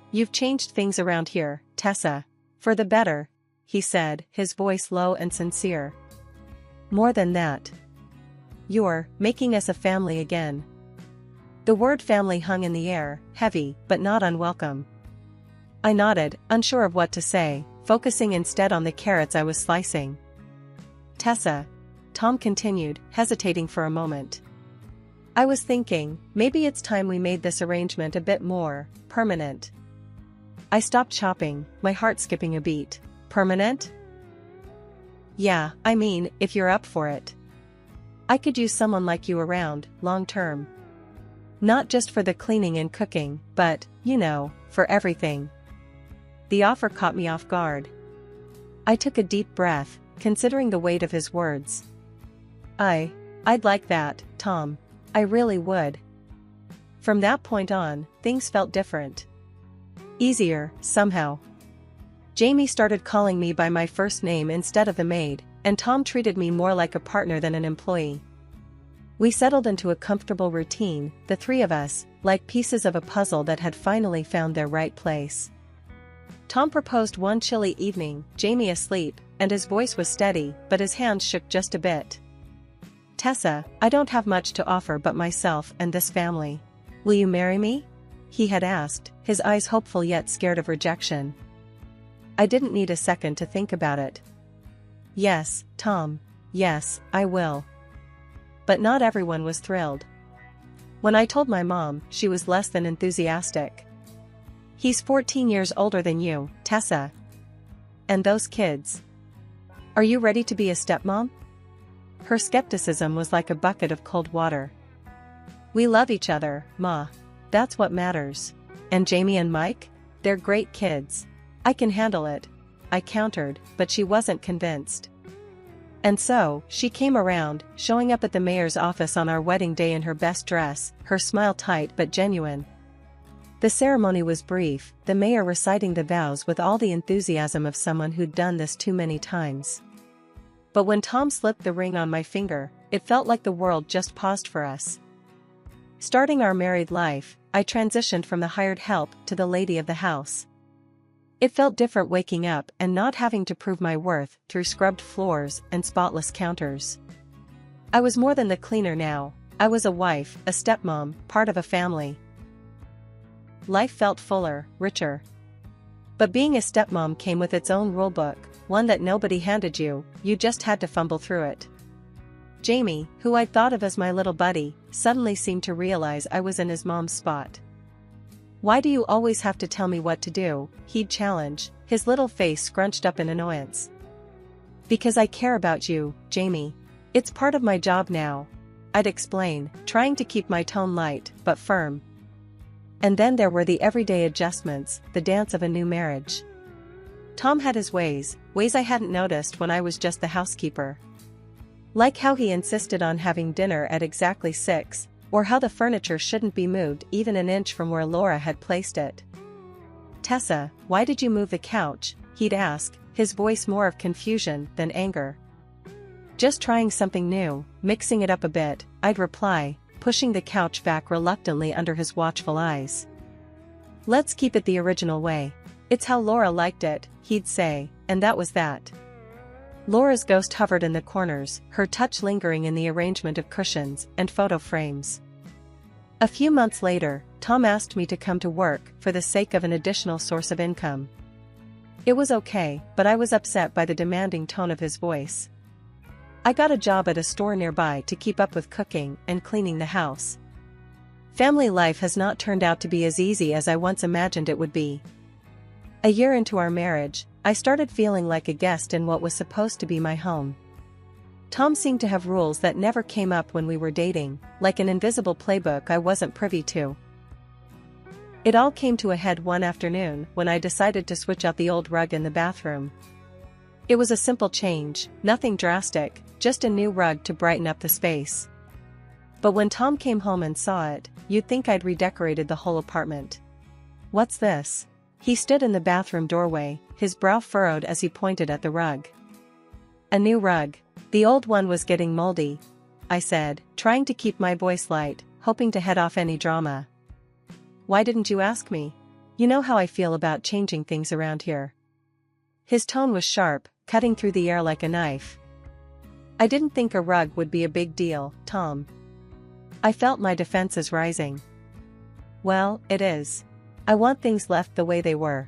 "You've changed things around here, Tessa. For the better," he said, his voice low and sincere. "More than that. You're making us a family again." The word family hung in the air, heavy, but not unwelcome. I nodded, unsure of what to say, focusing instead on the carrots I was slicing. "Tessa," Tom continued, hesitating for a moment. "I was thinking, maybe it's time we made this arrangement a bit more permanent." I stopped chopping, my heart skipping a beat. "Permanent?" "Yeah, I mean, if you're up for it. I could use someone like you around, long term. Not just for the cleaning and cooking, but, you know, for everything." The offer caught me off guard. I took a deep breath, considering the weight of his words. I'd like that, Tom. I really would." From that point on, things felt different. Easier, somehow. Jamie started calling me by my first name instead of the maid, and Tom treated me more like a partner than an employee. We settled into a comfortable routine, the three of us, like pieces of a puzzle that had finally found their right place. Tom proposed one chilly evening, Jamie asleep, and his voice was steady, but his hands shook just a bit. "Tessa, I don't have much to offer but myself and this family. Will you marry me?" he had asked, his eyes hopeful yet scared of rejection. I didn't need a second to think about it. "Yes, Tom. Yes, I will." But not everyone was thrilled. When I told my mom, she was less than enthusiastic. "He's 14 years older than you, Tessa. And those kids. Are you ready to be a stepmom?" Her skepticism was like a bucket of cold water. "We love each other, Ma. That's what matters. And Jamie and Mike? They're great kids. I can handle it," I countered, but she wasn't convinced. And so, she came around, showing up at the mayor's office on our wedding day in her best dress, her smile tight but genuine. The ceremony was brief, the mayor reciting the vows with all the enthusiasm of someone who'd done this too many times. But when Tom slipped the ring on my finger, it felt like the world just paused for us. Starting our married life, I transitioned from the hired help to the lady of the house. It felt different waking up and not having to prove my worth through scrubbed floors and spotless counters. I was more than the cleaner now. I was a wife, a stepmom, part of a family. Life felt fuller, richer. But being a stepmom came with its own rulebook, one that nobody handed you, you just had to fumble through it. Jamie, who I'd thought of as my little buddy, suddenly seemed to realize I was in his mom's spot. "Why do you always have to tell me what to do?" he'd challenge, his little face scrunched up in annoyance. "Because I care about you, Jamie. It's part of my job now," I'd explain, trying to keep my tone light but firm. And then there were the everyday adjustments, the dance of a new marriage. Tom had his ways I hadn't noticed when I was just the housekeeper. Like how he insisted on having dinner at exactly 6, or how the furniture shouldn't be moved even an inch from where Laura had placed it. "Tessa, why did you move the couch?" he'd ask, his voice more of confusion than anger. "Just trying something new, mixing it up a bit," I'd reply, pushing the couch back reluctantly under his watchful eyes. "Let's keep it the original way. It's how Laura liked it," he'd say, and that was that. Laura's ghost hovered in the corners, her touch lingering in the arrangement of cushions and photo frames. A few months later, Tom asked me to come to work for the sake of an additional source of income. It was okay, but I was upset by the demanding tone of his voice. I got a job at a store nearby to keep up with cooking and cleaning the house. Family life has not turned out to be as easy as I once imagined it would be. A year into our marriage, I started feeling like a guest in what was supposed to be my home. Tom seemed to have rules that never came up when we were dating, like an invisible playbook I wasn't privy to. It all came to a head one afternoon when I decided to switch out the old rug in the bathroom. It was a simple change, nothing drastic, just a new rug to brighten up the space. But when Tom came home and saw it, you'd think I'd redecorated the whole apartment. "What's this?" He stood in the bathroom doorway, his brow furrowed as he pointed at the rug. "A new rug. The old one was getting moldy," I said, trying to keep my voice light, hoping to head off any drama. "Why didn't you ask me? You know how I feel about changing things around here." His tone was sharp, cutting through the air like a knife. "I didn't think a rug would be a big deal, Tom." I felt my defenses rising. "Well, it is. I want things left the way they were."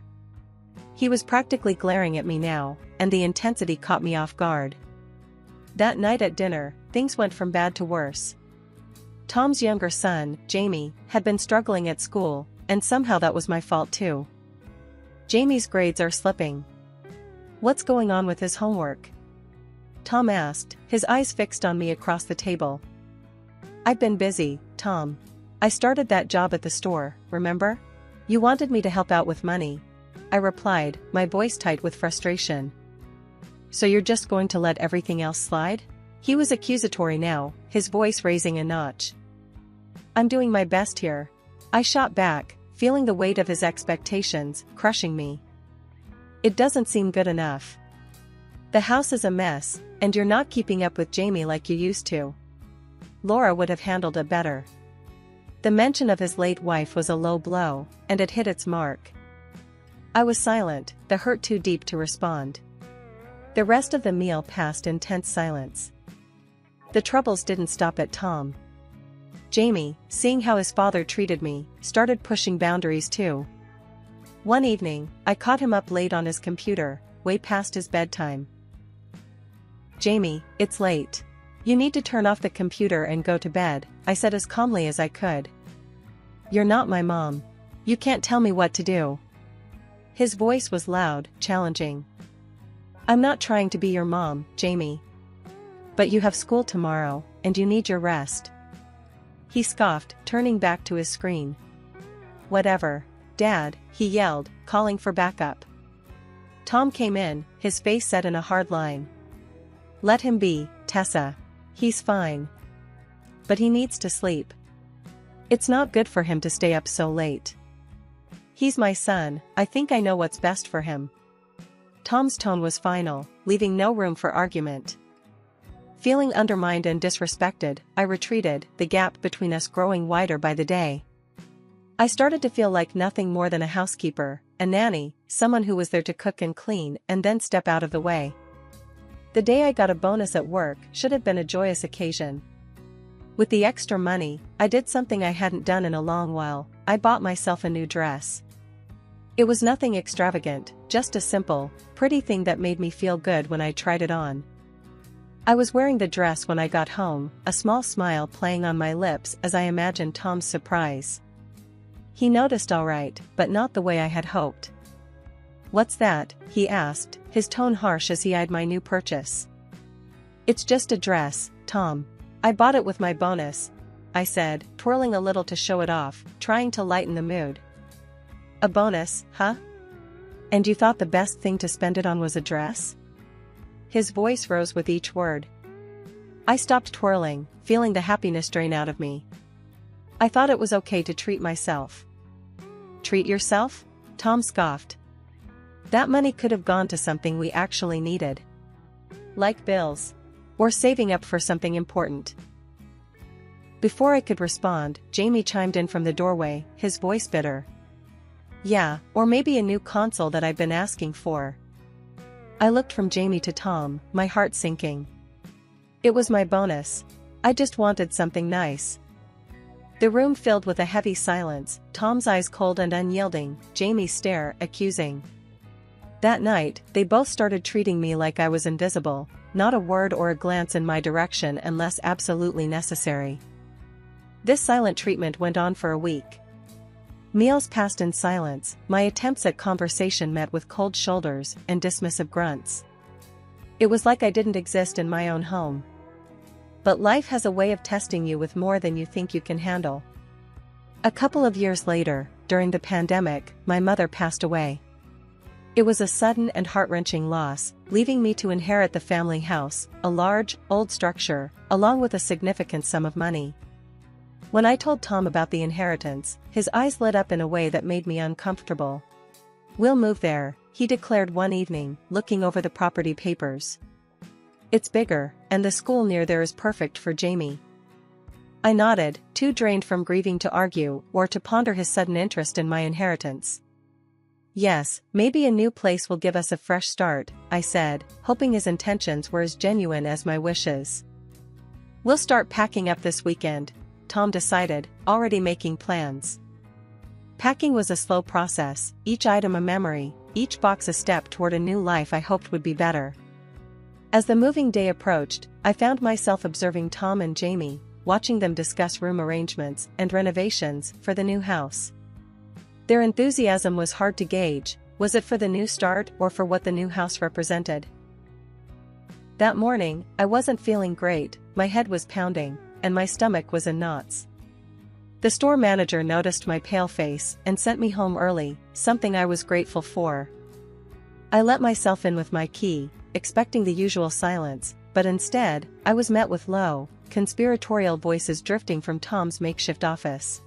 He was practically glaring at me now, and the intensity caught me off guard. That night at dinner, things went from bad to worse. Tom's younger son, Jamie, had been struggling at school, and somehow that was my fault too. "Jamie's grades are slipping. What's going on with his homework?" Tom asked, his eyes fixed on me across the table. "I've been busy, Tom. I started that job at the store, remember? You wanted me to help out with money," I replied, my voice tight with frustration. "So you're just going to let everything else slide?" He was accusatory now, his voice raising a notch. "I'm doing my best here," I shot back, feeling the weight of his expectations crushing me. "It doesn't seem good enough. The house is a mess, and you're not keeping up with Jamie like you used to. Laura would have handled it better." The mention of his late wife was a low blow, and it hit its mark. I was silent, the hurt too deep to respond. The rest of the meal passed in tense silence. The troubles didn't stop at Tom. Jamie, seeing how his father treated me, started pushing boundaries too. One evening, I caught him up late on his computer, way past his bedtime. "Jamie, it's late. You need to turn off the computer and go to bed," I said as calmly as I could. "You're not my mom. You can't tell me what to do." His voice was loud, challenging. "I'm not trying to be your mom, Jamie. But you have school tomorrow, and you need your rest." He scoffed, turning back to his screen. "Whatever, Dad," he yelled, calling for backup. Tom came in, his face set in a hard line. "Let him be, Tessa. He's fine. But he needs to sleep. It's not good for him to stay up so late. He's my son, I think I know what's best for him." Tom's tone was final, leaving no room for argument. Feeling undermined and disrespected, I retreated, the gap between us growing wider by the day. I started to feel like nothing more than a housekeeper, a nanny, someone who was there to cook and clean and then step out of the way. The day I got a bonus at work should have been a joyous occasion. With the extra money, I did something I hadn't done in a long while. I bought myself a new dress. It was nothing extravagant, just a simple, pretty thing that made me feel good when I tried it on. I was wearing the dress when I got home, a small smile playing on my lips as I imagined Tom's surprise. He noticed all right, but not the way I had hoped. "What's that?" he asked, his tone harsh as he eyed my new purchase. "It's just a dress, Tom. I bought it with my bonus," I said, twirling a little to show it off, trying to lighten the mood. "A bonus, huh? And you thought the best thing to spend it on was a dress?" His voice rose with each word. I stopped twirling, feeling the happiness drain out of me. I thought it was okay to treat myself. "Treat yourself?" Tom scoffed. "That money could have gone to something we actually needed. Like bills. Or saving up for something important." Before I could respond, Jamie chimed in from the doorway, his voice bitter. "Yeah, or maybe a new console that I've been asking for." I looked from Jamie to Tom, my heart sinking. It was my bonus. I just wanted something nice. The room filled with a heavy silence, Tom's eyes cold and unyielding, Jamie's stare accusing. That night, they both started treating me like I was invisible, not a word or a glance in my direction unless absolutely necessary. This silent treatment went on for a week. Meals passed in silence, my attempts at conversation met with cold shoulders and dismissive grunts. It was like I didn't exist in my own home. But life has a way of testing you with more than you think you can handle. A couple of years later, during the pandemic, my mother passed away. It was a sudden and heart-wrenching loss, leaving me to inherit the family house, a large, old structure, along with a significant sum of money. When I told Tom about the inheritance, his eyes lit up in a way that made me uncomfortable. "We'll move there," he declared one evening, looking over the property papers. "It's bigger, and the school near there is perfect for Jamie." I nodded, too drained from grieving to argue or to ponder his sudden interest in my inheritance. "Yes, maybe a new place will give us a fresh start," I said, hoping his intentions were as genuine as my wishes. "We'll start packing up this weekend," Tom decided, already making plans. Packing was a slow process, each item a memory, each box a step toward a new life I hoped would be better. As the moving day approached, I found myself observing Tom and Jamie, watching them discuss room arrangements and renovations for the new house. Their enthusiasm was hard to gauge. Was it for the new start or for what the new house represented? That morning, I wasn't feeling great, my head was pounding, and my stomach was in knots. The store manager noticed my pale face and sent me home early, something I was grateful for. I let myself in with my key, expecting the usual silence, but instead, I was met with low, conspiratorial voices drifting from Tom's makeshift office.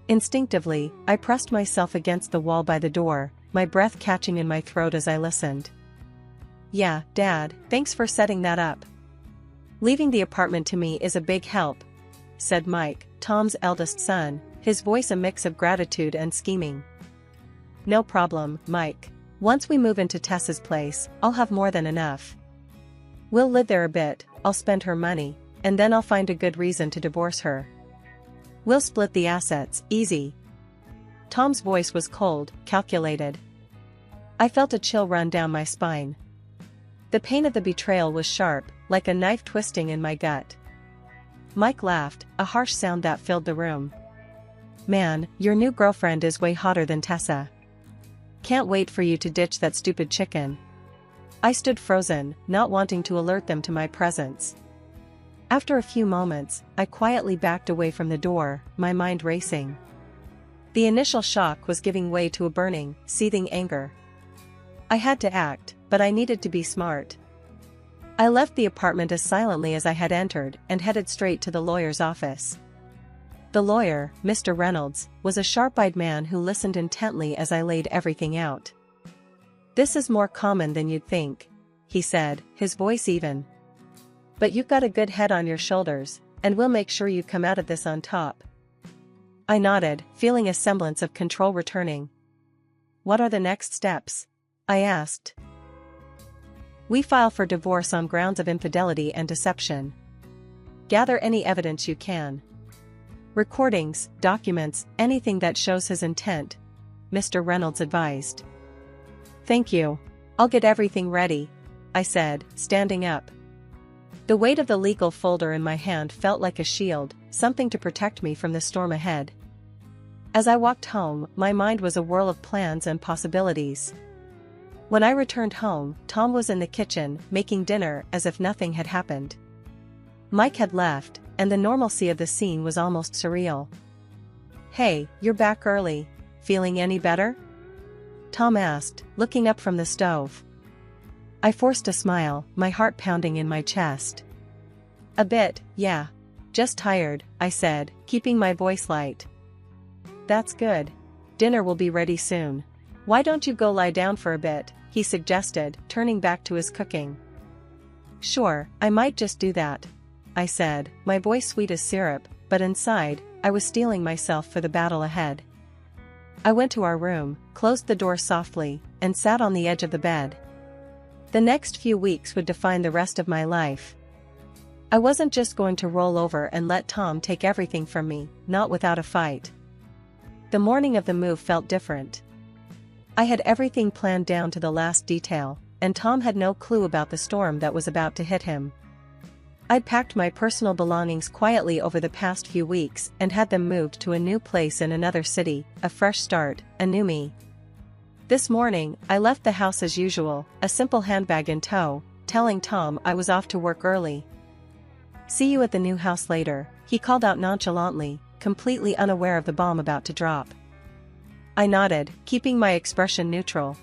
Instinctively, I pressed myself against the wall by the door, my breath catching in my throat as I listened. "Yeah, Dad, thanks for setting that up. Leaving the apartment to me is a big help," said Mike, Tom's eldest son, his voice a mix of gratitude and scheming. "No problem, Mike. Once we move into Tessa's place, I'll have more than enough. We'll live there a bit, I'll spend her money, and then I'll find a good reason to divorce her. We'll split the assets, easy." Tom's voice was cold, calculated. I felt a chill run down my spine. The pain of the betrayal was sharp, like a knife twisting in my gut. Mike laughed, a harsh sound that filled the room. "Man, your new girlfriend is way hotter than Tessa. Can't wait for you to ditch that stupid chicken." I stood frozen, not wanting to alert them to my presence. After a few moments, I quietly backed away from the door, my mind racing. The initial shock was giving way to a burning, seething anger. I had to act, but I needed to be smart. I left the apartment as silently as I had entered and headed straight to the lawyer's office. The lawyer, Mr. Reynolds, was a sharp-eyed man who listened intently as I laid everything out. "This is more common than you'd think," he said, his voice even. But you've got a good head on your shoulders, and we'll make sure you come out of this on top. I nodded, feeling a semblance of control returning. What are the next steps? I asked. We file for divorce on grounds of infidelity and deception. Gather any evidence you can. Recordings, documents, anything that shows his intent, Mr. Reynolds advised. Thank you. I'll get everything ready, I said, standing up. The weight of the legal folder in my hand felt like a shield, something to protect me from the storm ahead. As I walked home, my mind was a whirl of plans and possibilities. When I returned home, Tom was in the kitchen, making dinner as if nothing had happened. Mike had left, and the normalcy of the scene was almost surreal. Hey, you're back early. Feeling any better? Tom asked, looking up from the stove. I forced a smile, my heart pounding in my chest. A bit, yeah. Just tired, I said, keeping my voice light. That's good. Dinner will be ready soon. Why don't you go lie down for a bit, he suggested, turning back to his cooking. Sure, I might just do that, I said, my voice sweet as syrup, but inside, I was steeling myself for the battle ahead. I went to our room, closed the door softly, and sat on the edge of the bed. The next few weeks would define the rest of my life. I wasn't just going to roll over and let Tom take everything from me, not without a fight. The morning of the move felt different. I had everything planned down to the last detail, and Tom had no clue about the storm that was about to hit him. I'd packed my personal belongings quietly over the past few weeks and had them moved to a new place in another city, a fresh start, a new me. This morning, I left the house as usual, a simple handbag in tow, telling Tom I was off to work early. See you at the new house later, he called out nonchalantly, completely unaware of the bomb about to drop. I nodded, keeping my expression neutral.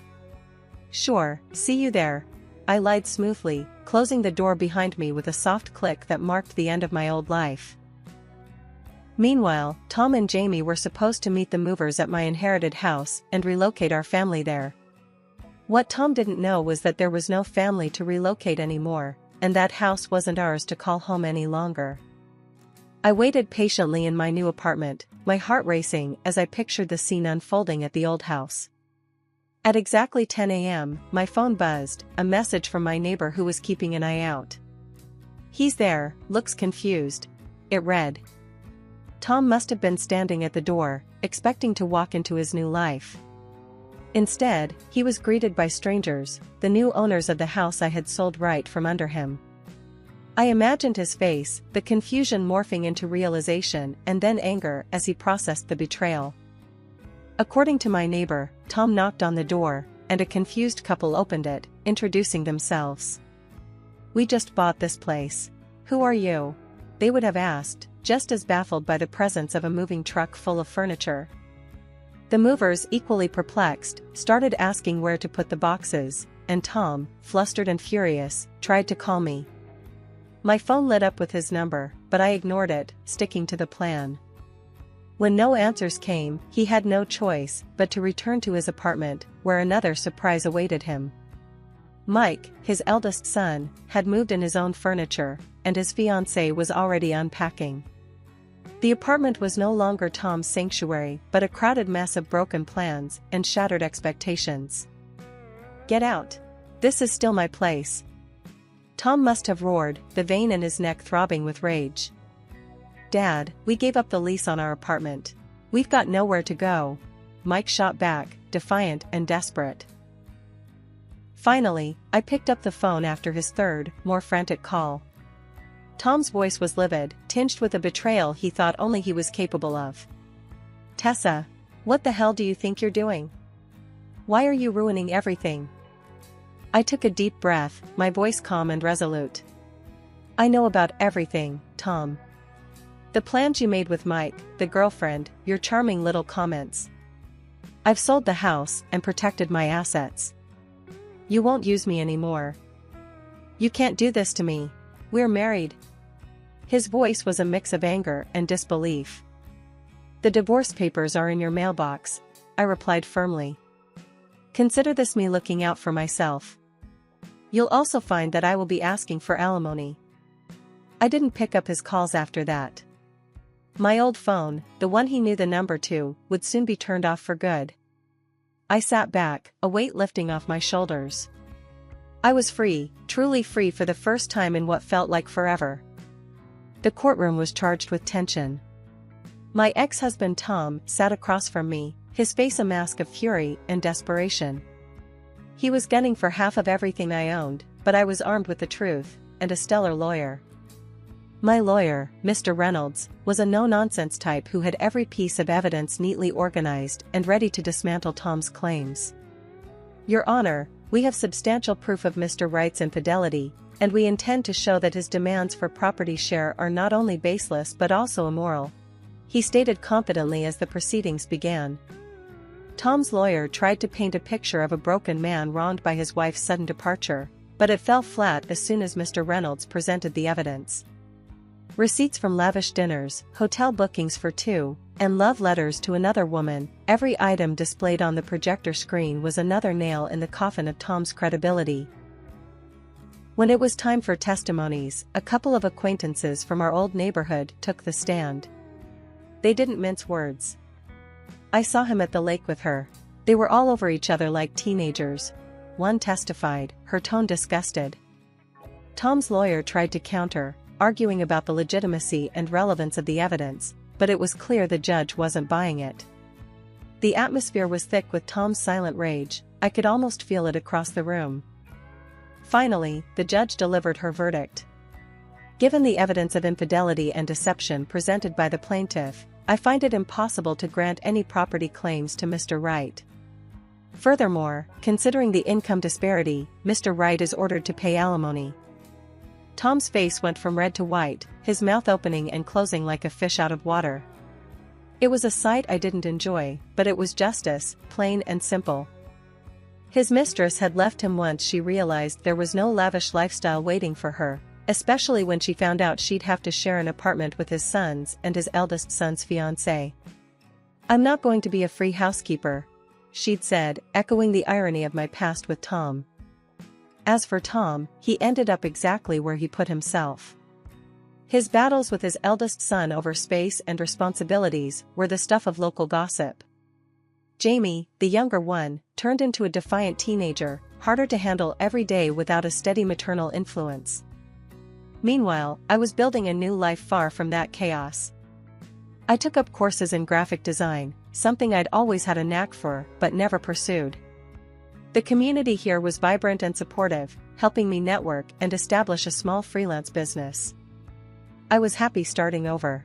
Sure, see you there. I lied smoothly, closing the door behind me with a soft click that marked the end of my old life. Meanwhile, Tom and Jamie were supposed to meet the movers at my inherited house and relocate our family there. What Tom didn't know was that there was no family to relocate anymore, and that house wasn't ours to call home any longer. I waited patiently in my new apartment, my heart racing as I pictured the scene unfolding at the old house. At exactly 10 a.m., my phone buzzed, a message from my neighbor who was keeping an eye out. He's there, looks confused. It read. Tom must have been standing at the door, expecting to walk into his new life. Instead, he was greeted by strangers, the new owners of the house I had sold right from under him. I imagined his face, the confusion morphing into realization and then anger as he processed the betrayal. According to my neighbor, Tom knocked on the door, and a confused couple opened it, introducing themselves. We just bought this place. Who are you? They would have asked, just as baffled by the presence of a moving truck full of furniture. The movers, equally perplexed, started asking where to put the boxes, and Tom, flustered and furious, tried to call me. My phone lit up with his number, but I ignored it, sticking to the plan. When no answers came, he had no choice but to return to his apartment, where another surprise awaited him. Mike, his eldest son, had moved in his own furniture, and his fiancée was already unpacking. The apartment was no longer Tom's sanctuary but a crowded mess of broken plans and shattered expectations. Get out! This is still my place. Tom must have roared, the vein in his neck throbbing with rage. Dad, we gave up the lease on our apartment. We've got nowhere to go. Mike shot back, defiant and desperate. Finally, I picked up the phone after his third, more frantic call. Tom's voice was livid, tinged with a betrayal he thought only he was capable of. Tessa, what the hell do you think you're doing? Why are you ruining everything? I took a deep breath, my voice calm and resolute. I know about everything, Tom. The plans you made with Mike, the girlfriend, your charming little comments. I've sold the house and protected my assets. You won't use me anymore. You can't do this to me. We're married. His voice was a mix of anger and disbelief. The divorce papers are in your mailbox, I replied firmly. Consider this me looking out for myself. You'll also find that I will be asking for alimony. I didn't pick up his calls after that. My old phone, the one he knew the number to, would soon be turned off for good. I sat back, a weight lifting off my shoulders. I was free, truly free for the first time in what felt like forever. The courtroom was charged with tension. My ex-husband Tom sat across from me, his face a mask of fury and desperation. He was gunning for half of everything I owned, but I was armed with the truth, and a stellar lawyer. My lawyer, Mr. Reynolds, was a no-nonsense type who had every piece of evidence neatly organized and ready to dismantle Tom's claims. Your Honor, we have substantial proof of Mr. Wright's infidelity, and we intend to show that his demands for property share are not only baseless but also immoral, he stated confidently as the proceedings began. Tom's lawyer tried to paint a picture of a broken man wronged by his wife's sudden departure, but it fell flat as soon as Mr. Reynolds presented the evidence. Receipts from lavish dinners, hotel bookings for two, and love letters to another woman, every item displayed on the projector screen was another nail in the coffin of Tom's credibility. When it was time for testimonies, a couple of acquaintances from our old neighborhood took the stand. They didn't mince words. I saw him at the lake with her. They were all over each other like teenagers. One testified, her tone disgusted. Tom's lawyer tried to counter, arguing about the legitimacy and relevance of the evidence, but it was clear the judge wasn't buying it. The atmosphere was thick with Tom's silent rage, I could almost feel it across the room. Finally, the judge delivered her verdict. Given the evidence of infidelity and deception presented by the plaintiff, I find it impossible to grant any property claims to Mr. Wright. Furthermore, considering the income disparity, Mr. Wright is ordered to pay alimony. Tom's face went from red to white, his mouth opening and closing like a fish out of water. It was a sight I didn't enjoy, but it was justice, plain and simple. His mistress had left him once she realized there was no lavish lifestyle waiting for her, especially when she found out she'd have to share an apartment with his sons and his eldest son's fiancée. "I'm not going to be a free housekeeper," she'd said, echoing the irony of my past with Tom. As for Tom, he ended up exactly where he put himself. His battles with his eldest son over space and responsibilities were the stuff of local gossip. Jamie, the younger one, turned into a defiant teenager, harder to handle every day without a steady maternal influence. Meanwhile, I was building a new life far from that chaos. I took up courses in graphic design, something I'd always had a knack for but never pursued. The community here was vibrant and supportive, helping me network and establish a small freelance business. I was happy starting over.